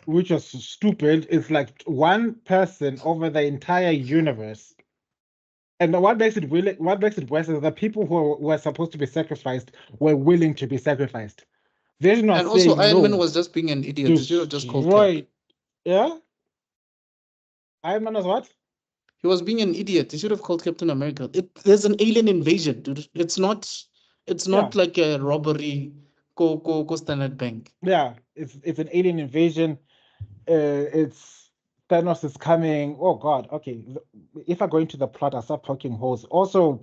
Which was stupid. It's like one person over the entire universe. And what makes it worse is the people who were supposed to be sacrificed were willing to be sacrificed. They're not And also, saying Iron Man no. was just being an idiot. He should have just called Cap. Destroy. Yeah. Iron Man was what? He was being an idiot. He should have called Captain America. There's an alien invasion, dude. It's not like a robbery. Go Standard Bank. Yeah, it's an alien invasion. It's Thanos is coming. Oh God. Okay. If I go into the plot, I start poking holes. Also,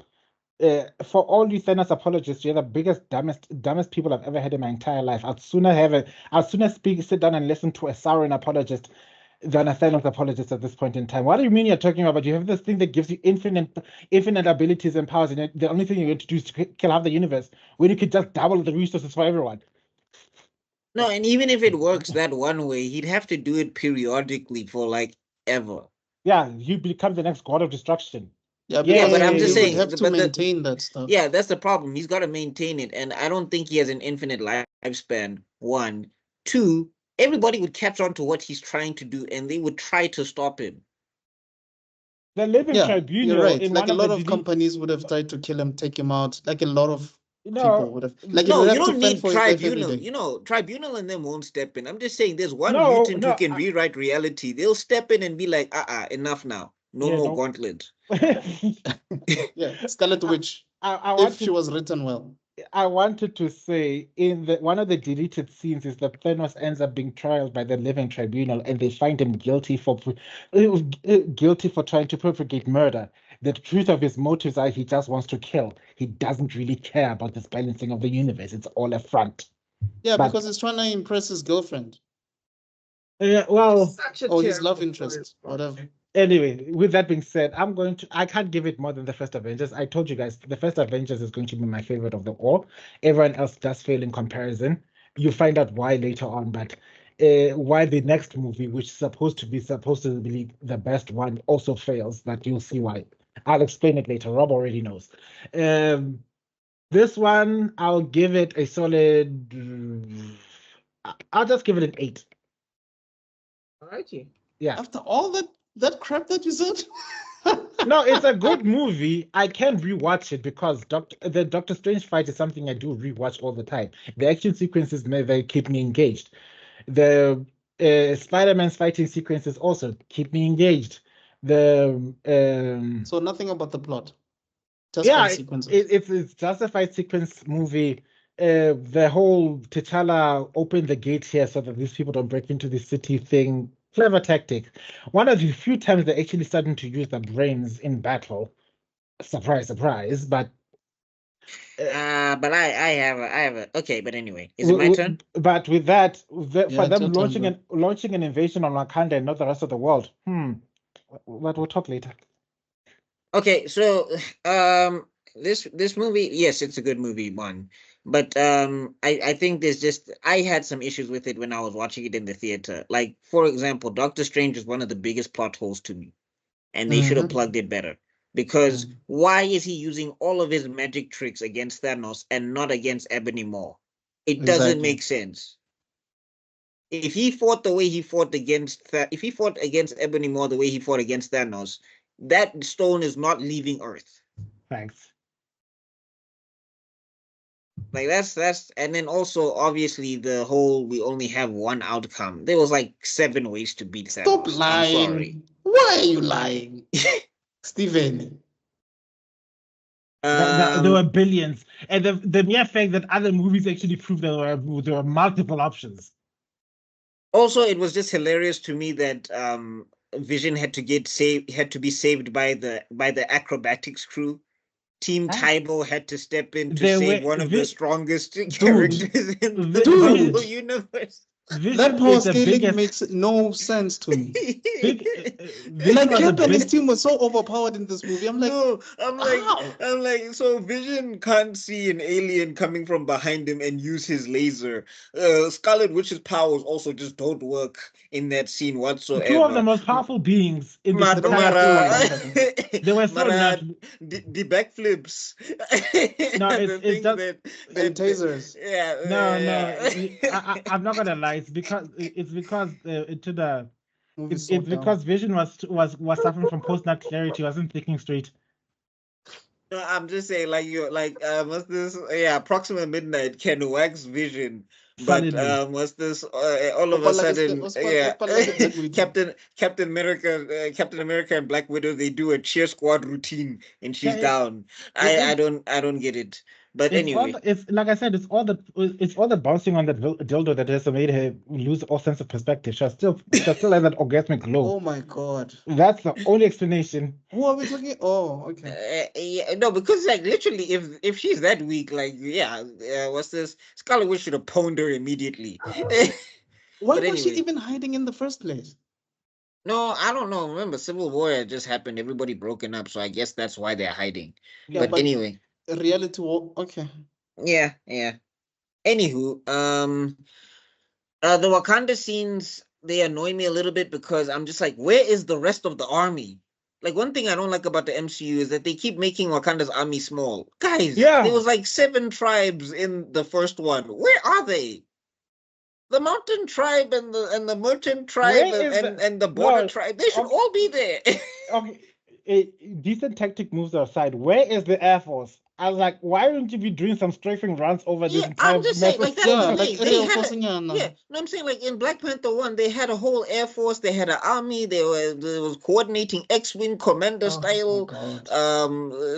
for all you Thanos apologists, you're the biggest, dumbest people I've ever had in my entire life. I'd sooner sit down and listen to a Sauron apologist than a Thanos apologist at this point in time. What do you mean you're talking about? You have this thing that gives you infinite abilities and powers, and the only thing you're going to do is kill half the universe, when you could just double the resources for everyone. No, and even if it works that one way, he'd have to do it periodically for like ever. Yeah, you become the next god of destruction. Yeah, Yeah, because but I'm just you would saying, have to but the- maintain that stuff. Yeah, that's the problem. He's got to maintain it, and I don't think he has an infinite lifespan. One, two, everybody would catch on to what he's trying to do, and they would try to stop him. The Living Yeah, Tribunal you're right. in Like one a of lot the of companies would have tried to kill him, take him out. Like a lot of people would have. Like No, would you have to don't fend need for his life every tribunal. day. You know, tribunal and them won't step in. I'm just saying, there's one No, mutant no, who can rewrite reality. They'll step in and be like, enough now. No Yeah, more no. gauntlet. Yeah, Scarlet Witch, I if she was written well. wanted to say in one of the deleted scenes is that Thanos ends up being tried by the Living Tribunal, and they find him guilty for trying to propagate murder. The truth of his motives are he just wants to kill. He doesn't really care about this balancing of the universe. It's all a front. Yeah, But- because he's trying to impress his girlfriend Well, such a or his love terrible interest, story. whatever. anyway, with that being said, I can't give it more than the first Avengers. I told you guys the first Avengers is going to be my favorite of them all. Everyone else does fail in comparison. You find out why later on, but why the next movie, which is supposed to be the best one, also fails, but you'll see why. I'll explain it later. Rob already knows. This one, I'll give it a solid. I'll just give it an 8. Alrighty. Yeah. After all that crap that you said. No, it's a good movie. I can rewatch it because the Doctor Strange fight is something I do rewatch all the time. The action sequences they keep me engaged. The Spider-Man's fighting sequences also keep me engaged. The So nothing about the plot. Just yeah, fight sequences. it's just a fight sequence movie. The whole T'Challa opened the gate here so that these people don't break into the city thing. Clever tactic. One of the few times they're actually starting to use their brains in battle. Surprise, surprise. But But I have a. Okay, but anyway, is it my turn? But with that, Yeah, for it's them your turn, launching an invasion on Wakanda and not the rest of the world. But we'll talk later. Okay, so this movie, yes, it's a good movie, one. But I think I had some issues with it when I was watching it in the theater. Like, for example, Doctor Strange is one of the biggest plot holes to me, and they should have plugged it better. Because why is he using all of his magic tricks against Thanos and not against Ebony Maw? It doesn't Exactly. make sense. If he fought the way he fought against Ebony Maw the way he fought against Thanos, that stone is not leaving Earth. Thanks. Like that's and then also obviously the whole we only have one outcome. There was like 7 ways to beat Thanos. Stop I'm lying. sorry. Why are you lying? Steven. There were billions, and the mere fact that other movies actually prove there were multiple options. Also, it was just hilarious to me that Vision had to be saved by the acrobatics crew. Team Huh? Taibo had to step in to They save were one of the strongest Dude. characters in the Dude. Marvel universe. That Vision power is the scaling biggest. makes no sense to me. Big, Vision Like was the Cap and his big. team was so overpowered in this movie. I'm like, No, I'm how? like, so Vision can't see an alien coming from behind him and use his laser. Scarlet Witch's powers also just don't work in that scene Two of whatsoever. the most powerful beings in the Mara, They don't entire have series. power. They were so Mara, nuts. the backflips. No, The it's things just And tasers. yeah, no. I'm not gonna lie. It's because Movie's so it's dumb. because Vision was suffering from post-nut clarity. Wasn't thinking straight. No, I'm just saying, like you're like, what's this? Yeah, approximate midnight can wax Vision, but Suddenly. what's this? All of a sudden, yeah, Captain America and Black Widow, they do a cheer squad routine, and she's Yeah, down. I don't get it. But anyway, it's like I said, it's all the bouncing on that dildo that has made her lose all sense of perspective. She still has that orgasmic glow. Oh my god. That's the only explanation. Who are we talking? Oh, okay. yeah, no, because like literally, if she's that weak, like yeah, what's this? Scarlet Witch should have pwned her immediately. Why But was she anyway. even hiding in the first place? No, I don't know. Remember, Civil War had just happened. Everybody broken up, so I guess that's why they're hiding. Yeah, But anyway, reality war. Okay. yeah. Anywho, the Wakanda scenes, they annoy me a little bit because I'm just like, where is the rest of the army? Like, one thing I don't like about the MCU is that they keep making Wakanda's army small. Guys, Yeah. there was like 7 tribes in the first one. Where are they? The mountain tribe and the merchant tribe and the border tribe, they should all be there. Okay, decent tactic moves aside, where is the Air Force? I was like, why don't you be doing some strafing runs over this entire I'm just saying, like that's Yeah, the like thing. They had forcing on. no, I'm saying like in Black Panther 1, they had a whole Air Force, they had an army, there was coordinating X-Wing commander style.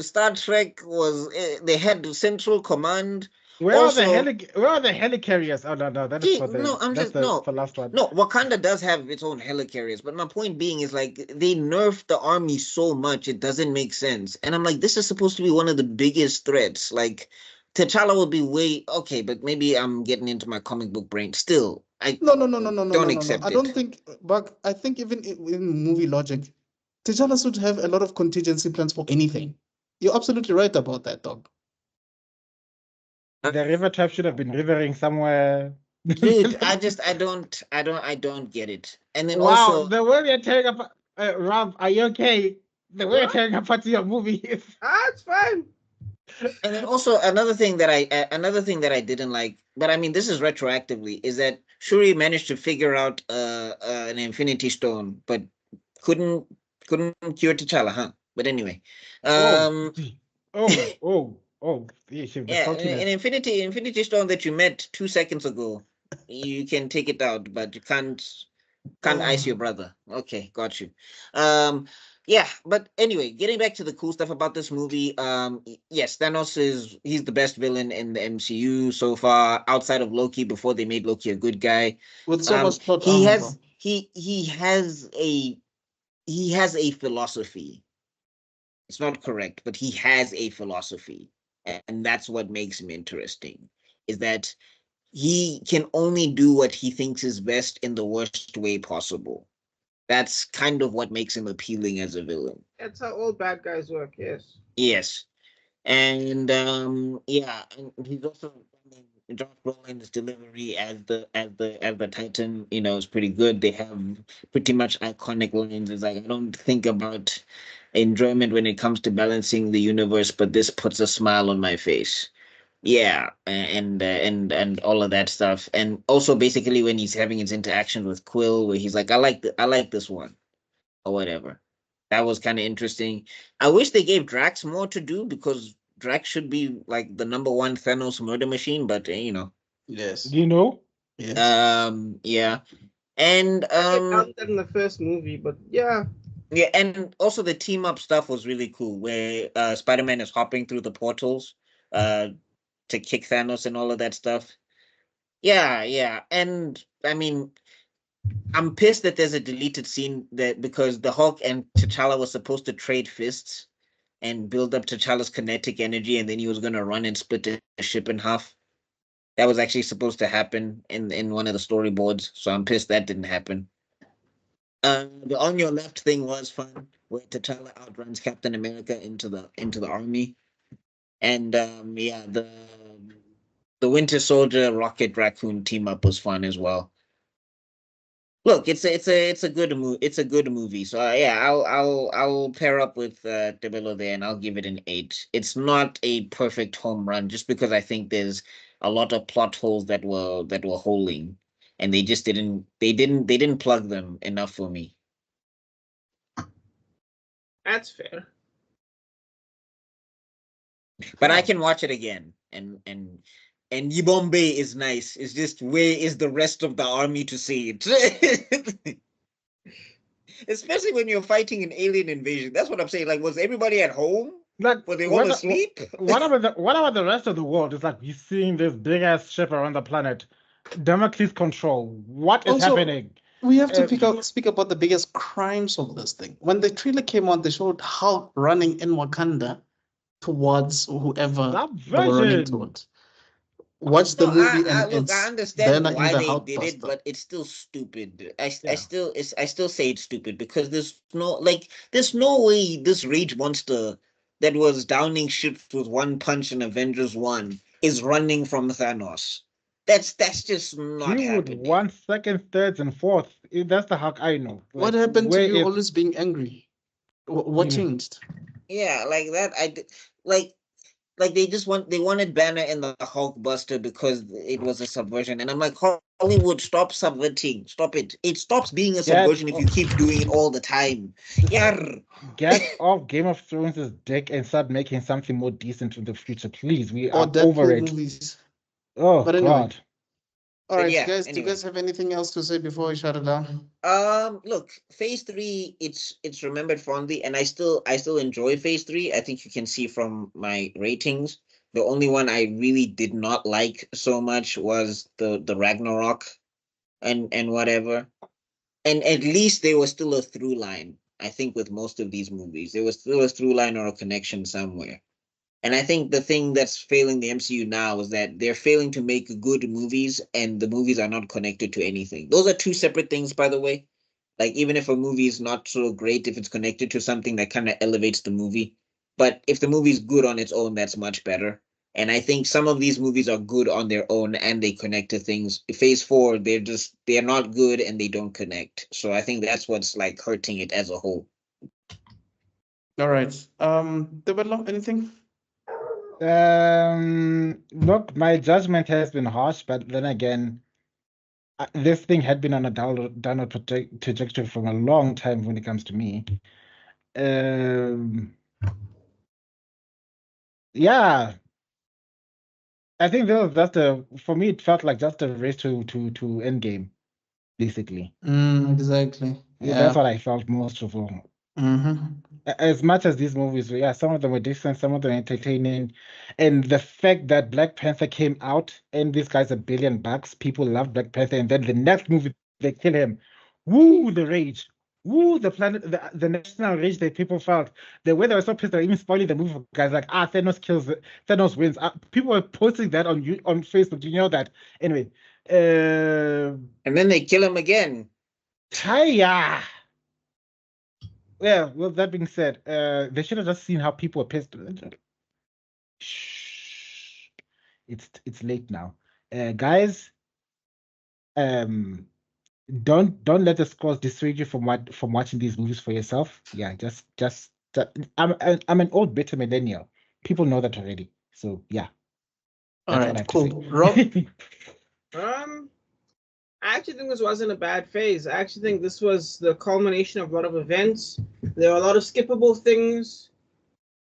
Star Trek was they had the central command. Where are the helicarriers? Oh no, that is for the last one. No, Wakanda does have its own helicarriers, but my point being is like they nerfed the army so much it doesn't make sense. And I'm like, this is supposed to be one of the biggest threats. Like T'Challa will be way okay, but maybe I'm getting into my comic book brain. Still, No. don't accept I don't think, but I think even in movie logic, T'Challa should have a lot of contingency plans for anything. You're absolutely right about that, dog. The river tribe should have been rivering somewhere. Dude, I don't get it. And then wow, also the way we are tearing apart, Rob, are you okay? The way you're tearing apart your movie is. It's fine. And then also another thing that I didn't like, but I mean this is retroactively, is that Shuri managed to figure out an Infinity Stone, but couldn't cure T'Challa, huh? But anyway, Oh, yeah, an Infinity Stone that you met 2 seconds ago, you can take it out, but you can't ice your brother. Okay, got you. Yeah, but anyway, getting back to the cool stuff about this movie, yes, Thanos he's the best villain in the MCU so far, outside of Loki, before they made Loki a good guy. With so much plot, he has a philosophy. It's not correct, but he has a philosophy, and that's what makes him interesting, is that he can only do what he thinks is best in the worst way possible. That's kind of what makes him appealing as a villain. That's how all bad guys work, yes. Yes. And yeah, and he's also, I mean, Josh Brolin's delivery as the Titan, is pretty good. They have pretty much iconic lines. It's like, I don't think about enjoyment when it comes to balancing the universe, but this puts a smile on my face. Yeah, and all of that stuff, and also basically when he's having his interaction with Quill, where he's like, I like this one, or whatever. That was kind of interesting. I wish they gave Drax more to do, because Drax should be like the #1 Thanos murder machine, but Yes. Yes. Yeah, and that in the first movie, but yeah. Yeah, and also the team up stuff was really cool, where Spider-Man is hopping through the portals, to kick Thanos and all of that stuff. Yeah. And I mean, I'm pissed that there's a deleted scene, that because the Hulk and T'Challa was supposed to trade fists, and build up T'Challa's kinetic energy, and then he was gonna run and split the ship in half. That was actually supposed to happen in one of the storyboards, so I'm pissed that didn't happen. The on your left thing was fun, where T'Challa outruns Captain America into the army, and yeah, the Winter Soldier Rocket Raccoon team up was fun as well. Look, it's a good movie. It's a good movie. So yeah, I'll pair up with Debelo there, and I'll give it an 8. It's not a perfect home run, just because I think there's a lot of plot holes that were holding, and they didn't plug them enough for me. That's fair. But I can watch it again, and Yibombe is nice. It's just, where is the rest of the army to see it? Especially when you're fighting an alien invasion. That's what I'm saying. Like, was everybody at home? Like, Were they all asleep? what about the rest of the world? It's like you're seeing this big ass ship around the planet. Damocles control. What is Also, happening? We have to speak about the biggest crimes of this thing. When the trailer came out, they showed Hulk running in Wakanda towards whoever That they were running version. towards. Watch the No, movie I and look, it's I understand Banner in why the they did it, Hulkbuster. but it's still stupid. I Yeah. still say it's stupid, because there's no way this rage monster that was downing ships with one punch in Avengers 1 is running from Thanos. That's just not He would happening. 1 second, thirds, and fourth. That's the Hulk I know. What Like, happened to where you if- always being angry? What Mm. changed? Yeah, like that. Like they wanted Banner in the Hulkbuster because it was a subversion, and I'm like, Hollywood, stop subverting, stop it. It stops being a subversion if you keep doing it all the time. Yeah. Get off Game of Thrones' dick and start making something more decent in the future, please. We Or are over Deadpool it. movies? Oh But anyway. God. All But right, yeah, guys. Do you anyway. guys have anything else to say before we shut it down? Look, Phase 3, it's remembered fondly, and I still enjoy Phase 3. I think you can see from my ratings. The only one I really did not like so much was the Ragnarok and whatever. And at least there was still a through line. I think with most of these movies, there was still a through line or a connection somewhere. And I think the thing that's failing the MCU now is that they're failing to make good movies, and the movies are not connected to anything. Those are two separate things, by the way. Like, even if a movie is not so great, if it's connected to something that kind of elevates the movie. But if the movie's good on its own, that's much better. And I think some of these movies are good on their own and they connect to things. Phase 4, they're not good and they don't connect. So I think that's what's like hurting it as a whole. All right. Debelo, anything? Look, my judgment has been harsh, but then again, this thing had been on a downward trajectory for a long time when it comes to me. Yeah, I think that was just for me. It felt like just a race to Endgame, basically. Exactly. Yeah, Yeah. that's what I felt most of all. As much as these movies, yeah, some of them were decent, some of them entertaining, and the fact that Black Panther came out and this guy's $1 billion, people love Black Panther, and then the next movie they kill him. Woo, the rage! Woo, the planet, the national rage that people felt. The way they were so pissed, they were even spoiling the movie for guys like, Thanos wins. People were posting that on Facebook. Do you know that? Anyway, and then they kill him again. Taya. Yeah, well, that being said, they should have just seen how people were pissed. Shh. It's late now. Guys, don't let the scores dissuade you from watching these movies for yourself. Yeah, just I'm an old bitter millennial. People know that already. So yeah. All That's what I right, have to cool. say. Rob? I actually think this wasn't a bad phase. I actually think this was the culmination of a lot of events. There were a lot of skippable things.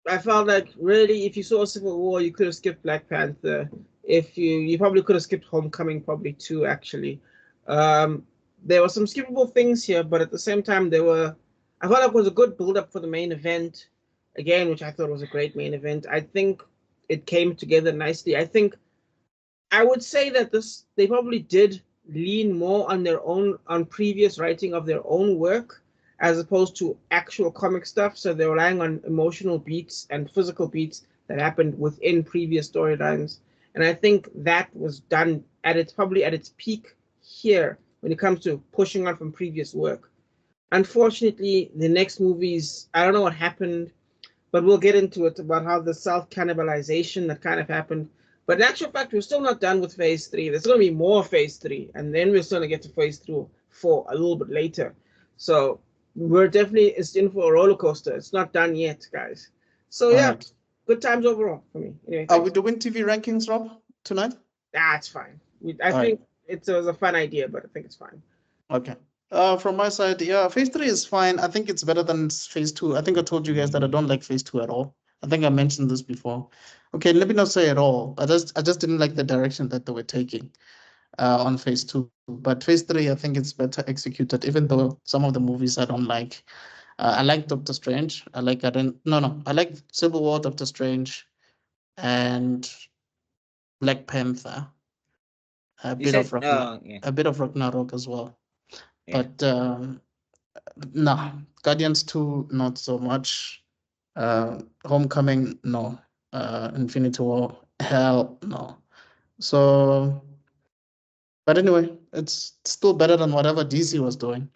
I felt like really, if you saw Civil War, you could have skipped Black Panther. If you probably could have skipped Homecoming, probably too. Actually, there were some skippable things here, but at the same time, I felt like it was a good build-up for the main event. Again, which I thought was a great main event. I think it came together nicely. I would say that they probably did lean more on their own, on previous writing of their own work, as opposed to actual comic stuff. So they're relying on emotional beats and physical beats that happened within previous storylines. And I think that was done probably at its peak here when it comes to pushing on from previous work. Unfortunately, the next movies, I don't know what happened, but we'll get into it about how the self-cannibalization that kind of happened. But in actual fact, we're still not done with phase 3. There's going to be more phase 3, and then we're still going to get to phase 4 a little bit later. So we're definitely in for a roller coaster. It's not done yet, guys. So yeah, right. Good times overall for me. Anyway, Are we doing TV rankings, Rob, tonight? It's fine. I think it was a fun idea, but I think it's fine. Okay. From my side, yeah, phase 3 is fine. I think it's better than phase 2. I think I told you guys that I don't like phase 2 at all. I think I mentioned this before. Okay, let me not say at all. I just didn't like the direction that they were taking on phase 2. But phase 3, I think it's better executed, even though some of the movies I don't like. I like Doctor Strange. I like Civil War, Doctor Strange, and Black Panther. A bit of Ragnarok as well. Yeah. But no, Guardians 2, not so much. Homecoming, no. Infinity War, hell no. So, but anyway, it's still better than whatever DC was doing.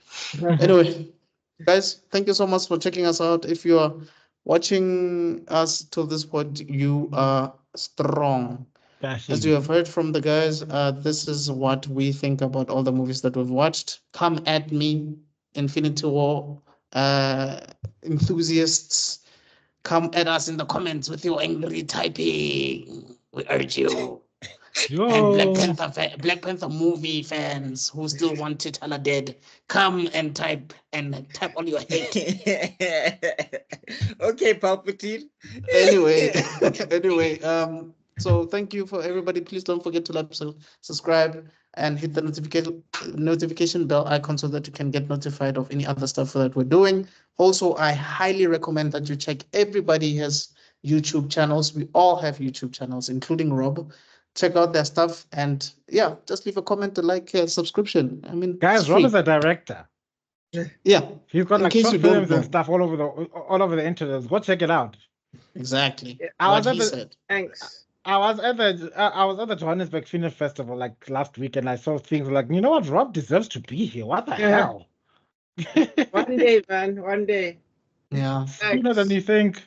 Anyway, guys, thank you so much for checking us out. If you are watching us till this point, you are strong. As you have heard from the guys, this is what we think about all the movies that we've watched. Come at me, Infinity War enthusiasts. Come at us in the comments with your angry typing. We urge you. And Black Panther movie fans who still want T'Challa dead, come and type all your hate. Okay, Palpatine. Anyway, so thank you for everybody. Please don't forget to like, subscribe, and hit the notification bell icon so that you can get notified of any other stuff that we're doing. Also, I highly recommend that you check. Everybody has YouTube channels. We all have YouTube channels, including Rob. Check out their stuff, and yeah, just leave a comment, a like, a subscription. I mean, guys, Rob is a director. Yeah, he's got in like case short you don't films and know. stuff all over the internet. Go check it out. Exactly. I What he said. Thanks. I was at the Johannesburg Film Festival like last week, and I saw things like, you know what, Rob deserves to be here. What the hell? One day, man. One day. Yeah. Sooner than you think.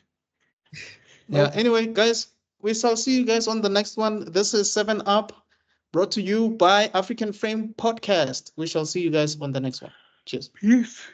Yeah. Anyway, guys, we shall see you guys on the next one. This is 7 Up, brought to you by African Frame Podcast. We shall see you guys on the next one. Cheers. Peace.